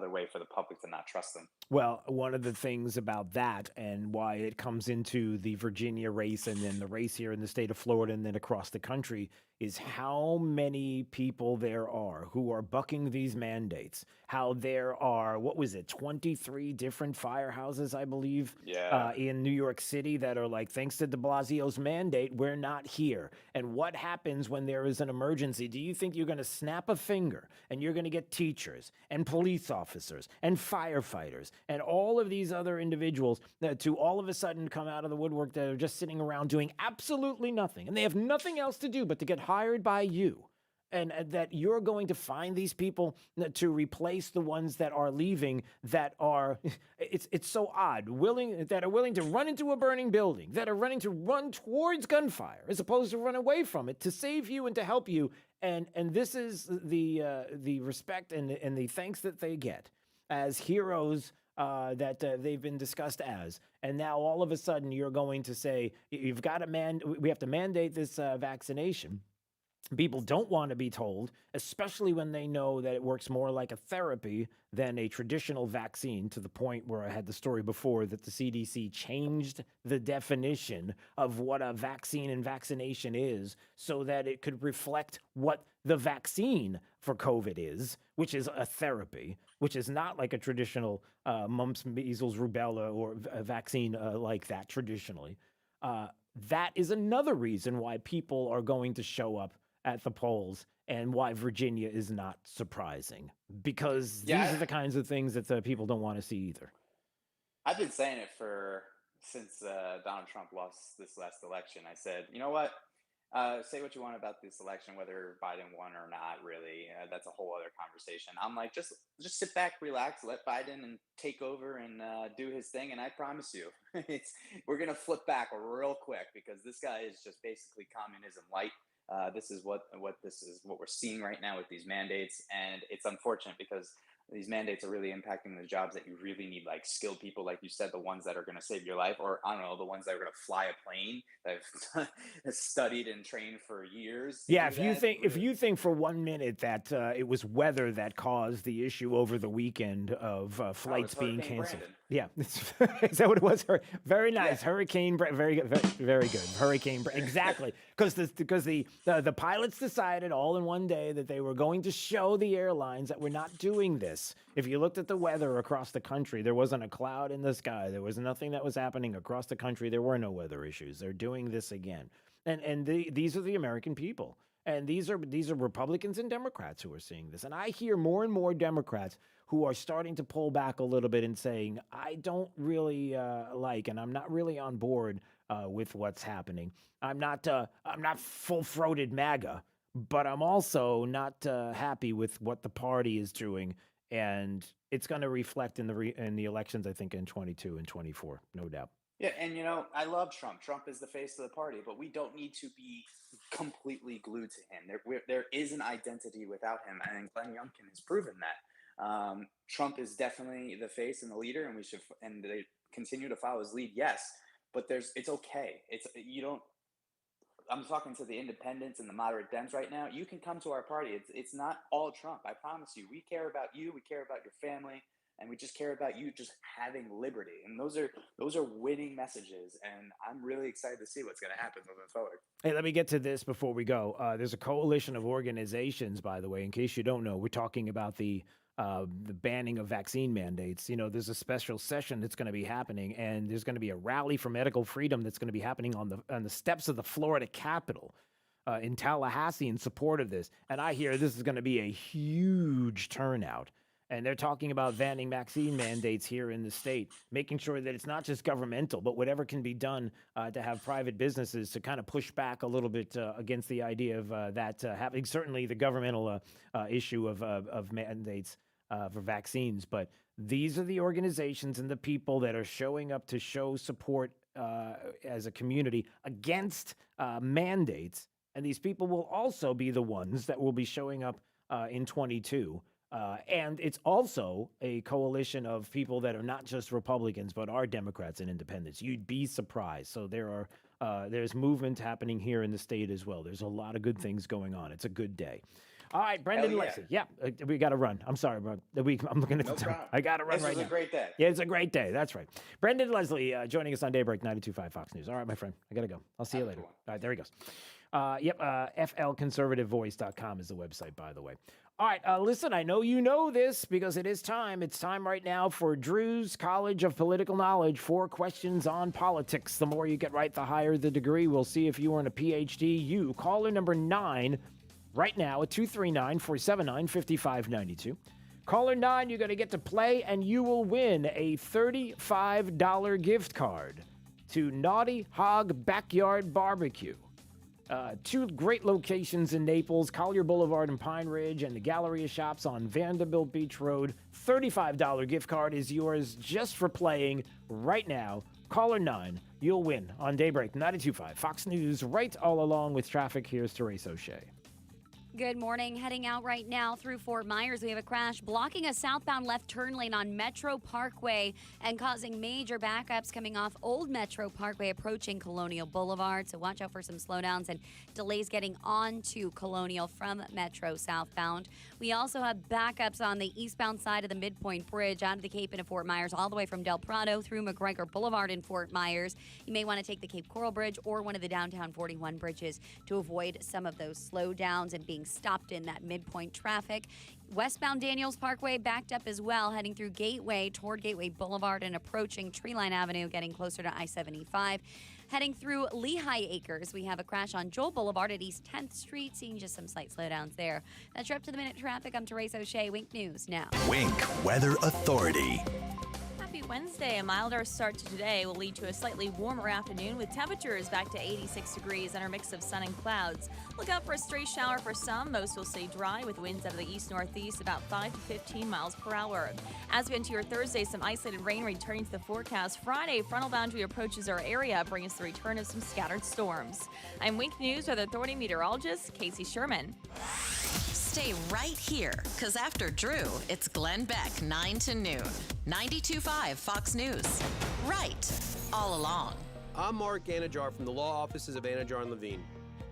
way for the public to not trust them. Well, one of the things about that and why it comes into the Virginia race and then the race here in the state of Florida and then across the country is how many people there are who are bucking these mandates. How there are, 23 different firehouses, I believe, in New York City that are like, thanks to de Blasio's mandate, we're not here. And what happens when there is an emergency? Do you think you're going to snap a finger and you're going to get teachers and police officers and firefighters and all of these other individuals to all of a sudden come out of the woodwork that are just sitting around doing absolutely nothing, and they have nothing else to do but to get hired by you, and that you're going to find these people to replace the ones that are leaving that are, it's so odd, that are willing to run into a burning building, that are running to run towards gunfire as opposed to run away from it to save you and to help you. And this is the respect and the thanks that they get as heroes that they've been discussed as. And now all of a sudden you're going to say, we have to mandate this vaccination. People don't want to be told, especially when they know that it works more like a therapy than a traditional vaccine, to the point where I had the story before that the CDC changed the definition of what a vaccine and vaccination is so that it could reflect what the vaccine for COVID is, which is a therapy, which is not like a traditional mumps, measles, rubella, or a vaccine like that traditionally. That is another reason why people are going to show up at the polls and why Virginia is not surprising, because these are the kinds of things that the people don't want to see either. I've been saying it since Donald Trump lost this last election. I said, you know what? Say what you want about this election, whether Biden won or not, really. That's a whole other conversation. I'm like, just sit back, relax, let Biden and take over and do his thing. And I promise you, we're going to flip back real quick, because this guy is just basically communism light. This is what we're seeing right now with these mandates, and it's unfortunate because these mandates are really impacting the jobs that you really need, like skilled people, like you said, the ones that are going to save your life, or I don't know, the ones that are going to fly a plane that have studied and trained for years. Yeah, if you think for 1 minute that it was weather that caused the issue over the weekend of flights being canceled. Yeah, is that what it was? Very nice, yeah. Hurricane, very good, very good. Hurricane, exactly, because the pilots decided all in one day that they were going to show the airlines that we're not doing this. If you looked at the weather across the country, there wasn't a cloud in the sky. There was nothing that was happening across the country. There were no weather issues. They're doing this again, and these are the American people. And these are Republicans and Democrats who are seeing this. And I hear more and more Democrats who are starting to pull back a little bit and saying, I don't really and I'm not really on board with what's happening. I'm not full-throated MAGA, but I'm also not happy with what the party is doing. And it's going to reflect in the elections, I think, in 22 and 24, no doubt. Yeah, and I love Trump. Trump is the face of the party, but we don't need to be completely glued to him. There is an identity without him, and Glenn Youngkin has proven that. Trump is definitely the face and the leader, and they continue to follow his lead. Yes, but it's okay. I'm talking to the independents and the moderate Dems right now. You can come to our party. It's not all Trump. I promise you. We care about you. We care about your family. And we just care about you just having liberty. And those are winning messages. And I'm really excited to see what's going to happen moving forward. Hey, let me get to this before we go. There's a coalition of organizations, by the way, in case you don't know. We're talking about the banning of vaccine mandates. There's a special session that's going to be happening, and there's going to be a rally for medical freedom that's going to be happening on the steps of the Florida Capitol in Tallahassee in support of this. And I hear this is going to be a huge turnout. And they're talking about banning vaccine mandates here in the state, making sure that it's not just governmental, but whatever can be done to have private businesses to kind of push back a little bit against the idea of that happening. Certainly the governmental issue of mandates for vaccines. But these are the organizations and the people that are showing up to show support as a community against mandates. And these people will also be the ones that will be showing up in 22. And it's also a coalition of people that are not just Republicans, but are Democrats and independents. You'd be surprised. So there's movement happening here in the state as well. There's a lot of good things going on. It's a good day. All right, Brendan and Lexi. Yeah, we got to run. I'm sorry, bro. I'm looking at the time. I got to run right now. This is a great day. Yeah, it's a great day. That's right. Brendan Leslie joining us on Daybreak 92.5 Fox News. All right, my friend. I got to go. I'll see you later. All right, there he goes. FLConservativeVoice.com is the website, by the way. All right, listen, I know you know this because it is time. It's time right now for Drew's College of Political Knowledge. 4 questions on politics. The more you get right, the higher the degree. We'll see if you earn a PhD. You, caller number 9, right now at 239-479-5592. Caller 9, you're going to get to play, and you will win a $35 gift card to Naughty Hog Backyard Barbecue. 2 great locations in Naples, Collier Boulevard and Pine Ridge, and the Galleria Shops on Vanderbilt Beach Road. $35 gift card is yours just for playing right now. Caller 9, you'll win on Daybreak 92.5 Fox News, right all along with traffic. Here's Therese O'Shea. Good morning. Heading out right now through Fort Myers, we have a crash blocking a southbound left turn lane on Metro Parkway and causing major backups coming off Old Metro Parkway approaching Colonial Boulevard. So watch out for some slowdowns and delays getting onto Colonial from Metro southbound. We also have backups on the eastbound side of the Midpoint Bridge out of the Cape into Fort Myers, all the way from Del Prado through McGregor Boulevard in Fort Myers. You may want to take the Cape Coral Bridge or one of the downtown 41 bridges to avoid some of those slowdowns and being stopped in that midpoint traffic. Westbound Daniels Parkway backed up as well, heading through Gateway toward Gateway Boulevard and approaching Treeline Avenue, getting closer to I-75. Heading through Lehigh Acres, we have a crash on Joel Boulevard at East 10th Street, seeing just some slight slowdowns there. That's your up-to-the-minute traffic. I'm Therese O'Shea. Wink News now. Wink Weather Authority. Happy Wednesday. A milder start to today will lead to a slightly warmer afternoon with temperatures back to 86 degrees and our mix of sun and clouds. Look out for a stray shower for some. Most will stay dry with winds out of the east-northeast about 5 to 15 miles per hour. As we enter your Thursday, some isolated rain returning to the forecast. Friday, frontal boundary approaches our area, bringing us the return of some scattered storms. I'm Wink News Weather Authority meteorologist Casey Sherman. Stay right here, because after Drew, it's Glenn Beck, 9 to noon. 92.5 Fox News. Right, all along. I'm Mark Anajar from the law offices of Anajar and Levine.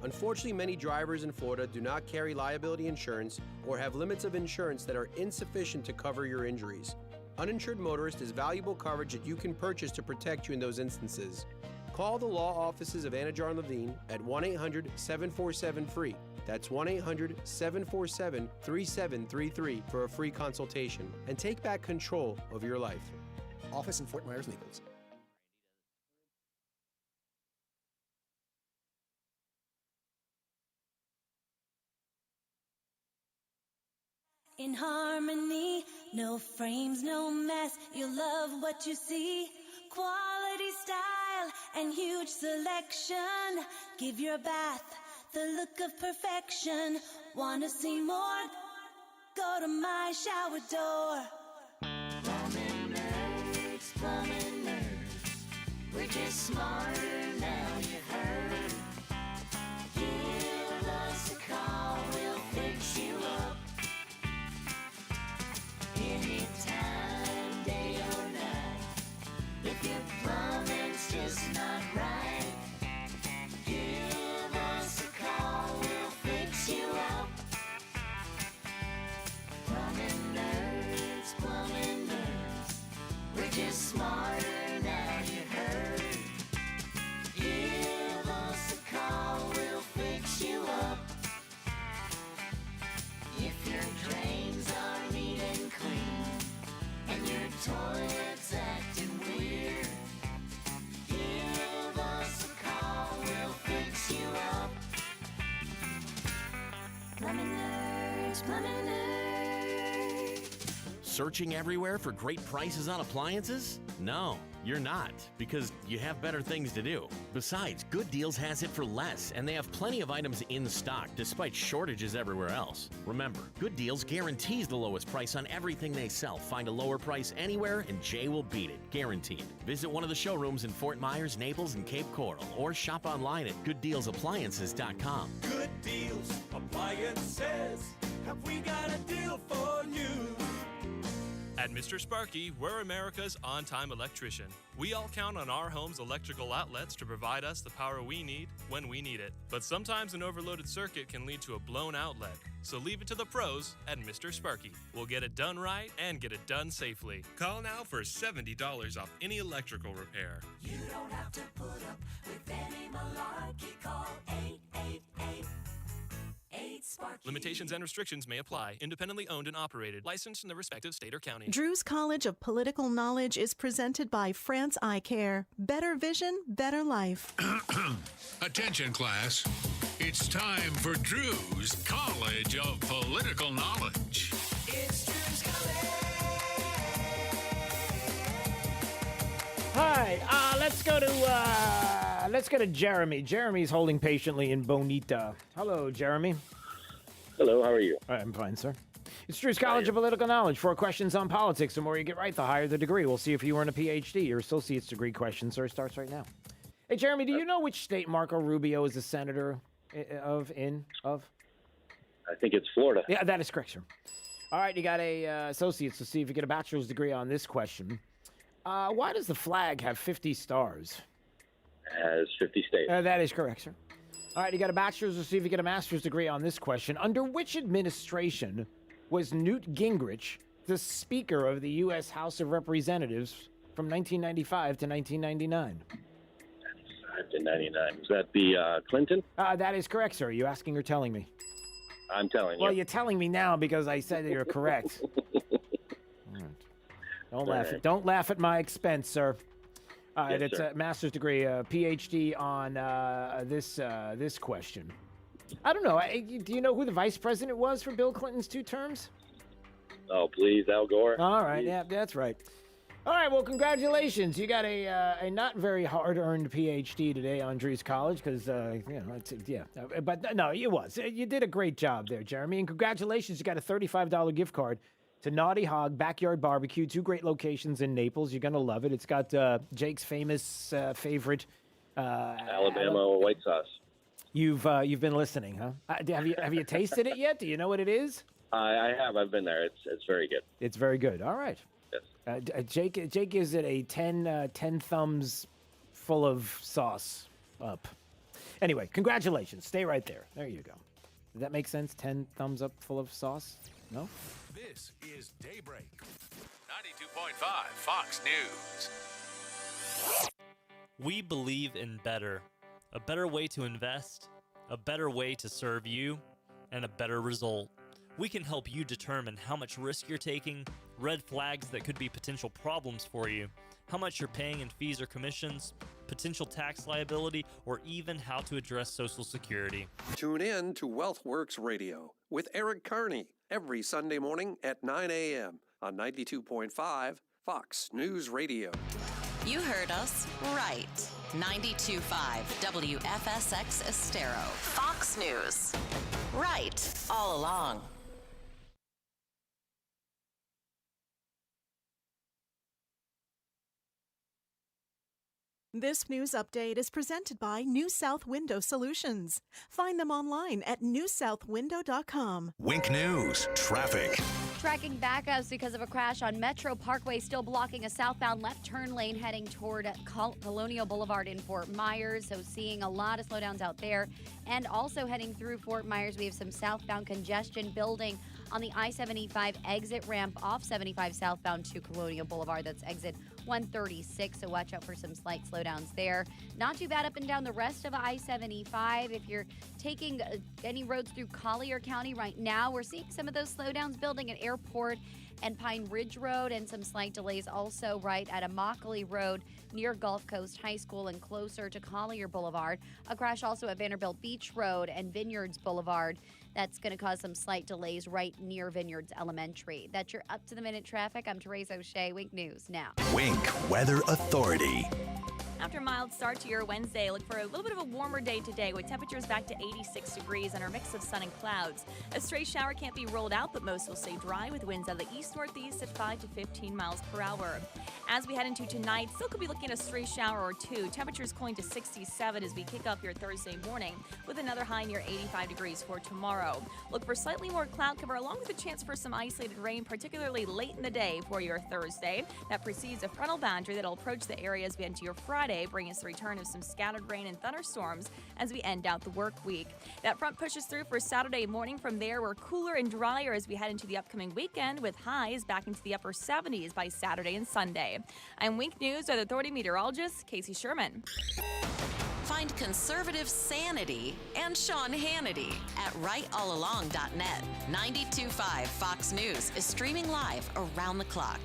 Unfortunately, many drivers in Florida do not carry liability insurance or have limits of insurance that are insufficient to cover your injuries. Uninsured motorist is valuable coverage that you can purchase to protect you in those instances. Call the law offices of Anajar and Levine at 1-800-747-FREE. That's 1-800-747-3733 for a free consultation and take back control of your life. Office in Fort Myers, Naples. In harmony, no frames, no mess. You love what you see. Quality, style, and huge selection. Give your bath the look of perfection. Wanna see more? Go to my shower door. Plumbing nerds, plumbing nerds. We're just smarter now, you heard. Give us a call, we'll fix you up. Anytime, day or night. If your plumbing's just not right, give us a call, we'll fix you up. Plumbing nerds, we're just smarter now, you heard. Give us a call, we'll fix you up. If your drains are neat and clean and your toilet's acting weird, give us a call, we'll fix you up. Plumbing nerds, plumbing nerds. Searching everywhere for great prices on appliances? No, you're not, because you have better things to do. Besides, Good Deals has it for less, and they have plenty of items in stock despite shortages everywhere else. Remember, Good Deals guarantees the lowest price on everything they sell. Find a lower price anywhere, and Jay will beat it, guaranteed. Visit one of the showrooms in Fort Myers, Naples, and Cape Coral, or shop online at GoodDealsAppliances.com. Good Deals Appliances. Have we got a deal for you? At Mr. Sparky, we're America's on-time electrician. We all count on our home's electrical outlets to provide us the power we need when we need it. But sometimes an overloaded circuit can lead to a blown outlet. So leave it to the pros at Mr. Sparky. We'll get it done right and get it done safely. Call now for $70 off any electrical repair. You don't have to put up with any malarkey. Call 888-8-SPARKY. Limitations and restrictions may apply. Independently owned and operated. Licensed in the respective state or county. Drew's College of Political Knowledge is presented by France Eye Care. Better vision, better life. Attention, class. It's time for Drew's College of Political Knowledge. It's Drew's College. Hi, let's go to Jeremy. Jeremy's holding patiently in Bonita. Hello, Jeremy. Hello, how are you? I'm fine, sir. It's Drew's College of Political Knowledge. 4 questions on politics. The more you get right, the higher the degree. We'll see if you earn a PhD. Your associate's degree question, sir, starts right now. Hey, Jeremy, do you know which state Marco Rubio is a senator of? I think it's Florida. Yeah, that is correct, sir. All right, you got a associate's to see if you get a bachelor's degree on this question. Why does the flag have 50 stars? It has 50 states. That is correct, sir. All right, you got a bachelor's to see if you get a master's degree on this question. Under which administration was Newt Gingrich the Speaker of the U.S. House of Representatives from 1995 to 1999? 1999. Was that the Clinton? That is correct, sir. Are you asking or telling me? I'm telling you. Well, you're telling me now because I said that you're correct. All right. Don't laugh at my expense, sir. All right, Yes, it's sir. a master's degree, PhD on this question. I don't know. Do you know who the vice president was for Bill Clinton's 2 terms? Oh, please, Al Gore. All right, Please. yeah, that's right. All right, well, congratulations. You got a not very hard-earned PhD today on Drew's College because, but no, it was. You did a great job there, Jeremy, and congratulations. You got a $35 gift card to Naughty Hog Backyard Barbecue, 2 great locations in Naples. You're going to love it. It's got Jake's famous favorite Alabama white sauce. You've been listening, huh? Have you tasted it yet? Do you know what it is? I have. I've been there. It's very good. It's very good. All right. Yes. Jake gives it a 10 thumbs full of sauce up. Anyway, congratulations. Stay right there. There you go. Did that make sense? 10 thumbs up full of sauce? No? This is Daybreak. 92.5 Fox News. We believe in better. A better way to invest, a better way to serve you, and a better result. We can help you determine how much risk you're taking, red flags that could be potential problems for you, how much you're paying in fees or commissions, potential tax liability, or even how to address Social Security. Tune in to WealthWorks Radio with Eric Carney every Sunday morning at 9 a.m. on 92.5 Fox News Radio. You heard us right. 92.5 WFSX Estero. Fox News. Right all along. This news update is presented by New South Window Solutions. Find them online at newsouthwindow.com. Wink News, traffic. Tracking backups because of a crash on Metro Parkway, still blocking a southbound left turn lane heading toward Colonial Boulevard in Fort Myers. So seeing a lot of slowdowns out there. And also heading through Fort Myers, we have some southbound congestion building on the I-75 exit ramp off 75 southbound to Colonial Boulevard. That's exit 136, so watch out for some slight slowdowns there. Not too bad up and down the rest of I-75. If you're taking any roads through Collier County right now, we're seeing some of those slowdowns building at Airport and Pine Ridge Road, and some slight delays also right at Immokalee Road near Gulf Coast High School and closer to Collier Boulevard. A crash also at Vanderbilt Beach Road and Vineyards Boulevard. That's going to cause some slight delays right near Vineyards Elementary. That's your up-to-the-minute traffic. I'm Therese O'Shea. Wink News now. Wink Weather Authority. After a mild start to your Wednesday, look for a little bit of a warmer day today with temperatures back to 86 degrees and our mix of sun and clouds. A stray shower can't be ruled out, but most will stay dry with winds out of the east-northeast at 5 to 15 miles per hour. As we head into tonight, still could be looking at a stray shower or two. Temperatures cooling to 67 as we kick off your Thursday morning with another high near 85 degrees for tomorrow. Look for slightly more cloud cover along with a chance for some isolated rain, particularly late in the day for your Thursday. That precedes a frontal boundary that'll approach the area as we enter your Friday, bringing us the return of some scattered rain and thunderstorms as we end out the work week. That front pushes through for Saturday morning. From there, we're cooler and drier as we head into the upcoming weekend with highs back into the upper 70s by Saturday and Sunday. I'm Wink News with Authority Meteorologist Casey Sherman. Find conservative sanity and Sean Hannity at rightallalong.net. 92.5 Fox News is streaming live around the clock.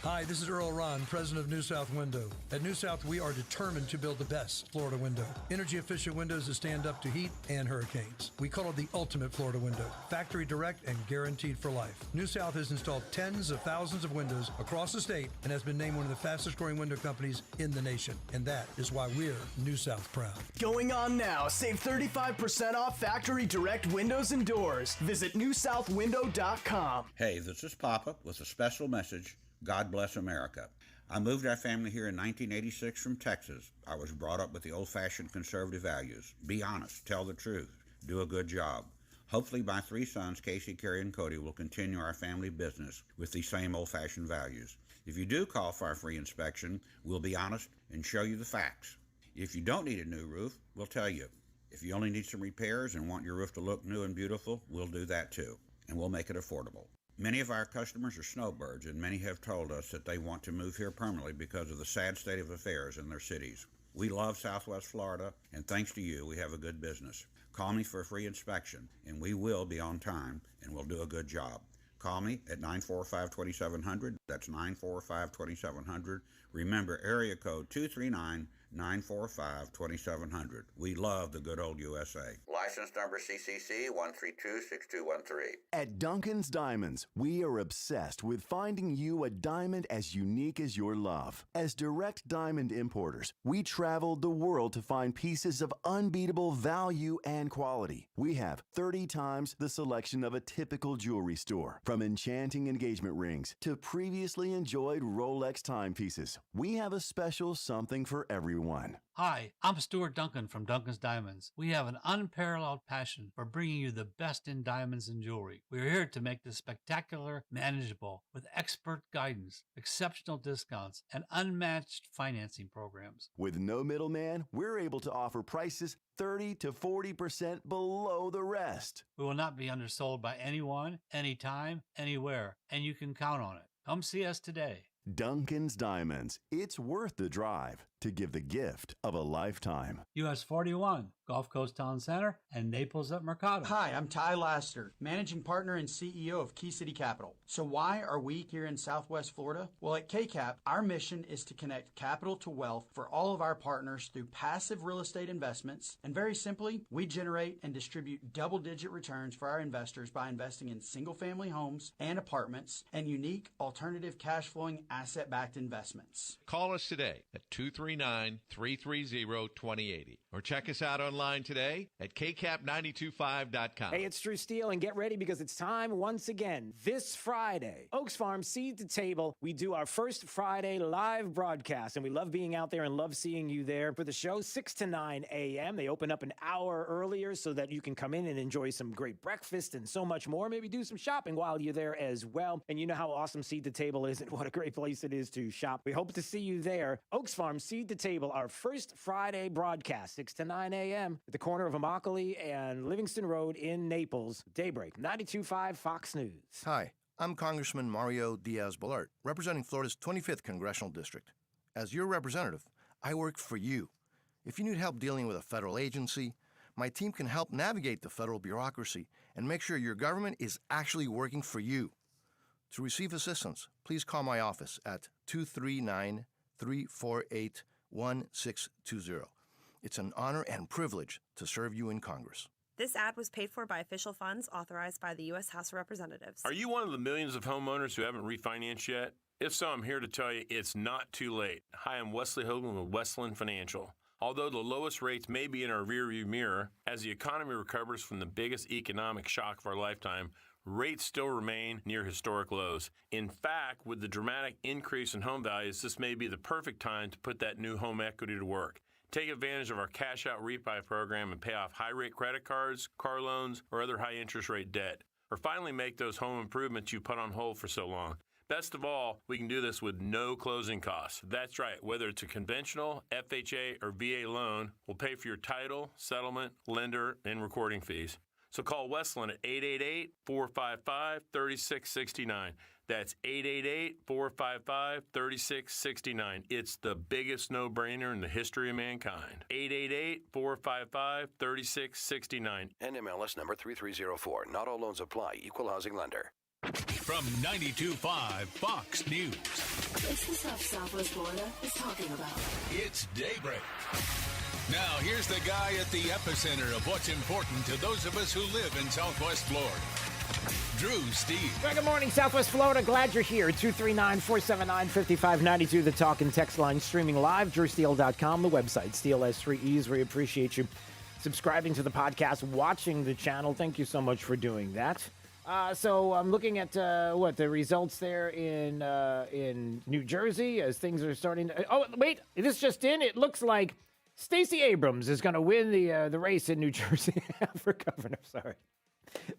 Hi, this is Earl Ron, president of New South Window. At New South, we are determined to build the best Florida window. Energy-efficient windows that stand up to heat and hurricanes. We call it the ultimate Florida window. Factory direct and guaranteed for life. New South has installed tens of thousands of windows across the state and has been named one of the fastest-growing window companies in the nation. And that is why we're New South proud. Going on now. Save 35% off factory direct windows and doors. Visit newsouthwindow.com. Hey, this is Papa with a special message. God bless America. I moved our family here in 1986 from Texas. I was brought up with the old-fashioned conservative values. Be honest, tell the truth, do a good job. Hopefully my three sons, Casey, Carrie, and Cody, will continue our family business with these same old-fashioned values. If you do call for our free inspection, we'll be honest and show you the facts. If you don't need a new roof, we'll tell you. If you only need some repairs and want your roof to look new and beautiful, we'll do that too, and we'll make it affordable. Many of our customers are snowbirds, and many have told us that they want to move here permanently because of the sad state of affairs in their cities. We love Southwest Florida, and thanks to you, we have a good business. Call me for a free inspection, and we will be on time, and we'll do a good job. Call me at 945-2700. That's 945-2700. Remember, area code 239-945-2700. We love the good old USA. License number CCC 1326213. At Duncan's Diamonds, we are obsessed with finding you a diamond as unique as your love. As direct diamond importers, we traveled the world to find pieces of unbeatable value and quality. We have 30 times the selection of a typical jewelry store. From enchanting engagement rings to previously enjoyed Rolex timepieces, we have a special something for everyone. Hi, I'm Stuart Duncan from Duncan's Diamonds. We have an unparalleled passion for bringing you the best in diamonds and jewelry. We're here to make the spectacular manageable with expert guidance, exceptional discounts, and unmatched financing programs. With no middleman, we're able to offer prices 30 to 40% below the rest. We will not be undersold by anyone, anytime, anywhere, and you can count on it. Come see us today. Duncan's Diamonds. It's worth the drive to give the gift of a lifetime. US 41, Gulf Coast Town Center, and Naples at Mercado. Hi, I'm Ty Laster, managing partner and CEO of Key City Capital. So why are we here in Southwest Florida? Well, at KCAP, our mission is to connect capital to wealth for all of our partners through passive real estate investments. And very simply, we generate and distribute double-digit returns for our investors by investing in single-family homes and apartments and unique alternative cash-flowing asset-backed investments. Call us today at 239-330-2080 or check us out online today at kcap925.com. Hey, it's Drew Steele, and get ready because it's time once again. This Friday, Oaks Farm Seed to Table, we do our first Friday live broadcast, and we love being out there and love seeing you there for the show, 6 to 9 a.m. They open up an hour earlier so that you can come in and enjoy some great breakfast and so much more. Maybe do some shopping while you're there as well. And you know how awesome Seed to Table is and what a great place it is to shop. We hope to see you there. Oaks Farm Seed to Table, our first Friday broadcast, 6 to 9 a.m. at the corner of Immokalee and Livingston Road in Naples. Daybreak, 92.5 Fox News. Hi, I'm Congressman Mario Diaz-Balart, representing Florida's 25th Congressional District. As your representative, I work for you. If you need help dealing with a federal agency, my team can help navigate the federal bureaucracy and make sure your government is actually working for you. To receive assistance, please call my office at 239-348-1620. It's an honor and privilege to serve you in Congress. This ad was paid for by official funds authorized by the U.S. House of Representatives. Are you one of the millions of homeowners who haven't refinanced yet? If so, I'm here to tell you it's not too late. Hi, I'm Wesley Hoagland with Westland Financial. Although the lowest rates may be in our rearview mirror, as the economy recovers from the biggest economic shock of our lifetime, rates still remain near historic lows. In fact, with the dramatic increase in home values, this may be the perfect time to put that new home equity to work. Take advantage of our cash out refi program and pay off high rate credit cards, car loans, or other high interest rate debt. Or finally make those home improvements you put on hold for so long. Best of all, we can do this with no closing costs. That's right, whether it's a conventional, FHA, or VA loan, we'll pay for your title, settlement, lender, and recording fees. So call Westland at 888-455-3669. That's 888-455-3669. It's the biggest no-brainer in the history of mankind. 888-455-3669. NMLS number 3304. Not all loans apply. Equal housing lender. From 92.5 Fox News. It's the stuff Southwest Florida is talking about. It's Daybreak. Now, here's the guy at the epicenter of what's important to those of us who live in Southwest Florida. Drew Steve. Well, good morning, Southwest Florida. Glad you're here. 239-479-5592, the talk and text line streaming live. DrewSteele.com, the website. Steele has 3 E's. We appreciate you subscribing to the podcast, watching the channel. Thank you so much for doing that. So I'm looking at the results there in New Jersey as things are starting to. Oh, wait, this just in. It looks like Stacey Abrams is going to win the race in New Jersey for governor. Sorry,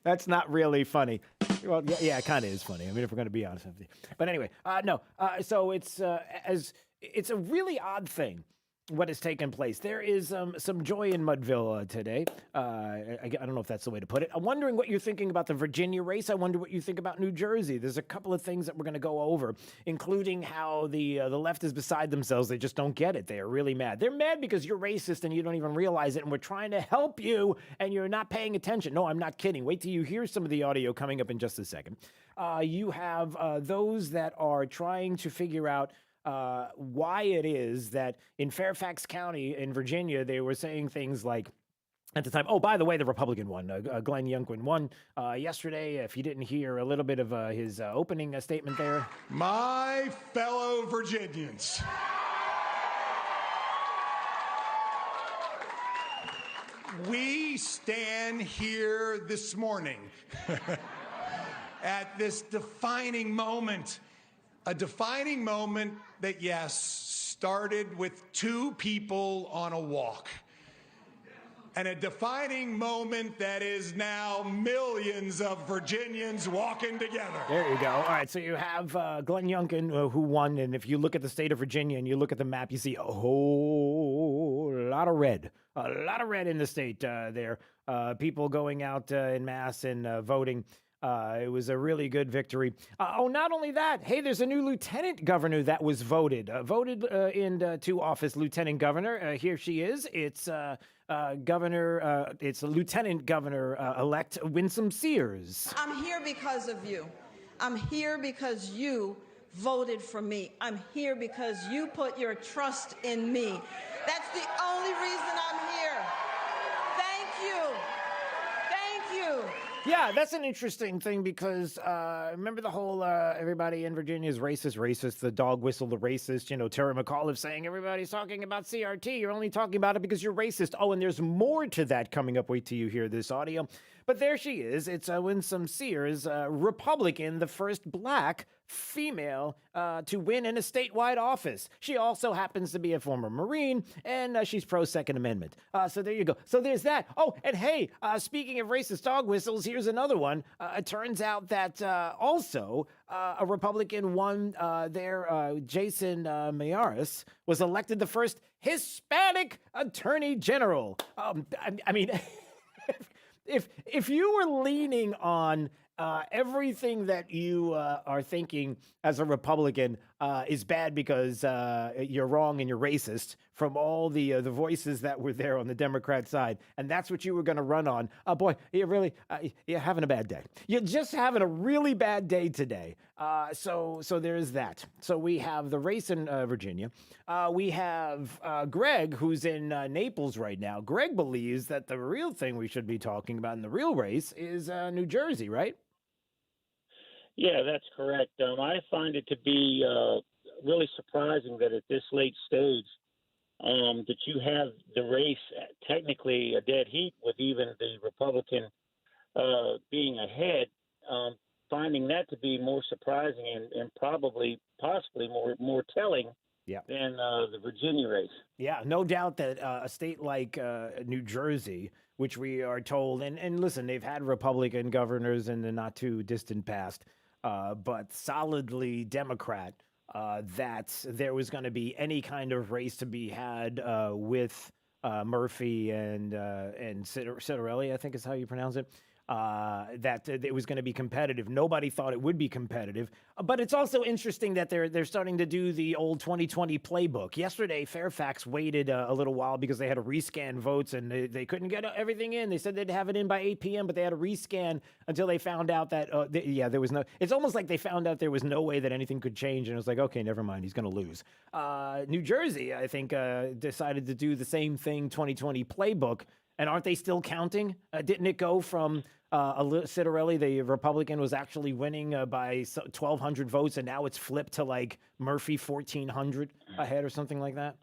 that's not really funny. Well, yeah, it kind of is funny. I mean, if we're going to be honest with you. But anyway, no. So it's a really odd thing. What has taken place. There is some joy in Mudville today. I don't know if that's the way to put it. I'm wondering what you're thinking about the Virginia race. I wonder what you think about New Jersey. There's a couple of things that we're going to go over, including how the left is beside themselves. They just don't get it. They are really mad. They're mad because you're racist and you don't even realize it, and we're trying to help you, and you're not paying attention. No, I'm not kidding. Wait till you hear some of the audio coming up in just a second. You have those that are trying to figure out why it is that in Fairfax County in Virginia, they were saying things like, at the time, oh, by the way, the Republican won. Glenn Youngkin won yesterday. If you didn't hear a little bit of his opening statement there. My fellow Virginians, we stand here this morning at this defining moment. A defining moment that, yes, started with 2 people on a walk. And a defining moment that is now millions of Virginians walking together. There you go. All right, so you have Glenn Youngkin who won, and if you look at the state of Virginia and you look at the map, you see a whole lot of red. A lot of red in the state there. People going out en masse and voting. It was a really good victory. Not only that, hey, there's a new lieutenant governor that was voted into office. Lieutenant governor, here she is. It's it's Lieutenant Governor elect Winsome Sears. I'm here because of you. I'm here because you voted for me. I'm here because you put your trust in me. That's the only reason I'm here. Thank you. Thank you. Yeah, that's an interesting thing because remember the whole everybody in Virginia is racist, the dog whistle, the racist, Terry McAuliffe saying everybody's talking about CRT. You're only talking about it because you're racist. Oh, and there's more to that coming up. Wait till you hear this audio. But there she is. It's Winsome Sears, Republican, the first black female to win in a statewide office. She also happens to be a former Marine, and she's pro-Second Amendment. So there you go. So there's that. Oh, and hey, speaking of racist dog whistles, here's another one. It turns out that also a Republican won there. Jason Mayaris was elected the first Hispanic Attorney General. I mean... If you were leaning on everything that you are thinking as a Republican is bad because you're wrong and you're racist from all the voices that were there on the Democrat side, and that's what you were going to run on, boy, you're having a bad day. You're just having a really bad day today. So there's that. So we have the race in Virginia. We have Greg, who's in Naples right now. Greg believes that the real thing we should be talking about in the real race is New Jersey, right? Yeah, that's correct. I find it to be really surprising that at this late stage that you have the race technically a dead heat with even the Republican being ahead. Finding that to be more surprising and possibly more telling than the Virginia race. Yeah, no doubt that a state like New Jersey, which we are told, and listen, they've had Republican governors in the not too distant past, but solidly Democrat, that there was going to be any kind of race to be had with Murphy and Citarelli, I think is how you pronounce it. That it was going to be competitive. Nobody thought it would be competitive. But it's also interesting that they're starting to do the old 2020 playbook. Yesterday, Fairfax waited a little while because they had to rescan votes and they couldn't get everything in. They said they'd have it in by 8 p.m., but they had to rescan until they found out that, there was no... It's almost like they found out there was no way that anything could change, and it was like, okay, never mind, he's going to lose. New Jersey, I think, decided to do the same thing, 2020 playbook. And aren't they still counting? Didn't it go from Citarelli, the Republican, was actually winning by 1,200 votes, and now it's flipped to like Murphy 1,400 ahead or something like that?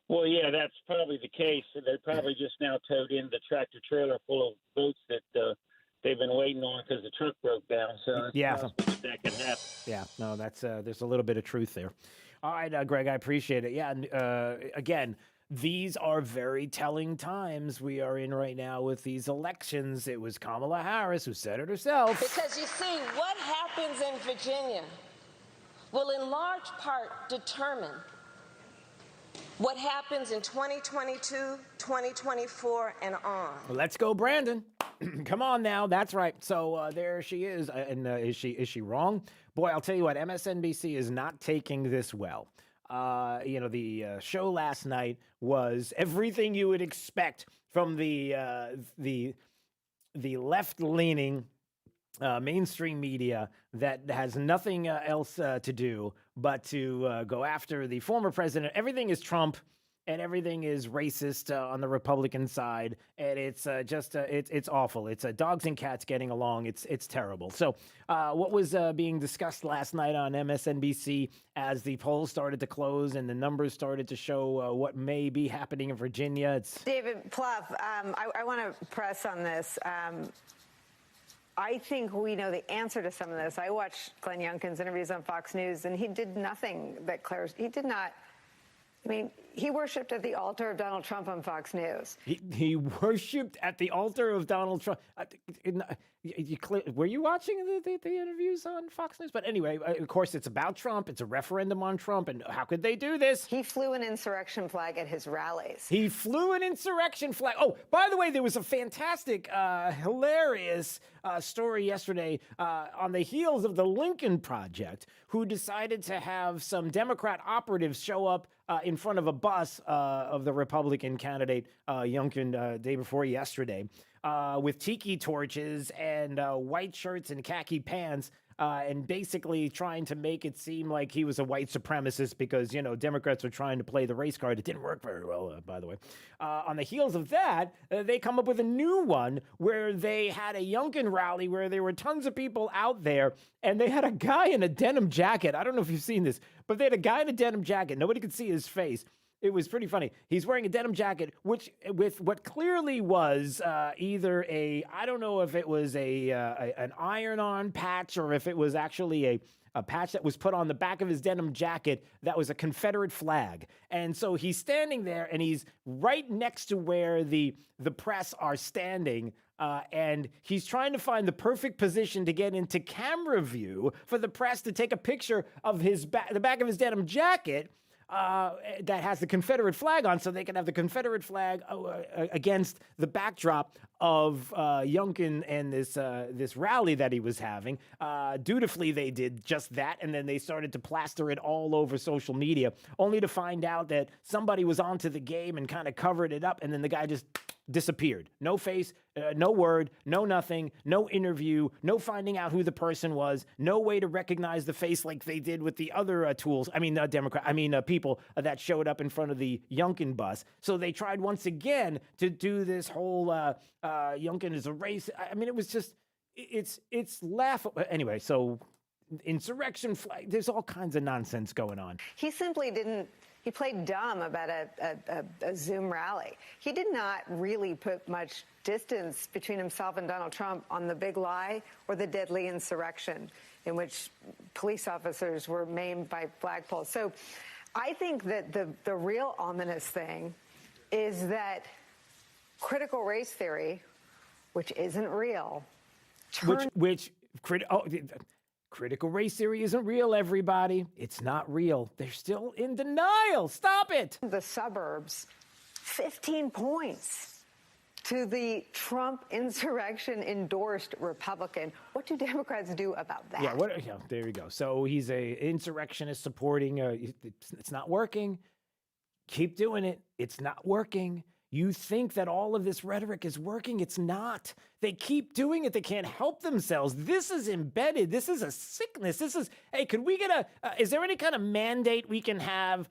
Well, yeah, that's probably the case. They probably just now towed in the tractor trailer full of votes that they've been waiting on because the truck broke down. So it's possible that can happen. Yeah, no, that's there's a little bit of truth there. All right, Greg, I appreciate it. Yeah, again, these are very telling times we are in right now with these elections. It was Kamala Harris who said it herself. Because you see, what happens in Virginia will in large part determine what happens in 2022, 2024, and on. Let's go, Brandon. Come on now. That's right. So there she is. And is she wrong? Boy, I'll tell you what, MSNBC is not taking this well. The show last night was everything you would expect from the left-leaning mainstream media that has nothing else to do but to go after the former president. Everything is Trump. And everything is racist on the Republican side, and it's it's awful. It's dogs and cats getting along. It's terrible. So, what was being discussed last night on MSNBC as the polls started to close and the numbers started to show what may be happening in Virginia? It's David Plouffe. I want to press on this. I think we know the answer to some of this. I watched Glenn Youngkin's interviews on Fox News, and he did nothing that he did not. I mean, he worshipped at the altar of Donald Trump on Fox News. He worshipped at the altar of Donald Trump. Were you watching the interviews on Fox News? But anyway, of course, it's about Trump. It's a referendum on Trump. And how could they do this? He flew an insurrection flag at his rallies. He flew an insurrection flag. Oh, by the way, there was a fantastic, hilarious story yesterday on the heels of the Lincoln Project, who decided to have some Democrat operatives show up in front of a bus of the Republican candidate, Youngkin, day before yesterday, with tiki torches and white shirts and khaki pants, and basically trying to make it seem like he was a white supremacist because, Democrats were trying to play the race card. It didn't work very well, by the way. On the heels of that, they come up with a new one where they had a Youngkin rally where there were tons of people out there, and they had a guy in a denim jacket. I don't know if you've seen this, but they had a guy in a denim jacket. Nobody could see his face. It was pretty funny. He's wearing a denim jacket, which with what clearly was either I don't know if it was an iron-on patch or if it was actually a patch that was put on the back of his denim jacket that was a Confederate flag. And so he's standing there, and he's right next to where the press are standing, and he's trying to find the perfect position to get into camera view for the press to take a picture of the back of his denim jacket, that has the Confederate flag on, so they can have the Confederate flag against the backdrop of Youngkin and this rally that he was having. Dutifully, they did just that, and then they started to plaster it all over social media, only to find out that somebody was onto the game and kind of covered it up, and then the guy just disappeared. No face, no word, no nothing, no interview, no finding out who the person was, no way to recognize the face like they did with the other people that showed up in front of the Youngkin bus. So they tried once again to do this whole Youngkin is a racist. I mean, it was just, it's laughable. Anyway, so insurrection flag, there's all kinds of nonsense going on. He simply didn't. He played dumb about a Zoom rally. He did not really put much distance between himself and Donald Trump on the big lie or the deadly insurrection in which police officers were maimed by flagpoles. So I think that the real ominous thing is that critical race theory, which isn't real, critical race theory isn't real, everybody. It's not real. They're still in denial. Stop it. The suburbs, 15 points to the Trump insurrection endorsed Republican. What do Democrats do about that? Yeah, there you go. So he's a insurrectionist supporting, it's not working. Keep doing it. It's not working. You think that all of this rhetoric is working. It's not. They keep doing it. They can't help themselves. This is embedded. This is a sickness. Hey, could we get is there any kind of mandate we can have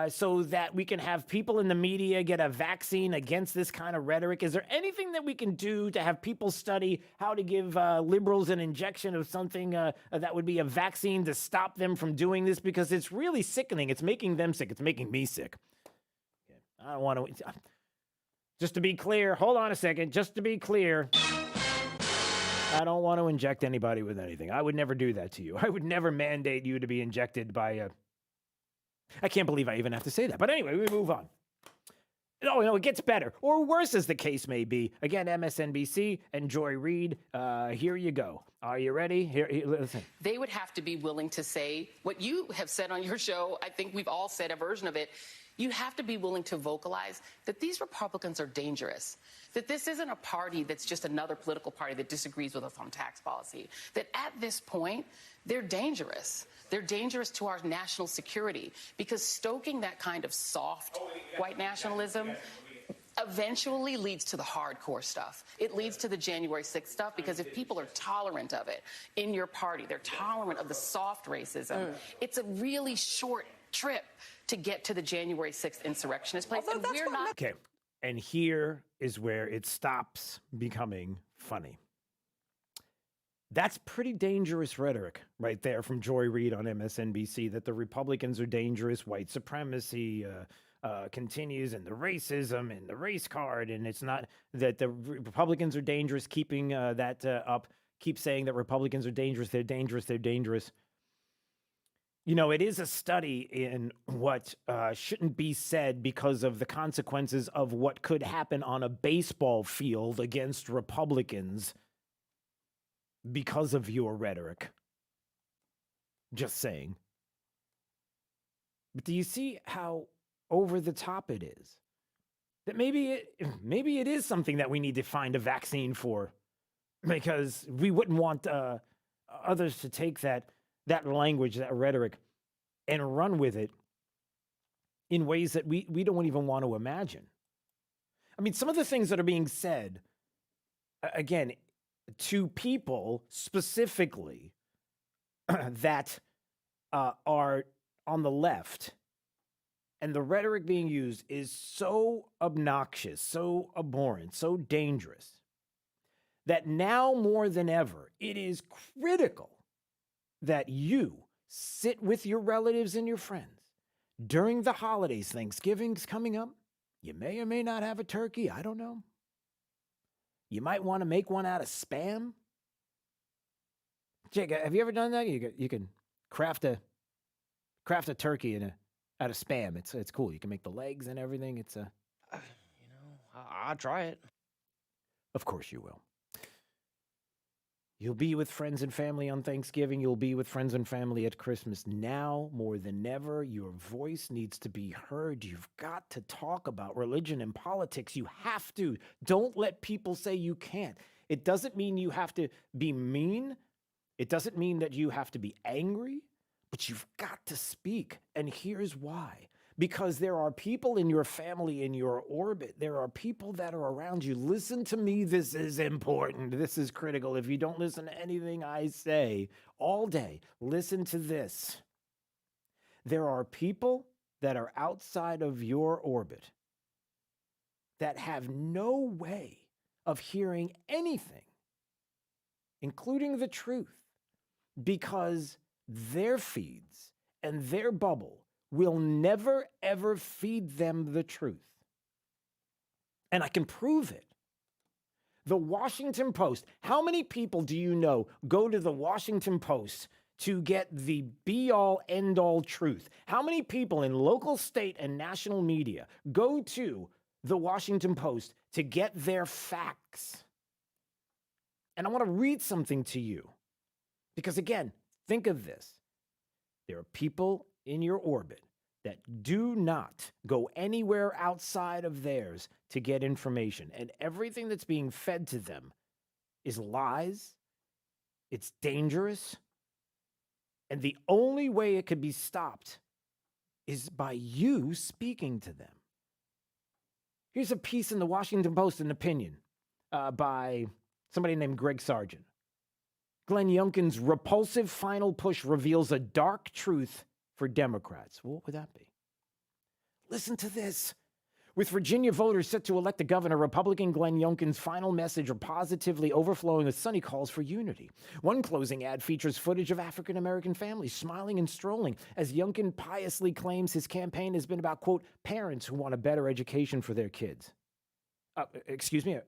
so that we can have people in the media get a vaccine against this kind of rhetoric? Is there anything that we can do to have people study how to give liberals an injection of something that would be a vaccine to stop them from doing this? Because it's really sickening. It's making them sick. It's making me sick. I don't want to... Just to be clear, hold on a second. Just to be clear, I don't want to inject anybody with anything. I would never do that to you. I would never mandate you to be injected by a... I can't believe I even have to say that. But anyway, we move on. No, it gets better. Or worse, as the case may be. Again, MSNBC and Joy Reid, here you go. Are you ready? Here, listen. They would have to be willing to say what you have said on your show. I think we've all said a version of it. You have to be willing to vocalize that these Republicans are dangerous, that this isn't a party that's just another political party that disagrees with us on tax policy, that at this point, they're dangerous. They're dangerous to our national security because stoking that kind of soft white nationalism eventually leads to the hardcore stuff. It leads to the January 6th stuff because if people are tolerant of it in your party, they're tolerant of the soft racism, it's a really short trip to get to the January 6th insurrectionist place. And we're not. Okay. And here is where it stops becoming funny. That's pretty dangerous rhetoric right there from Joy Reid on MSNBC, that the Republicans are dangerous, white supremacy continues, and the racism and the race card. And it's not that the Republicans are dangerous, keeping that up, keep saying that Republicans are dangerous, they're dangerous, they're dangerous. You know, it is a study in what shouldn't be said because of the consequences of what could happen on a baseball field against Republicans because of your rhetoric. Just saying. But do you see how over the top it is? That maybe it is something that we need to find a vaccine for, because we wouldn't want others to take that language, that rhetoric, and run with it in ways that we don't even want to imagine. I mean, some of the things that are being said, again, to people specifically that are on the left, and the rhetoric being used is so obnoxious, so abhorrent, so dangerous, that now more than ever, it is critical that you sit with your relatives and your friends during the holidays. Thanksgiving's coming up. You may or may not have a turkey. I don't know. You might want to make one out of Spam. Jake, have you ever done that? You can craft a turkey out of Spam. It's cool. You can make the legs and everything. It's I'll try it. Of course you will. You'll be with friends and family on Thanksgiving. You'll be with friends and family at Christmas. Now, more than ever, your voice needs to be heard. You've got to talk about religion and politics. You have to. Don't let people say you can't. It doesn't mean you have to be mean. It doesn't mean that you have to be angry, but you've got to speak. And here's why. Because there are people in your family, in your orbit. There are people that are around you. Listen to me. This is important. This is critical. If you don't listen to anything I say all day, listen to this. There are people that are outside of your orbit that have no way of hearing anything including the truth, because their feeds and their bubble will never, ever feed them the truth. And I can prove it. The Washington Post, how many people do you know go to the Washington Post to get the be-all, end-all truth? How many people in local, state, and national media go to the Washington Post to get their facts? And I want to read something to you. Because again, think of this. There are people in your orbit that do not go anywhere outside of theirs to get information. And everything that's being fed to them is lies. It's dangerous. And the only way it could be stopped is by you speaking to them. Here's a piece in the Washington Post, an opinion by somebody named Greg Sargent. Glenn Youngkin's repulsive final push reveals a dark truth for Democrats. Well, what would that be? Listen to this. With Virginia voters set to elect a governor, Republican Glenn Youngkin's final message are positively overflowing with sunny calls for unity. One closing ad features footage of African-American families smiling and strolling as Youngkin piously claims his campaign has been about, quote, parents who want a better education for their kids. Excuse me?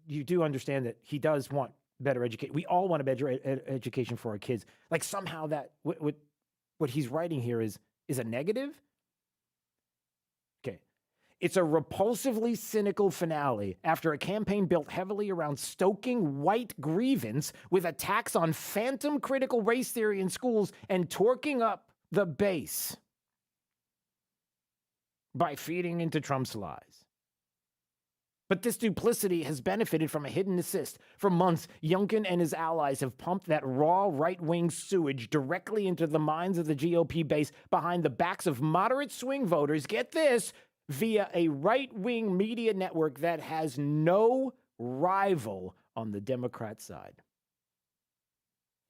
You do understand that he does want better education. We all want a better education for our kids. Like somehow that what he's writing here is a negative? Okay. It's a repulsively cynical finale after a campaign built heavily around stoking white grievance with attacks on phantom critical race theory in schools and torquing up the base by feeding into Trump's lies. But this duplicity has benefited from a hidden assist. For months, Youngkin and his allies have pumped that raw right-wing sewage directly into the minds of the GOP base behind the backs of moderate swing voters, get this, via a right-wing media network that has no rival on the Democrat side.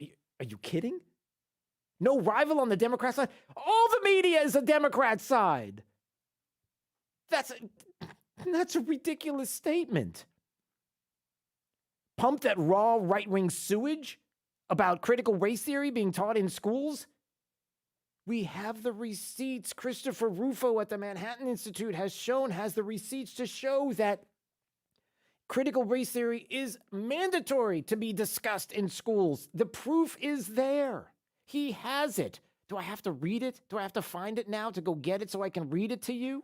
Are you kidding? No rival on the Democrat side? All the media is a Democrat side. That's a ridiculous statement. Pump that raw right-wing sewage about critical race theory being taught in schools? We have the receipts. Christopher Rufo at the Manhattan Institute has the receipts to show that critical race theory is mandatory to be discussed in schools. The proof is there. He has it. Do I have to read it? Do I have to find it now to go get it so I can read it to you?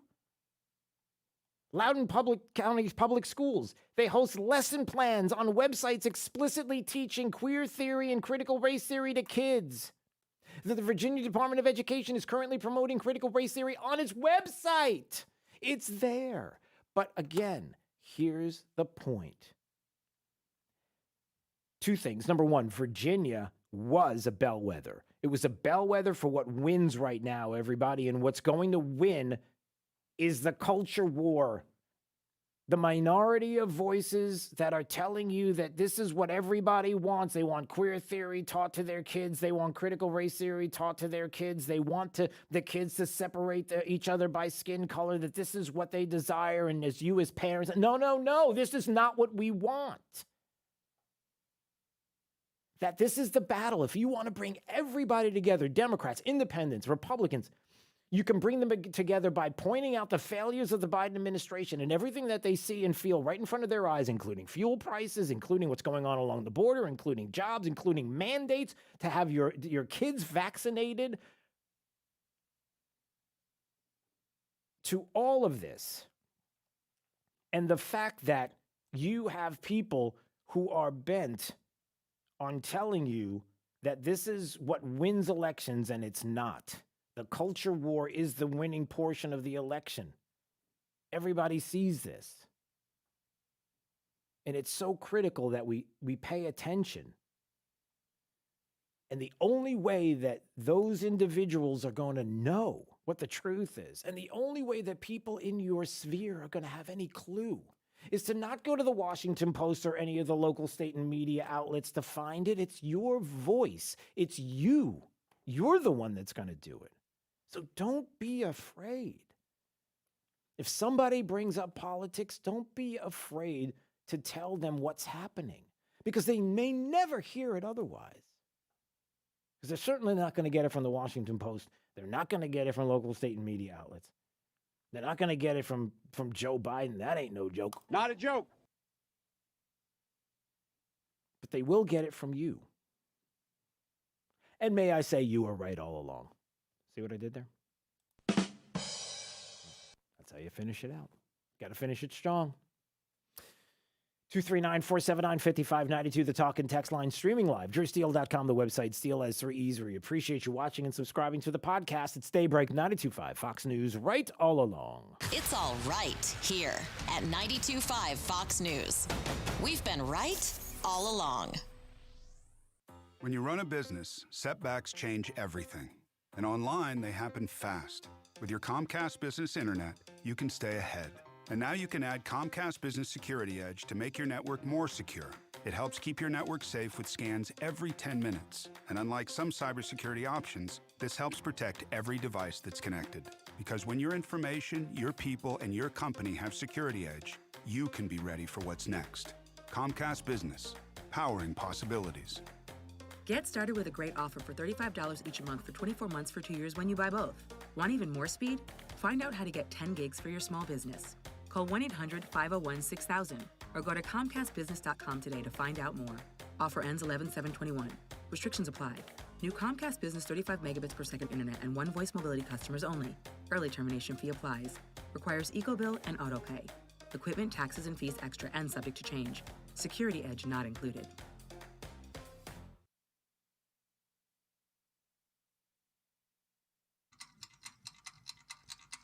Loudoun County's public schools, they host lesson plans on websites explicitly teaching queer theory and critical race theory to kids. The Virginia Department of Education is currently promoting critical race theory on its website. It's there. But again, here's the point. Two things. Number one, Virginia was a bellwether. It was a bellwether for what wins right now, everybody, and what's going to win is the culture war. The minority of voices that are telling you that this is what everybody wants. They want queer theory taught to their kids. They want critical race theory taught to their kids. They want the kids to separate each other by skin color, that this is what they desire. And as you as parents, no, this is not what we want. That this is the battle. If you want to bring everybody together, Democrats, independents, Republicans, you can bring them together by pointing out the failures of the Biden administration and everything that they see and feel right in front of their eyes, including fuel prices, including what's going on along the border, including jobs, including mandates to have your kids vaccinated. To all of this, and the fact that you have people who are bent on telling you that this is what wins elections, and it's not. The culture war is the winning portion of the election. Everybody sees this. And it's so critical that we pay attention. And the only way that those individuals are going to know what the truth is, and the only way that people in your sphere are going to have any clue, is to not go to the Washington Post or any of the local state and media outlets to find it. It's your voice. It's you. You're the one that's going to do it. So don't be afraid. If somebody brings up politics, don't be afraid to tell them what's happening because they may never hear it otherwise. Because they're certainly not going to get it from the Washington Post. They're not going to get it from local state and media outlets. They're not going to get it from Joe Biden. That ain't no joke. Not a joke. But they will get it from you. And may I say, you were right all along. See what I did there? That's how you finish it out. Got to finish it strong. 239-479-5592, the talk and text line, streaming live. DrewSteele.com, the website. Steele has 3 E's. We appreciate you watching and subscribing to the podcast. It's Daybreak 92.5 Fox News, right all along. It's all right here at 92.5 Fox News. We've been right all along. When you run a business, setbacks change everything. And online, they happen fast. With your Comcast Business Internet, you can stay ahead. And now you can add Comcast Business Security Edge to make your network more secure. It helps keep your network safe with scans every 10 minutes. And unlike some cybersecurity options, this helps protect every device that's connected. Because when your information, your people, and your company have Security Edge, you can be ready for what's next. Comcast Business, powering possibilities. Get started with a great offer for $35 each month for 24 months for 2 years when you buy both. Want even more speed? Find out how to get 10 gigs for your small business. Call 1-800-501-6000 or go to ComcastBusiness.com today to find out more. Offer ends 11/7/21. Restrictions apply. New Comcast Business 35 megabits per second internet and one voice mobility customers only. Early termination fee applies. Requires EcoBill and AutoPay. Equipment, taxes, and fees extra and subject to change. Security Edge not included.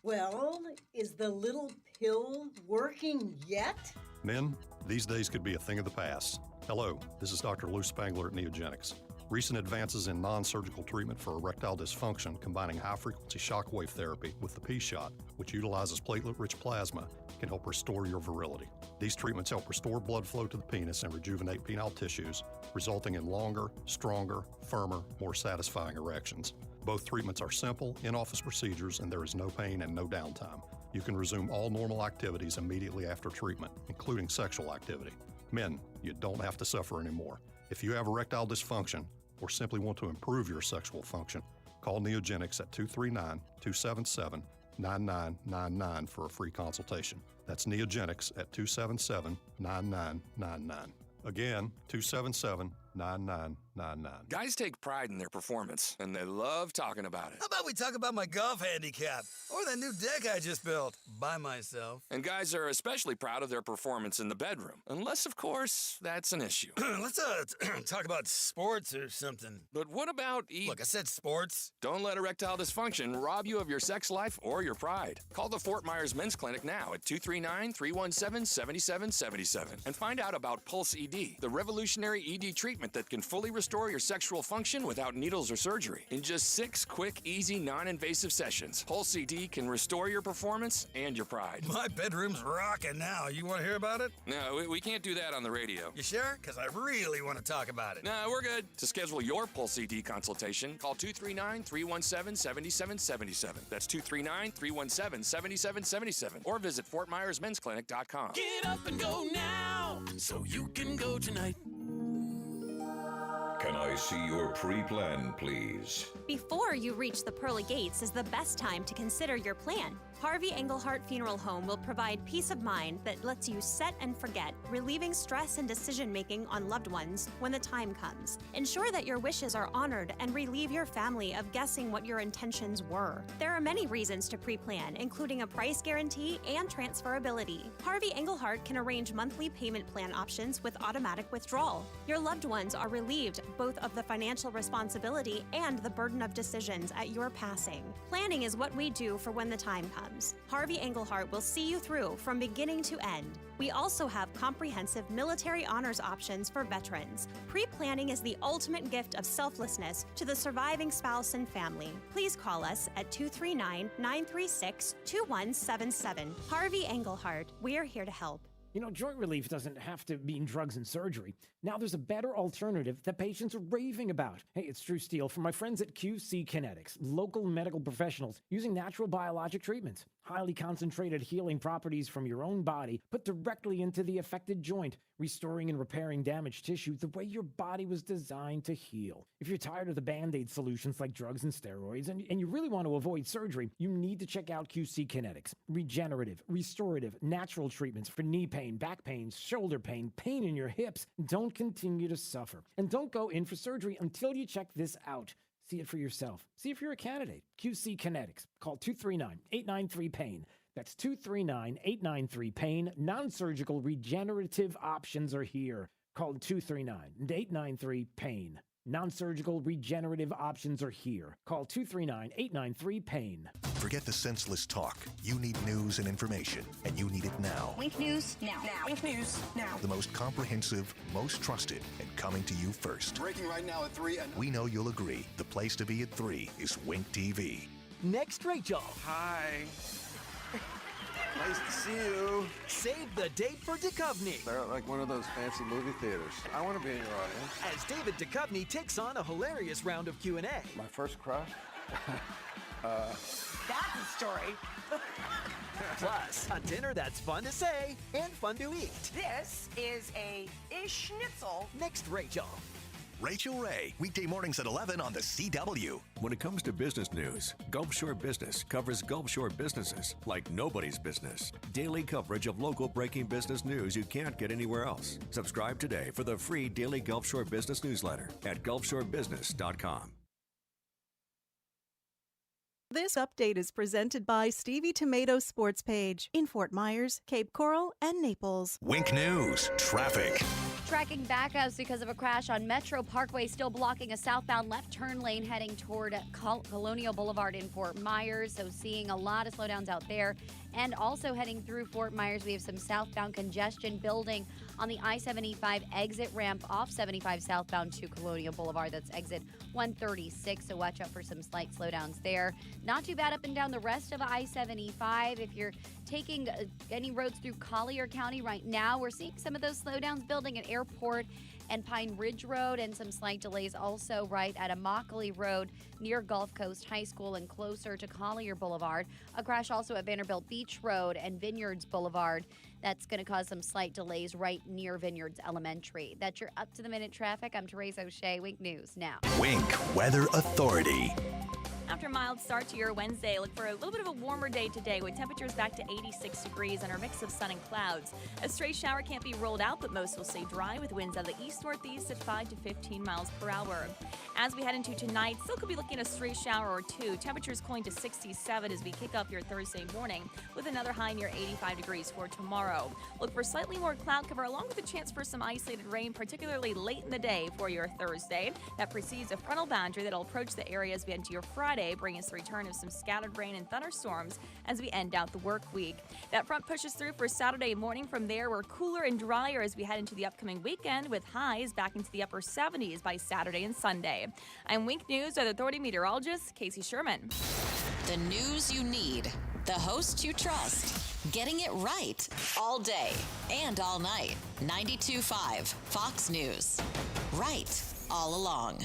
Well, is the little pill working yet? Men, these days could be a thing of the past. Hello, this is Dr. Lou Spangler at Neogenics. Recent advances in non-surgical treatment for erectile dysfunction, combining high-frequency shockwave therapy with the P-Shot, which utilizes platelet-rich plasma, can help restore your virility. These treatments help restore blood flow to the penis and rejuvenate penile tissues, resulting in longer, stronger, firmer, more satisfying erections. Both treatments are simple, in-office procedures, and there is no pain and no downtime. You can resume all normal activities immediately after treatment, including sexual activity. Men, you don't have to suffer anymore. If you have erectile dysfunction or simply want to improve your sexual function, call Neogenics at 239-277-9999 for a free consultation. That's Neogenics at 277-9999. Again, 277-9999. Guys take pride in their performance, and they love talking about it. How about we talk about my golf handicap or that new deck I just built by myself? And guys are especially proud of their performance in the bedroom, unless, of course, that's an issue. Let's talk about sports or something. But what about Look, I said sports. Don't let erectile dysfunction rob you of your sex life or your pride. Call the Fort Myers Men's Clinic now at 239-317-7777 and find out about Pulse ED, the revolutionary ED treatment that can fully restore your sexual function without needles or surgery. In just 6 quick, easy, non-invasive sessions, Pulse ED can restore your performance and your pride. My bedroom's rocking now. You want to hear about it? No, we can't do that on the radio. You sure? Because I really want to talk about it. No, we're good. To schedule your Pulse ED consultation, call 239-317-7777. That's 239-317-7777. Or visit FortMyersMen'sClinic.com. Get up and go now, so you can go tonight. Can I see your pre-plan, please? Before you reach the pearly gates is the best time to consider your plan. Harvey Engelhardt Funeral Home will provide peace of mind that lets you set and forget, relieving stress and decision-making on loved ones when the time comes. Ensure that your wishes are honored and relieve your family of guessing what your intentions were. There are many reasons to pre-plan, including a price guarantee and transferability. Harvey Engelhardt can arrange monthly payment plan options with automatic withdrawal. Your loved ones are relieved both of the financial responsibility and the burden of decisions at your passing. Planning is what we do for when the time comes. Harvey Engelhardt will see you through from beginning to end. We also have comprehensive military honors options for veterans. Pre-planning is the ultimate gift of selflessness to the surviving spouse and family. Please call us at 239-936-2177. Harvey Engelhardt, we're here to help. You know, joint relief doesn't have to mean drugs and surgery. Now there's a better alternative that patients are raving about. Hey, it's Drew Steele from my friends at QC Kinetics, local medical professionals using natural biologic treatments. Highly concentrated healing properties from your own body put directly into the affected joint, restoring and repairing damaged tissue the way your body was designed to heal. If you're tired of the Band-Aid solutions like drugs and steroids, and you really want to avoid surgery, you need to check out QC Kinetics. Regenerative, restorative, natural treatments for knee pain, back pain, shoulder pain, pain in your hips. Don't continue to suffer. And don't go in for surgery until you check this out. See it for yourself. See if you're a candidate. QC Kinetics. Call 239-893-PAIN. That's 239-893-PAIN. Non-surgical regenerative options are here. Call 239-893-PAIN. Non-surgical regenerative options are here. Call 239-893-PAIN. Forget the senseless talk. You need news and information, and you need it now. Wink News now. Wink News now. The most comprehensive, most trusted, and coming to you first. Breaking right now at 3. We know you'll agree. The place to be at 3 is Wink TV. Next, Rachel. Hi. Nice to see you. Save the date for Duchovny. They're like one of those fancy movie theaters. I want to be in your audience. As David Duchovny takes on a hilarious round of Q&A. My first crush? That's a story. Plus, a dinner that's fun to say and fun to eat. This is a schnitzel. Next, Rachel. Rachel Ray, weekday mornings at 11 on the CW. When it comes to business news, Gulf Shore Business covers Gulf Shore businesses like nobody's business. Daily coverage of local breaking business news you can't get anywhere else. Subscribe today for the free daily Gulf Shore Business newsletter at gulfshorebusiness.com. This update is presented by Stevie Tomato's Sports Page in Fort Myers, Cape Coral, and Naples. Wink News, traffic. Tracking back us because of a crash on Metro Parkway, still blocking a southbound left turn lane heading toward Colonial Boulevard in Fort Myers. So seeing a lot of slowdowns out there. And also heading through Fort Myers, we have some southbound congestion building on the I-75 exit ramp off 75 southbound to Colonial Boulevard. That's exit 136, so watch out for some slight slowdowns there. Not too bad up and down the rest of I-75. If you're taking any roads through Collier County right now, we're seeing some of those slowdowns building at Airport and Pine Ridge Road, and some slight delays also right at Immokalee Road near Gulf Coast High School and closer to Collier Boulevard. A crash also at Vanderbilt Beach Road and Vineyards Boulevard. That's going to cause some slight delays right near Vineyards Elementary. That's your up-to-the-minute traffic. I'm Therese O'Shea. Wink News now. Wink Weather Authority. After a mild start to your Wednesday, look for a little bit of a warmer day today with temperatures back to 86 degrees and our mix of sun and clouds. A stray shower can't be ruled out, but most will stay dry with winds out of the east-northeast at 5 to 15 miles per hour. As we head into tonight, still could be looking at a stray shower or two. Temperatures cooling to 67 as we kick up your Thursday morning with another high near 85 degrees for tomorrow. Look for slightly more cloud cover along with a chance for some isolated rain, particularly late in the day for your Thursday. That precedes a frontal boundary that'll approach the area as we enter your Friday, bringing us the return of some scattered rain and thunderstorms as we end out the work week. That front pushes through for Saturday morning. From there, we're cooler and drier as we head into the upcoming weekend with highs back into the upper 70s by Saturday and Sunday. I'm Wink News Weather Authority meteorologist Casey Sherman. The news you need, the host you trust, getting it right all day and all night. 92.5 Fox News. Right all along.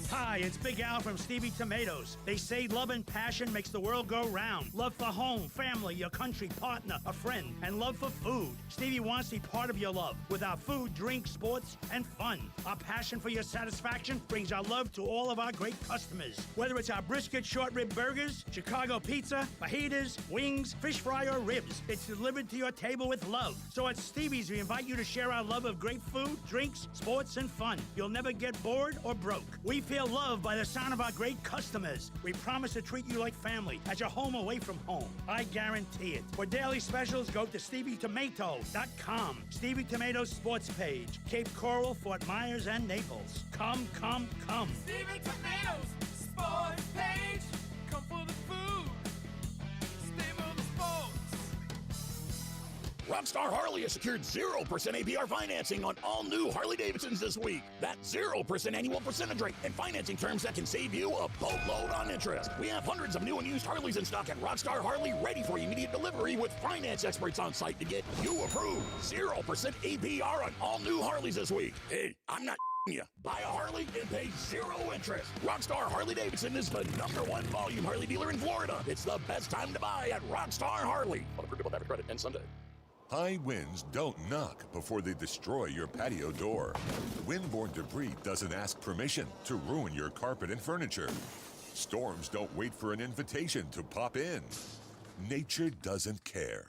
Hi, it's Big Al from Stevie Tomatoes. They say love and passion makes the world go round. Love for home, family, your country, partner, a friend, and love for food. Stevie wants to be part of your love with our food, drink, sports, and fun. Our passion for your satisfaction brings our love to all of our great customers. Whether it's our brisket short rib burgers, Chicago pizza, fajitas, wings, fish fry, or ribs, it's delivered to your table with love. So at Stevie's, we invite you to share our love of great food, drinks, sports, and fun. You'll never get bored or broke. We feel loved by the sound of our great customers. We promise to treat you like family at your home away from home. I guarantee it. For daily specials, go to StevieTomato.com. Stevie Tomatoes Sports Page, Cape Coral, Fort Myers, and Naples. Come, come, come. Stevie Tomatoes Sports Page. Come for the food. Stay for the sports. Rockstar Harley has secured 0% APR financing on all new Harley-Davidsons this week. That's 0% annual percentage rate and financing terms that can save you a boatload on interest. We have hundreds of new and used Harleys in stock at Rockstar Harley, ready for immediate delivery with finance experts on site to get you approved. 0% APR on all new Harleys this week. Hey, I'm not you. Buy a Harley and pay 0 interest. Rockstar Harley-Davidson is the #1 volume Harley dealer in Florida. It's the best time to buy at Rockstar Harley. Unapproved debit credit and Sunday. High winds don't knock before they destroy your patio door. Windborne debris doesn't ask permission to ruin your carpet and furniture. Storms don't wait for an invitation to pop in. Nature doesn't care.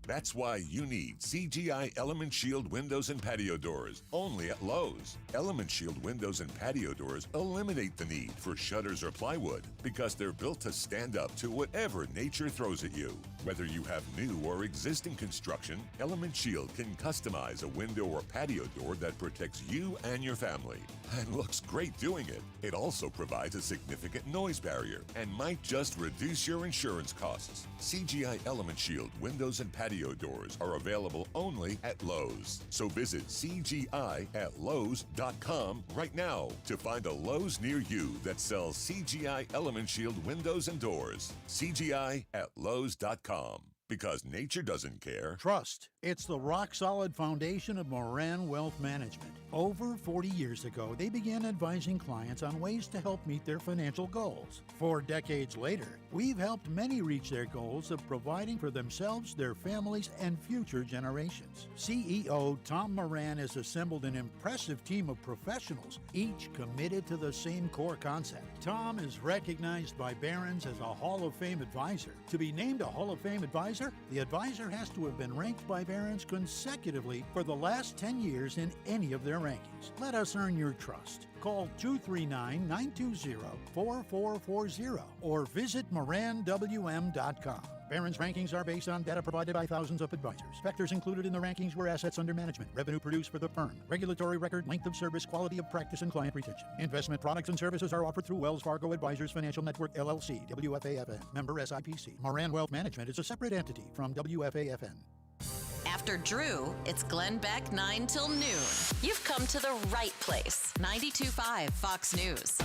That's why you need CGI Element Shield windows and patio doors, only at Lowe's. Element Shield windows and patio doors eliminate the need for shutters or plywood because they're built to stand up to whatever nature throws at you. Whether you have new or existing construction, Element Shield can customize a window or patio door that protects you and your family. And looks great doing it. It also provides a significant noise barrier and might just reduce your insurance costs. CGI Element Shield windows and patio doors are available only at Lowe's. So visit CGI@Lowe's.com right now to find a Lowe's near you that sells CGI Element Shield windows and doors. CGI@Lowe's.com. Because nature doesn't care. Trust. It's the rock-solid foundation of Moran Wealth Management. Over 40 years ago, they began advising clients on ways to help meet their financial goals. 4 decades later, we've helped many reach their goals of providing for themselves, their families, and future generations. CEO Tom Moran has assembled an impressive team of professionals, each committed to the same core concept. Tom is recognized by Barron's as a Hall of Fame advisor. To be named a Hall of Fame advisor, the advisor has to have been ranked by Barron's consecutively for the last 10 years in any of their rankings. Let us earn your trust. Call 239-920-4440 or visit MoranWM.com. Barron's rankings are based on data provided by thousands of advisors. Factors included in the rankings were assets under management, revenue produced for the firm, regulatory record, length of service, quality of practice, and client retention. Investment products and services are offered through Wells Fargo Advisors Financial Network, LLC, WFAFN, member SIPC. Moran Wealth Management is a separate entity from WFAFN. After Drew, it's Glenn Beck 9 till noon. You've come to the right place. 92.5 Fox News.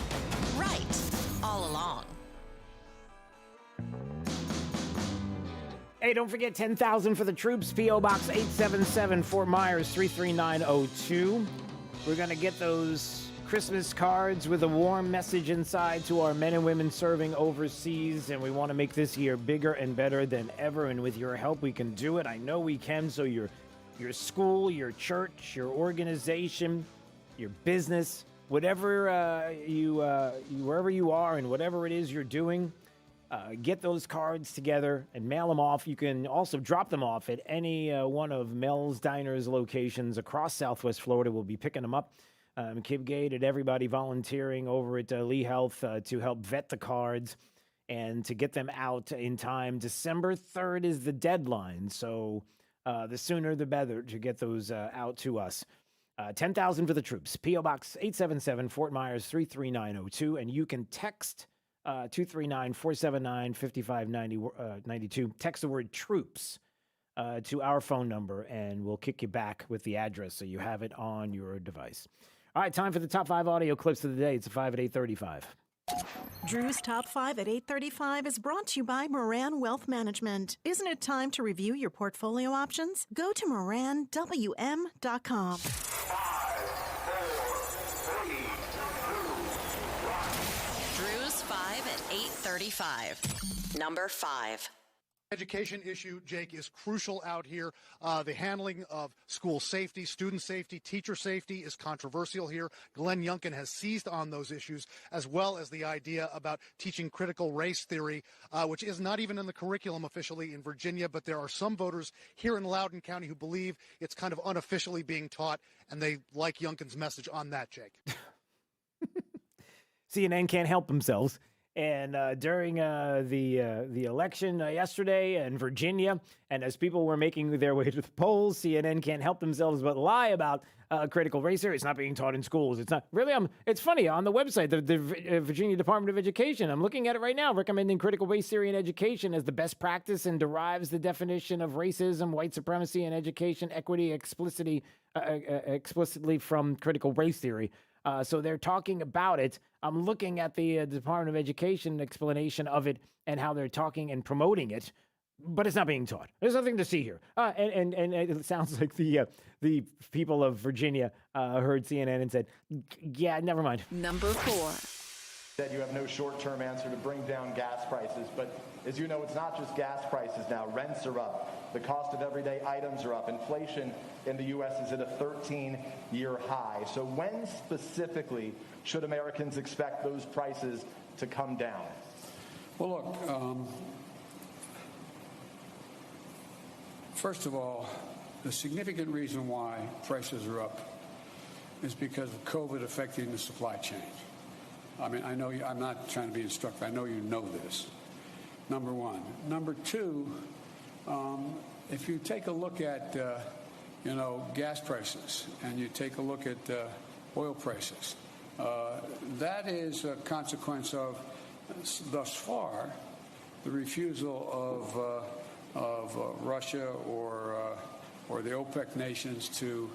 Right all along. Hey, don't forget 10,000 for the troops. P.O. Box 877 Fort Myers 33902. We're going to get those Christmas cards with a warm message inside to our men and women serving overseas, and we want to make this year bigger and better than ever, and with your help we can do it. I know we can. So your school, your church, your organization, your business, whatever wherever you are and whatever it is you're doing, get those cards together and mail them off. You can also drop them off at any one of Mel's Diners locations across Southwest Florida. We'll be picking them up. Kib Gate and everybody volunteering over at Lee Health to help vet the cards and to get them out in time. December 3rd is the deadline, so the sooner the better to get those out to us. 10,000 for the troops. P.O. Box 877 Fort Myers 33902, and you can text 239-479-5592. Text the word troops to our phone number, and we'll kick you back with the address so you have it on your device. All right, time for the top 5 audio clips of the day. It's a 5 at 8:35. Drew's Top 5 at 8:35 is brought to you by Moran Wealth Management. Isn't it time to review your portfolio options? Go to MoranWM.com. 5, 4, 3, 2, 1. Drew's 5 at 8:35. Number 5. Education issue, Jake, is crucial out here. The handling of school safety, student safety, teacher safety is controversial here. Glenn Youngkin has seized on those issues, as well as the idea about teaching critical race theory, which is not even in the curriculum officially in Virginia, but there are some voters here in Loudoun County who believe it's kind of unofficially being taught, and they like Youngkin's message on that, Jake. CNN can't help themselves. And during the election yesterday in Virginia, and as people were making their way to the polls, CNN can't help themselves but lie about critical race theory. It's not being taught in schools. It's not really. It's funny on the website, the Virginia Department of Education. I'm looking at it right now, recommending critical race theory in education as the best practice and derives the definition of racism, white supremacy, and education equity explicitly from critical race theory. So they're talking about it. I'm looking at the Department of Education explanation of it and how they're talking and promoting it, but it's not being taught. There's nothing to see here. And it sounds like the people of Virginia heard CNN and said, yeah, never mind. Number 4. That you have no short-term answer to bring down gas prices, but as you know, it's not just gas prices now. Rents are up. The cost of everyday items are up. Inflation in the U.S. is at a 13-year high. So when specifically should Americans expect those prices to come down? Well, look, first of all, the significant reason why prices are up is because of COVID affecting the supply chain. I mean, I know I'm not trying to be instructive. I know you know this. Number one. Number two, if you take a look at, gas prices and you take a look at oil prices, that is a consequence of, thus far, the refusal of Russia or the OPEC nations to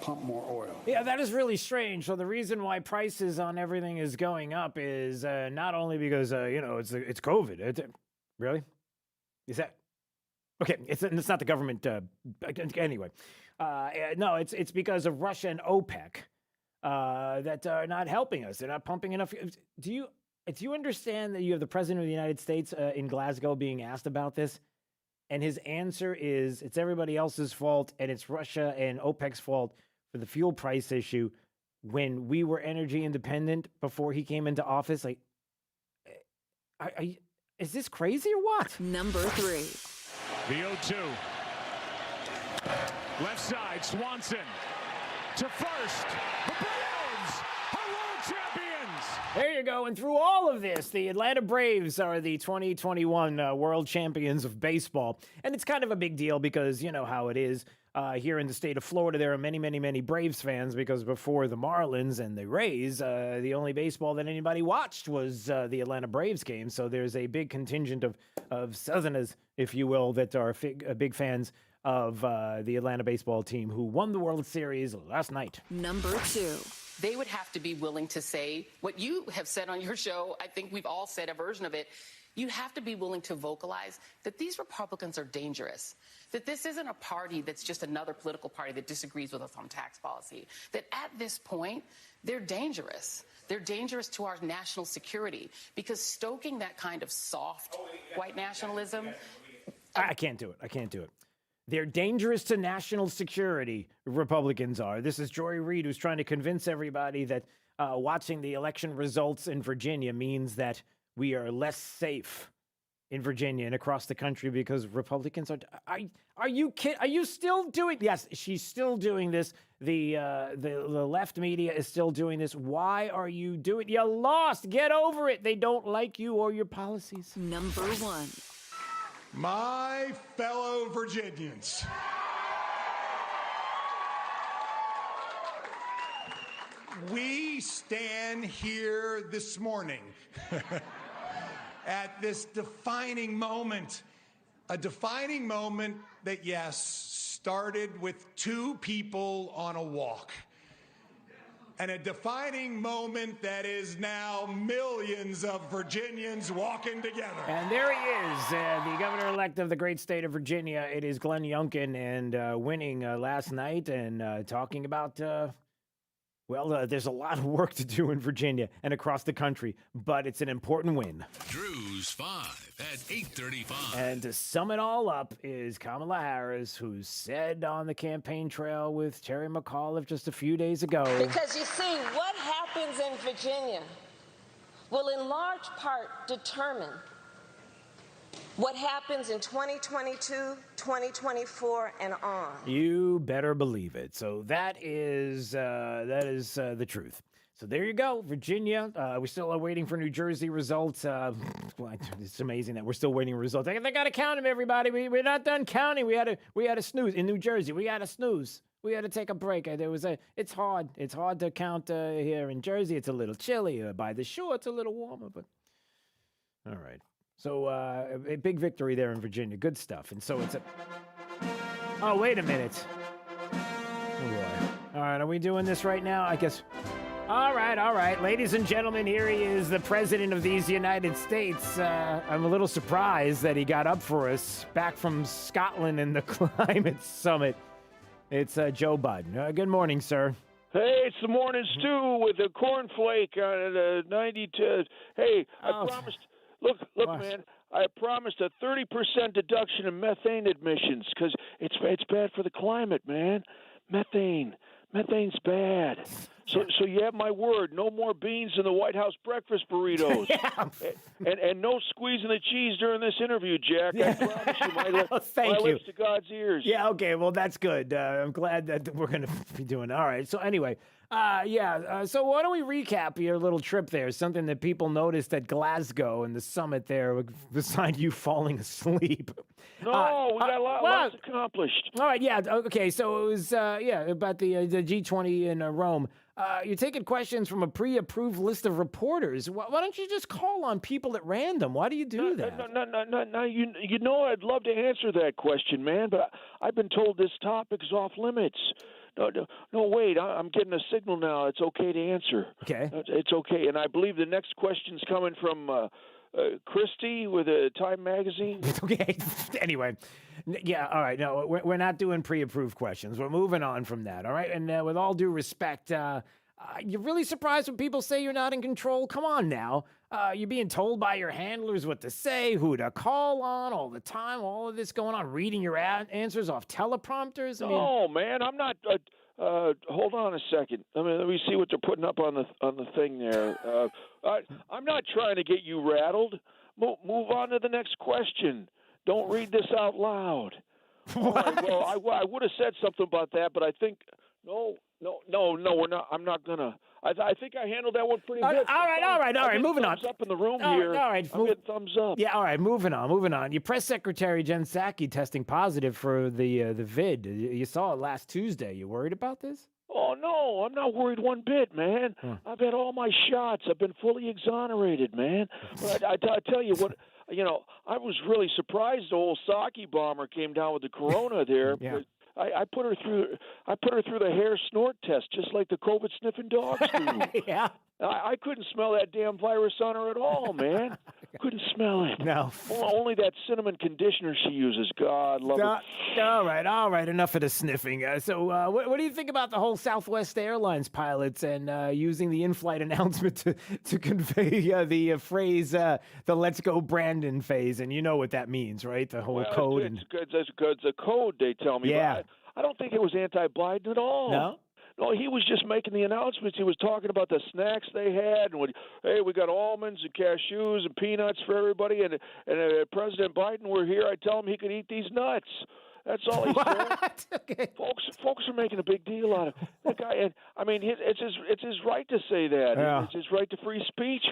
pump more oil. Yeah, that is really strange. So the reason why prices on everything is going up is not only because it's COVID. Really? Is that okay? It's not the government. Anyway, no, it's because of Russia and OPEC that are not helping us. They're not pumping enough. Do you understand that you have the President of the United States in Glasgow being asked about this? And his answer is it's everybody else's fault, and it's Russia and OPEC's fault for the fuel price issue when we were energy independent before he came into office. Like, is this crazy or what? Number 3. The 0-2. Left side, Swanson to first. The Braves are world champions. There you go. And through all of this, the Atlanta Braves are the 2021 world champions of baseball. And it's kind of a big deal because you know how it is. Here in the state of Florida, there are many, many, many Braves fans because before the Marlins and the Rays, the only baseball that anybody watched was the Atlanta Braves game. So there's a big contingent of Southerners, if you will, that are big fans of the Atlanta baseball team who won the World Series last night. Number 2. They would have to be willing to say what you have said on your show. I think we've all said a version of it. You have to be willing to vocalize that these Republicans are dangerous, that this isn't a party that's just another political party that disagrees with us on tax policy, that at this point, they're dangerous. They're dangerous to our national security because stoking that kind of soft white nationalism. I can't do it. They're dangerous to national security, Republicans are. This is Joy Reid, who's trying to convince everybody that watching the election results in Virginia means that we are less safe in Virginia and across the country because Republicans are. Are you kidding? Are you still doing? Yes, she's still doing this. The left media is still doing this. Why are you doing? You lost. Get over it. They don't like you or your policies. Number 1. My fellow Virginians, we stand here this morning at this defining moment, a defining moment that, yes, started with 2 people on a walk. And a defining moment that is now millions of Virginians walking together. And there he is, the governor-elect of the great state of Virginia. It is Glenn Youngkin, and winning last night and talking about, there's a lot of work to do in Virginia and across the country, but it's an important win. Drew's 5 at 8:35. And to sum it all up is Kamala Harris, who said on the campaign trail with Terry McAuliffe just a few days ago. Because you see, what happens in Virginia will in large part determine what happens in 2022, 2024, and on. You better believe it. So that is the truth. So there you go, Virginia. We still are waiting for New Jersey results. It's amazing that we're still waiting for results. They got to count them, everybody. We're not done counting. We had to snooze in New Jersey. We had to snooze. We had to take a break. It's hard. It's hard to count here in Jersey. It's a little chilly. By the shore, it's a little warmer. But all right. So a big victory there in Virginia. Good stuff. And so it's a. Oh, wait a minute. Oh boy. All right. Are we doing this right now? I guess. All right. Ladies and gentlemen, here he is, the president of these United States. I'm a little surprised that he got up for us back from Scotland in the climate summit. It's Joe Biden. Good morning, sir. Hey, it's the morning stew with a cornflake on it, 92. Hey, I promised. Look, man. I promised a 30% deduction in methane emissions because it's bad for the climate, man. Methane's bad. So you have my word. No more beans in the White House breakfast burritos. and no squeezing the cheese during this interview, Jack. I promise you, my lips to God's ears. Yeah, okay, well, that's good. I'm glad that we're going to be doing it. All right, so anyway, so why don't we recap your little trip there? Something that people noticed at Glasgow and the summit there, besides you falling asleep. No, we got lots accomplished. All right, yeah, okay, so it was, about the G20 in Rome. You're taking questions from a pre-approved list of reporters. Why don't you just call on people at random? Why do you do that? No. You know, I'd love to answer that question, man, but I've been told this topic is off limits. No, wait, I'm getting a signal now. It's okay to answer. Okay. It's okay, and I believe the next question's coming from Christie with a Time magazine. Okay. Anyway, yeah. All right. No, we're not doing pre-approved questions. We're moving on from that. All right. And with all due respect, you're really surprised when people say you're not in control. Come on now. You're being told by your handlers what to say, who to call on all the time. All of this going on. Reading your answers off teleprompters. No, man. I'm not. Hold on a second. I mean, let me see what they're putting up on the thing there. I'm not trying to get you rattled. Move on to the next question. Don't read this out loud. Right, well, I would have said something about that, but I think no, we're not. I'm not gonna. I think I handled that one pretty good. All right. Moving on. Thumbs up in the room here. All right. I'm getting thumbs up. Yeah. All right. Moving on. Your press secretary Jen Psaki testing positive for the vid. You saw it last Tuesday. You worried about this? Oh no, I'm not worried one bit, man. I've had all my shots. I've been fully exonerated, man. But I tell you what. You know, I was really surprised the old Psaki bomber came down with the corona there. Yeah. I put her through the hair snort test, just like the COVID sniffing dogs do. Yeah. I couldn't smell that damn virus on her at all, man. Couldn't smell it. No. Only that cinnamon conditioner she uses. God love it. All right. Enough of the sniffing. So what do you think about the whole Southwest Airlines pilots and using the in-flight announcement to convey the phrase, the "Let's Go Brandon" phase? And you know what that means, right? The whole code. It's a code, they tell me. Yeah. But I don't think it was anti-Biden at all. No? No, he was just making the announcements. He was talking about the snacks they had, and hey, we got almonds and cashews and peanuts for everybody. And President Biden were here. I tell him he could eat these nuts. That's all he said. Okay. Folks are making a big deal out of that guy. And I mean, it's his right to say that. Yeah. It's his right to free speech.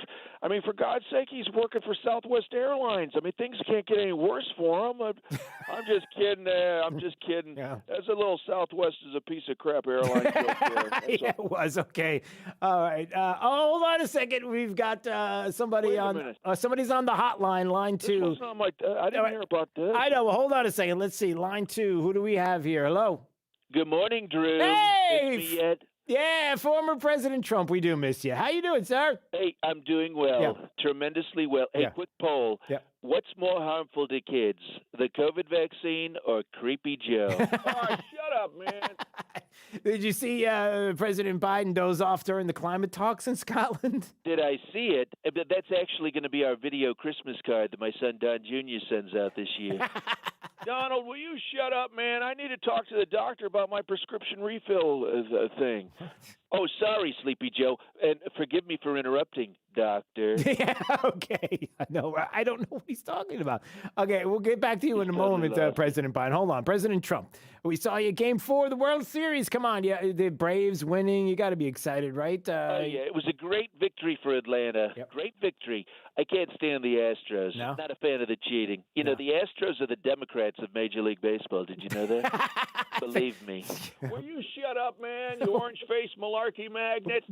I mean, for God's sake, he's working for Southwest Airlines. I mean, things can't get any worse for him. I'm just kidding. I'm just kidding. Yeah. As a little Southwest is a piece of crap airline joke there. Yeah, it was. Okay. All right. Hold on a second. We've got somebody on. Somebody's on the hotline, line 2. I didn't hear about this. I know. Well, hold on a second. Let's see. Line 2. Who do we have here? Hello. Good morning, Drew. Hey. Miss me yet? Yeah, former President Trump. We do miss you. How you doing, sir? Hey, I'm doing well. Yeah. Tremendously well. Hey, Yeah. quick poll. Yeah. What's more harmful to kids, the COVID vaccine or Creepy Joe? Oh, shut up, man. Did you see President Biden doze off during the climate talks in Scotland? Did I see it? But that's actually going to be our video Christmas card that my son Don Jr. sends out this year. Donald, will you shut up, man? I need to talk to the doctor about my prescription refill thing. Oh, sorry, Sleepy Joe. And forgive me for interrupting, doctor. Yeah, okay. No, I don't know what he's talking about. Okay, we'll get back to you in a moment, President Biden. Hold on. President Trump. We saw you Game 4 of the World Series. Come on, yeah, the Braves winning. You got to be excited, right? Yeah, it was a great victory for Atlanta. Great victory. I can't stand the Astros. No? Not a fan of the cheating. You know, the Astros are the Democrats of Major League Baseball. Did you know that? Believe me. Will you shut up, man? You orange-faced malarkey magnet.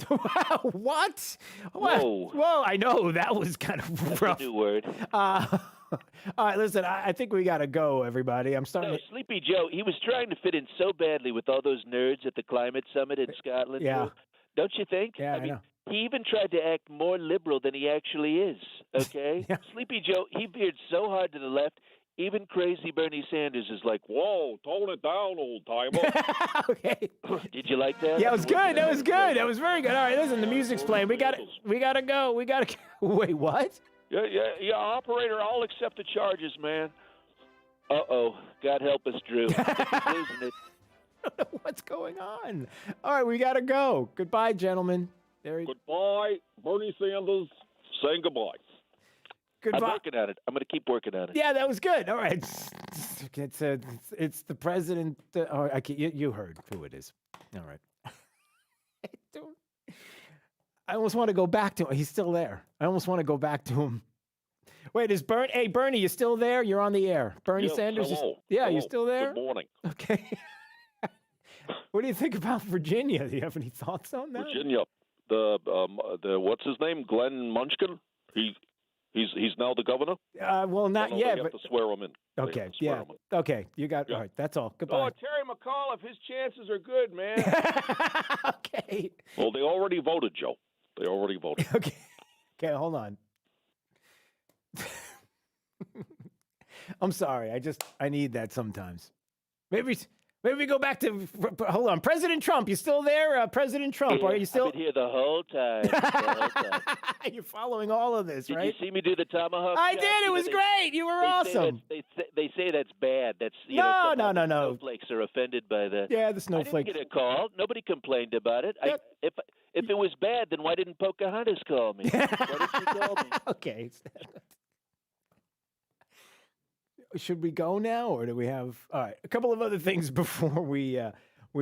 What? Whoa. Whoa, I know. That was kind of rough. That's a new word. All right, listen, I think we got to go, everybody. I'm starting to... Sleepy Joe, he was trying to fit in so badly with all those nerds at the climate summit in Scotland. Yeah. Don't you think? Yeah, I mean, know. he even tried to act more liberal than he actually is, okay? Sleepy Joe, he veered so hard to the left, even crazy Bernie Sanders is like, whoa, tone it down, old timer. Okay. Did you like that? Yeah, it was good. That was good. That was very good. All right, listen, the music's playing. We got to go. We got to... Wait, what? Yeah, operator, I'll accept the charges, man. Uh-oh. God help us, Drew. I think he's losing it. I don't know what's going on. All right, we got to go. Goodbye, gentlemen. Goodbye, Bernie Sanders. Saying goodbye. Goodbye. I'm working at it. I'm going to keep working at it. Yeah, that was good. All right. It's the president. You heard who it is. All right. I almost want to go back to him. He's still there. I almost want to go back to him. Wait, is Bernie? Hey, Bernie, you still there? You're on the air. Bernie Yes, Sanders. hello. You Hello. still there? Good morning. Okay. What do you think about Virginia? Do you have any thoughts on that? Virginia, the what's his name? Glenn Munchkin. He's now the governor. Well, not yet. They But have to swear him in. okay, yeah. Okay, you got all right. That's all. Goodbye. Oh, Terry McAuliffe, his chances are good, man. Okay. Well, they already voted, Joe. They already voted. Okay, hold on. I'm sorry. I need that sometimes. Maybe we go back to hold on. President Trump, you still there? President Trump, are you still? I've been here the whole time. You're following all of this, right? Did you see me do the tomahawk? I shot? did. It was great. You were awesome. They say that's bad. That's No. Snowflakes are offended by that. Yeah, the snowflakes. I didn't get a call. Nobody complained about it. If it was bad, then why didn't Pocahontas call me? Why didn't she call me? Okay. Should we go now, or do we have all right? A couple of other things before we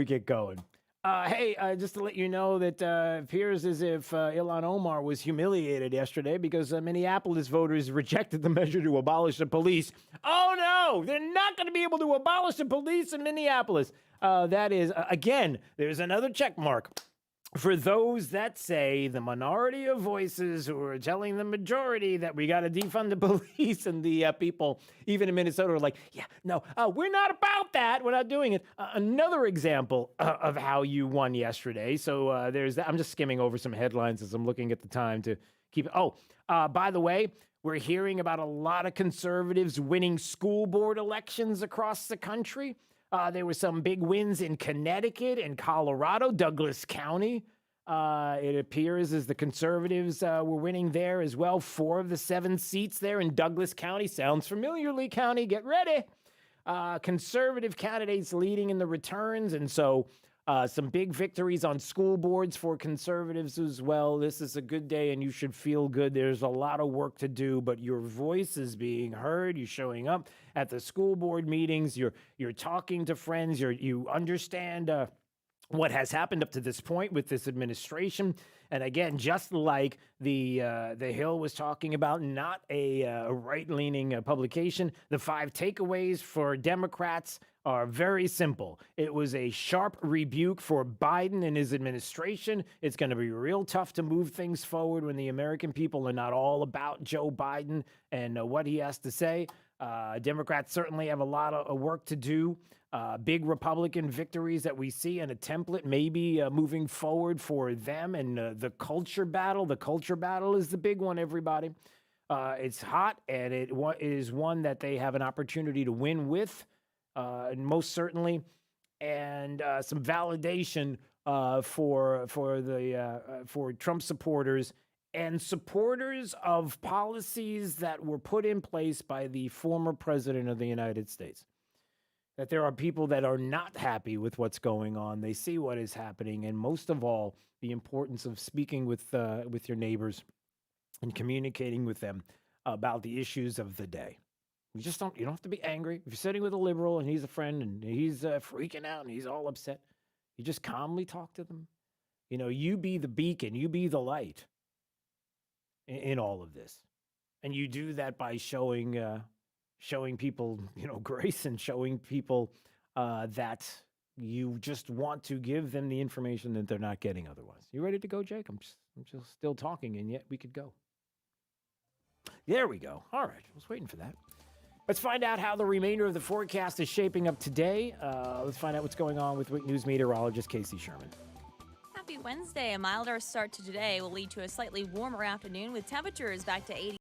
get going. Hey, just to let you know that it appears as if Ilhan Omar was humiliated yesterday because Minneapolis voters rejected the measure to abolish the police. Oh no, they're not going to be able to abolish the police in Minneapolis. That is again, there's another check mark. For those that say the minority of voices who are telling the majority that we got to defund the police, and the people, even in Minnesota, are like, yeah, no, we're not about that. We're not doing it. Another example of how you won yesterday. So there's that. I'm just skimming over some headlines as I'm looking at the time to keep it. Oh, by the way, we're hearing about a lot of conservatives winning school board elections across the country. There were some big wins in Connecticut and Colorado, Douglas County. It appears as the conservatives were winning there as well. 4 of the 7 seats there in Douglas County. Sounds familiar, Lee County. Get ready. Conservative candidates leading in the returns. And so some big victories on school boards for conservatives as well. This is a good day and you should feel good. There's a lot of work to do, but your voice is being heard. You're showing up at the school board meetings. You're talking to friends. You understand what has happened up to this point with this administration. And again, just like the Hill was talking about, not a right-leaning publication, the 5 takeaways for Democrats are very simple. It was a sharp rebuke for Biden and his administration. It's going to be real tough to move things forward when the American people are not all about Joe Biden and what he has to say. Democrats certainly have a lot of work to do. Big Republican victories that we see and a template maybe moving forward for them. And the culture battle. The culture battle is the big one, everybody. It's hot, and it is one that they have an opportunity to win with. And most certainly, and some validation for Trump supporters and supporters of policies that were put in place by the former president of the United States. That there are people that are not happy with what's going on. They see what is happening, and most of all, the importance of speaking with your neighbors and communicating with them about the issues of the day. You don't have to be angry. If you're sitting with a liberal and he's a friend and he's freaking out and he's all upset, you just calmly talk to them. You be the beacon, you be the light in all of this. And you do that by showing people, grace, and showing people that you just want to give them the information that they're not getting otherwise. You ready to go, Jake? I'm just still talking, and yet we could go. There we go. All right. I was waiting for that. Let's find out how the remainder of the forecast is shaping up today. Let's find out what's going on with News meteorologist Casey Sherman. Happy Wednesday. A milder start to today will lead to a slightly warmer afternoon with temperatures back to 80.